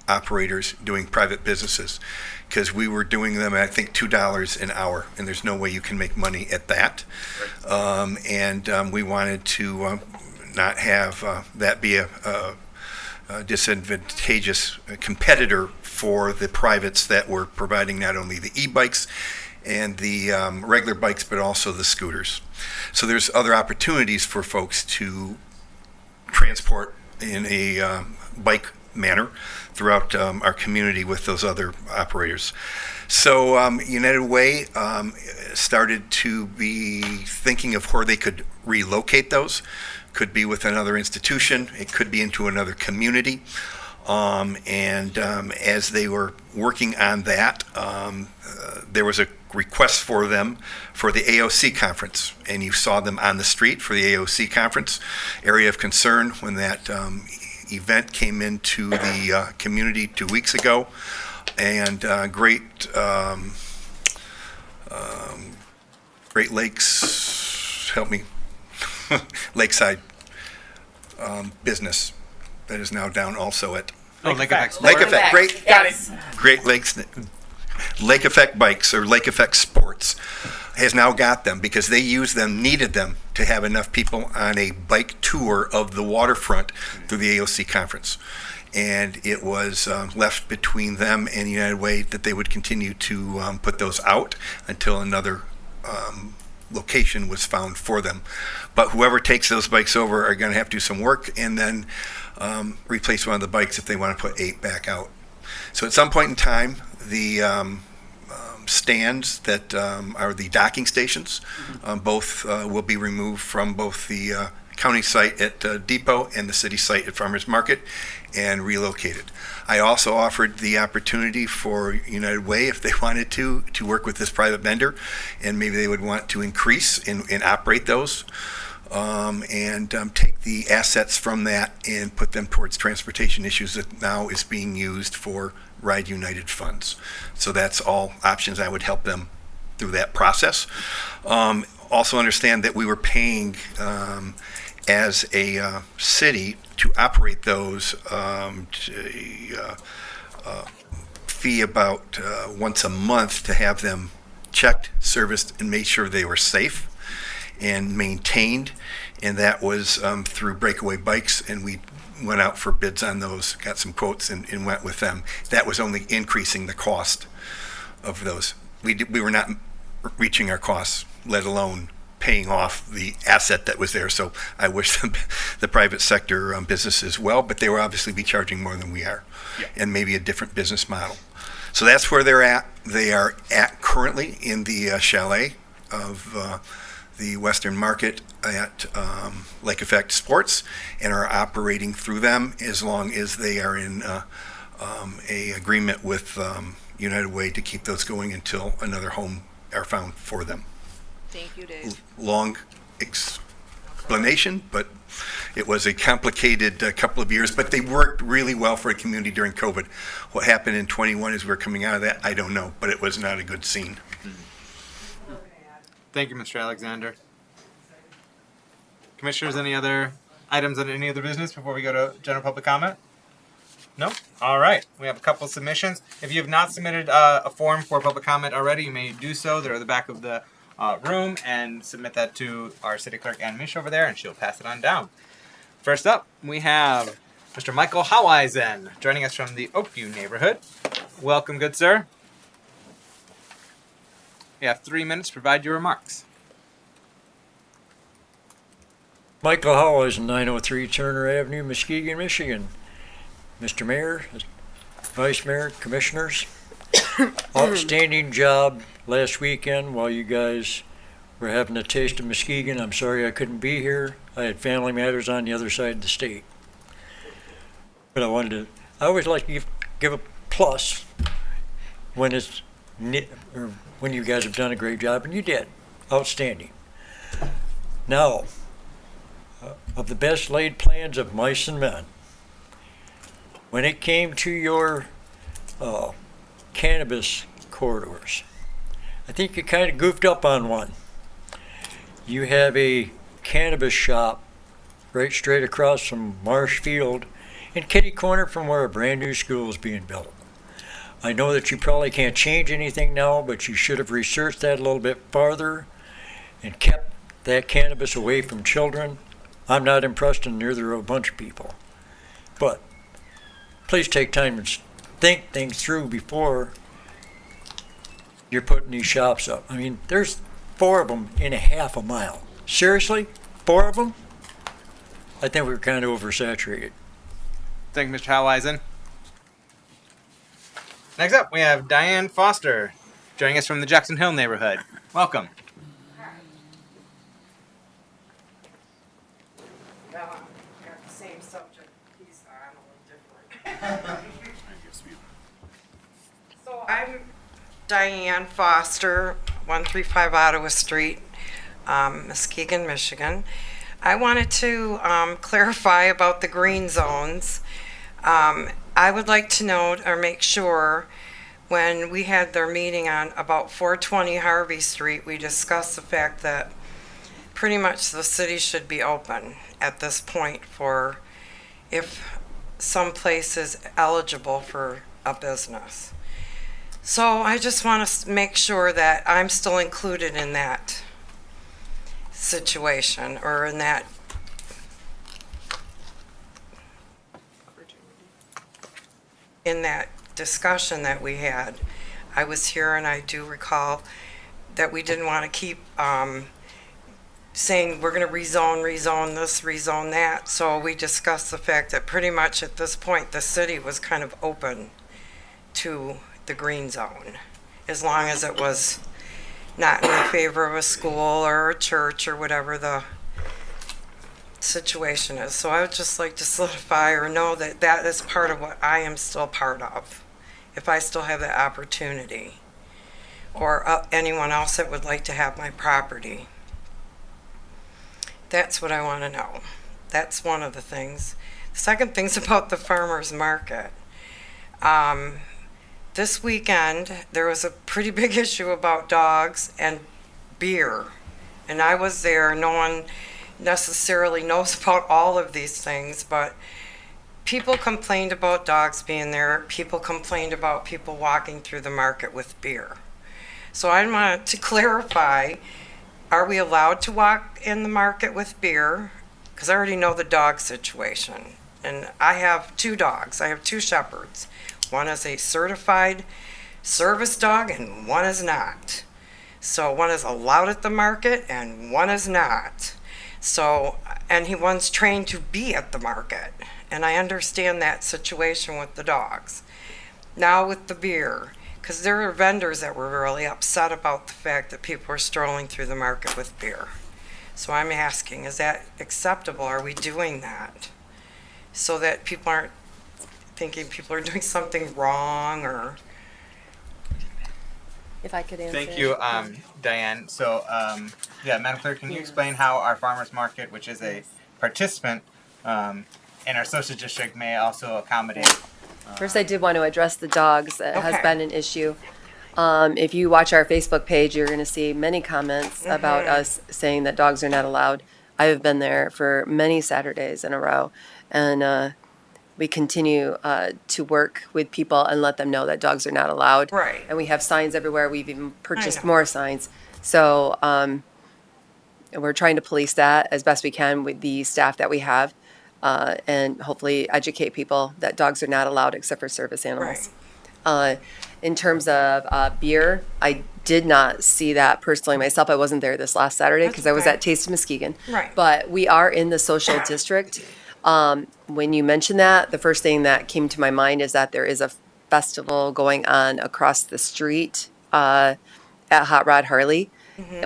operators doing private businesses, because we were doing them at, I think, $2 an hour, and there's no way you can make money at that. And we wanted to not have that be a disadvantageous competitor for the privates that were providing not only the e-bikes and the regular bikes, but also the scooters. So there's other opportunities for folks to transport in a bike manner throughout our community with those other operators. So United Way started to be thinking of where they could relocate those. Could be with another institution, it could be into another community. As they were working on that, there was a request for them for the AOC conference, and you saw them on the street for the AOC conference. Area of concern when that event came into the community 2 weeks ago, and Great Lakes, help me, Lakeside business that is now down also at Lake Effect. Lake Effect. Great, Got it. Great Lakes, Lake Effect Bikes or Lake Effect Sports has now got them because they used them, needed them to have enough people on a bike tour of the waterfront through the AOC conference. And it was left between them and United Way that they would continue to put those out until another location was found for them. But whoever takes those bikes over are going to have to do some work and then replace one of the bikes if they want to put 8 back out. So at some point in time, the stands that are the docking stations, both will be removed from both the county site at Depot and the city site at Farmers Market and relocated. I also offered the opportunity for United Way, if they wanted to work with this private vendor, and maybe they would want to increase and operate those. Take the assets from that and put them towards transportation issues that now is being used for Ride United funds. So that's all options. I would help them through that process. Also understand that we were paying as a city to operate those fee about once a month to have them checked, serviced, and made sure they were safe and maintained, and that was through Breakaway Bikes, and we went out for bids on those, got some quotes, and went with them. That was only increasing the cost of those. We were not reaching our costs, let alone paying off the asset that was there. So I wish the private sector businesses well, but they will obviously be charging more than we are, and maybe a different business model. So that's where they're at. They are at currently in the chalet of the Western Market at Lake Effect Sports, and are operating through them as long as they are in a agreement with United Way to keep those going until another home are found for them. Thank you, Dave. Long explanation, but it was a complicated couple of years, but they worked really well for a community during COVID. What happened in 21 as we're coming out of that, I don't know, but it was not a good scene. Thank you, Mr. Alexander. Commissioners, any other items on any other business before we go to general public comment? No? All right. We have a couple of submissions. If you have not submitted a form for public comment already, you may do so. They're at the back of the room, and submit that to our city clerk, Ann Mish, over there, and she'll pass it on down. First up, we have Mr. Michael Haweisen joining us from the Oakview neighborhood. Welcome, good sir. You have 3 minutes to provide your remarks. Michael Haweisen, 903 Turner Avenue, Muskegon, Michigan. Mr. Mayor, Vice Mayor, Commissioners, outstanding job last weekend while you guys were having a taste of Muskegon. I'm sorry I couldn't be here. I had family matters on the other side of the state. But I always like to give a plus when it's when you guys have done a great job, and you did. Outstanding. Now, of the best laid plans of mice and men, when it came to your cannabis corridors, I think you kind of goofed up on one. You have a cannabis shop right straight across from Marsh Field and kitty corner from where a brand new school is being built. I know that you probably can't change anything now, but you should have researched that a little bit farther and kept that cannabis away from children. I'm not impressed, and neither are a bunch of people. But please take time and think things through before you're putting these shops up. I mean, there's 4 of them in a half a mile. Seriously? 4 of them? I think we're kind of oversaturated. Thank you, Mr. Howisen. Next up, we have Diane Foster joining us from the Jackson Hill neighborhood. Welcome. Same subject piece on, a little different. So I'm Diane Foster, 135 Ottawa Street, Muskegon, Michigan. I wanted to clarify about the green zones. I would like to note or make sure when we had their meeting on about 420 Harvey Street, we discussed the fact that pretty much the city should be open at this point for if some place is eligible for a business. So I just want to make sure that I'm still included in that situation or in that discussion that we had. I was here and I do recall that we didn't want to keep saying we're going to rezone this, rezone that. So we discussed the fact that pretty much at this point the city was kind of open to the green zone as long as it was not in the favor of a school or a church or whatever the situation is. So I would just like to solidify or know that that is part of what I am still part of, if I still have the opportunity, or anyone else that would like to have my property. That's what I want to know. That's one of the things. The second thing's about the farmer's market. This weekend, there was a pretty big issue about dogs and beer. And I was there. No one necessarily knows about all of these things, but people complained about dogs being there. People complained about people walking through the market with beer. So I wanted to clarify, are we allowed to walk in the market with beer? Because I already know the dog situation. And I have 2 dogs. I have 2 shepherds. One is a certified service dog and one is not. So one is allowed at the market and one is not. So, and one's trained to be at the market. And I understand that situation with the dogs. Now with the beer, because there are vendors that were really upset about the fact that people were strolling through the market with beer. So I'm asking, is that acceptable? Are we doing that? So that people aren't thinking people are doing something wrong or... If I could answer. Thank you, Diane. So, yeah, Madam Clerk, can you explain how our farmers market, which is a participant in our social district, may also accommodate? First, I did want to address the dogs. That has Okay. been an issue. If you watch our Facebook page, you're going to see many comments about us saying that dogs are not allowed. I have been there for many Saturdays in a row, and we continue to work with people and let them know that dogs are not allowed. Right. And we have signs everywhere. We've even purchased know. more signs. So we're trying to police that as best we can with the staff that we have, and hopefully educate people that dogs are not allowed except for service animals. In terms of beer, I did not see that personally myself. I wasn't there this last Saturday because I was okay. at Taste of Muskegon. Right. But we are in the social district. When you mentioned that, the first thing that came to my mind is that there is a festival going on across the street at Hot Rod Harley,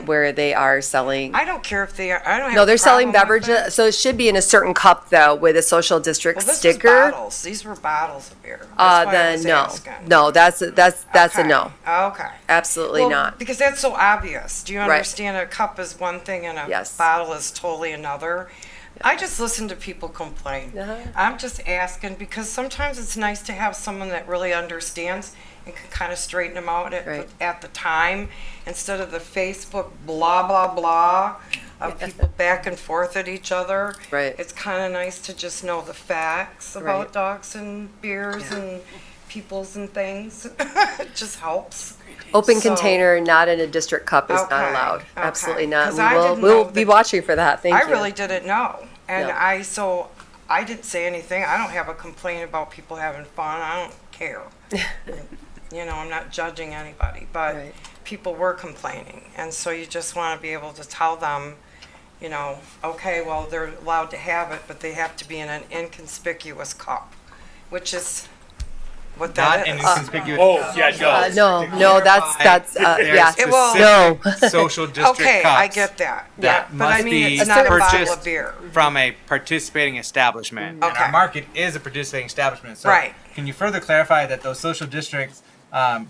where they are selling. I don't care if they are. I don't have No, a they're selling problem with beverages. So it should be in a certain cup though, with a social district Well, this sticker. was bottles. These were bottles of beer. That's why I Then was no, asking. no, that's a Okay. no. Okay. Absolutely Well, not. Because that's so obvious. Do you Right. understand? A cup is one thing and a Yes. bottle is totally another. I just listen to people complain. I'm just asking because sometimes it's nice to have someone that really understands and can kind of straighten them out at the time instead of the Facebook blah, blah, blah of people back and forth at each other. Right. It's kind of nice to just know the facts about Right. dogs and beers and peoples and things. It just helps. Open So- container, not in a district cup, is Okay, not allowed. okay. Absolutely not. 'Cause I didn't We'll know be that- watching for that. Thank you. I really didn't know. And Yeah. I didn't say anything. I don't have a complaint about people having fun. I don't care. You know, I'm not judging anybody, but people were complaining. And so you just want to be able to tell them, okay, well, they're allowed to have it, but they have to be in an inconspicuous cup. which is what Not that an is. inconspicuous. No, that's yeah. There are No. specific social district Okay, cups I get that. that Yeah, but I must mean, be it's not a bottle purchased of beer. from a participating establishment. And Okay. our market is a participating establishment. So Right. can you further clarify that those social district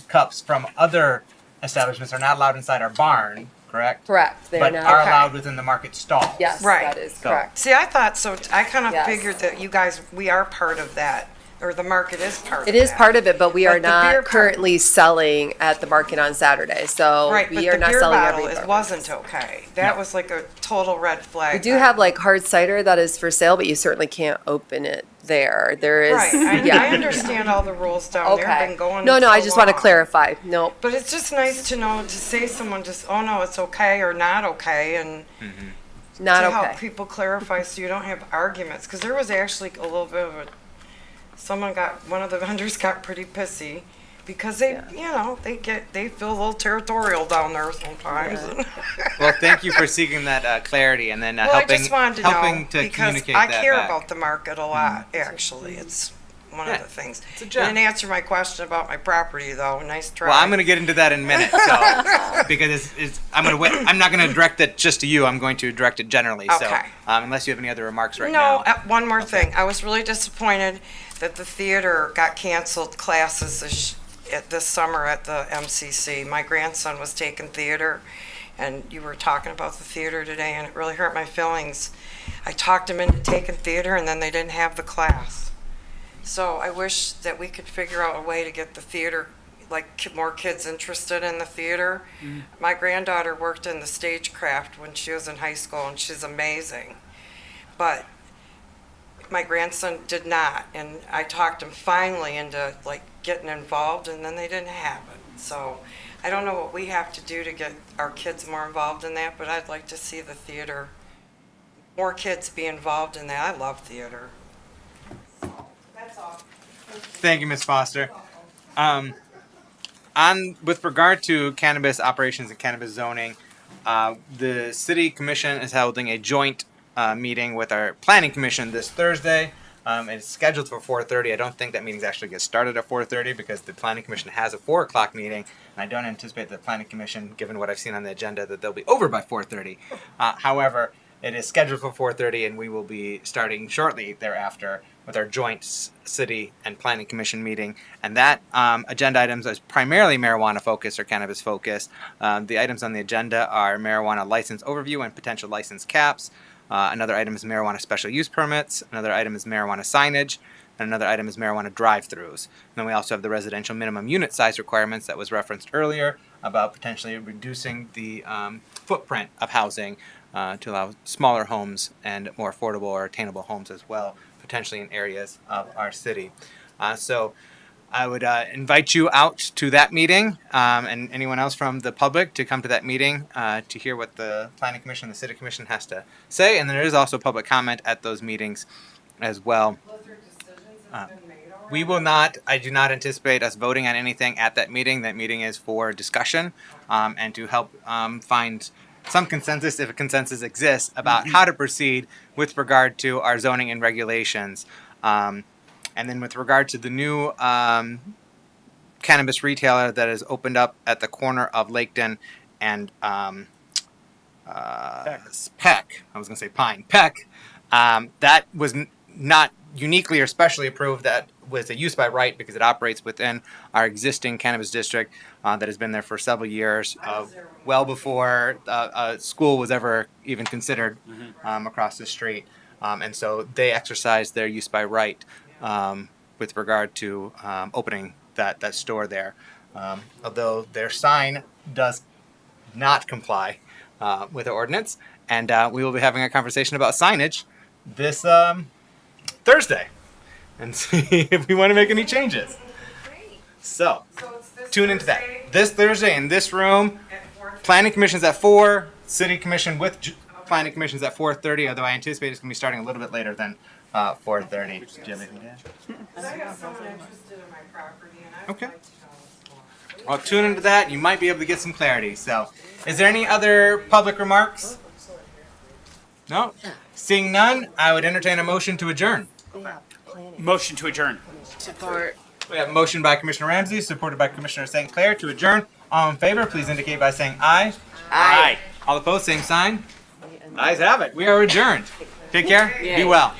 cups from other establishments are not allowed inside our barn, correct? Correct. They are But not. are Okay. allowed within the market stall. Yes, Right. that is So- correct. See, I thought so. I kind of Yes. figured that you guys, we are part of that, or the market is part of It that. is part of it, but we are But the beer not currently selling at the market on Saturday. So Right, but we are the not beer selling bottle every wasn't okay. That was like a total red flag. We do have like hard cider that is for sale, but you certainly can't open it there. There is. Right, I understand all the rules down there. I've been going No, I so just want to long. clarify. Nope. But it's just nice to know, to say someone just, oh no, it's okay or not okay, and Not to okay. help people clarify so you don't have arguments. Because there was actually a little bit of a, one of the vendors got pretty pissy because they, they feel a little territorial down there sometimes. Well, thank you for seeking that clarity and then Well, helping, I just wanted to helping know to because communicate I that care back. about the market a lot. Actually, it's one of the things. You gem. didn't answer my question about my property though. Nice try. Well, I'm going to get into that in a minute. So, because I'm going to, I'm not going to direct it just to you. I'm going to direct it generally. So, Okay. unless you have any other remarks right No, now. one more thing. I was really disappointed that the theater got canceled classes this summer at the MCC. My grandson was taking theater, and you were talking about the theater today, and it really hurt my feelings. I talked him into taking theater, and then they didn't have the class. So I wish that we could figure out a way to get the theater, like more kids interested in the theater. My granddaughter worked in the stagecraft when she was in high school, and she's amazing. But my grandson did not, and I talked him finally into like getting involved, and then they didn't have it. So I don't know what we have to do to get our kids more involved in that, but I'd like to see the theater, more kids be involved in that. I love theater. That's all. Thank you, Ms. Foster. With regard to cannabis operations and cannabis zoning, the City Commission is holding a joint meeting with our Planning Commission this Thursday. It's scheduled for 4:30. I don't think that meeting actually gets started at 4:30 because the Planning Commission has a 4 o'clock meeting, and I don't anticipate the Planning Commission, given what I've seen on the agenda, that they'll be over by 4:30. However, it is scheduled for 4:30, and we will be starting shortly thereafter with our joint City and Planning Commission meeting. And that agenda items is primarily marijuana focused or cannabis focused. The items on the agenda are marijuana license overview and potential license caps. Another item is marijuana special use permits. Another item is marijuana signage. And another item is marijuana drive-throughs. And then we also have the residential minimum unit size requirements that was referenced earlier about potentially reducing the footprint of housing to allow smaller homes and more affordable or attainable homes as well, potentially in areas of our city. So I would invite you out to that meeting and anyone else from the public to come to that meeting to hear what the Planning Commission and the City Commission has to say. And there is also public comment at those meetings as well. We will not, I do not anticipate us voting on anything at that meeting. That meeting is for discussion and to help find some consensus, if a consensus exists, about how to proceed with regard to our zoning and regulations. And then with regard to the new cannabis retailer that has opened up at the corner of Laketon and Peck, I was going to say Pine, Peck, that was not uniquely or specially approved. That was a use by right because it operates within our existing cannabis district that has been there for several years, well before a school was ever even considered across the street. And so they exercised their use by right with regard to opening that store there. Although their sign does not comply with the ordinance. And we will be having a conversation about signage this Thursday and see if we want to make any changes. So tune into that. This Thursday in this room, Planning Commission's at 4, City Commission with Planning Commission's at 4:30, although I anticipate it's going to be starting a little bit later than 4:30. Do you have anything to add? I got someone interested in my property, and I Okay. Well, tune into that. You might be able to get some clarity. So, is there any other public remarks? No? Seeing none, I would entertain a motion to adjourn. Motion to adjourn. Support. We have a motion by Commissioner Ramsey, supported by Commissioner St. Clair to adjourn. All in favor, please indicate by saying aye. Aye. All opposed, same sign. Ayes have it. We are adjourned. Take care. Be well.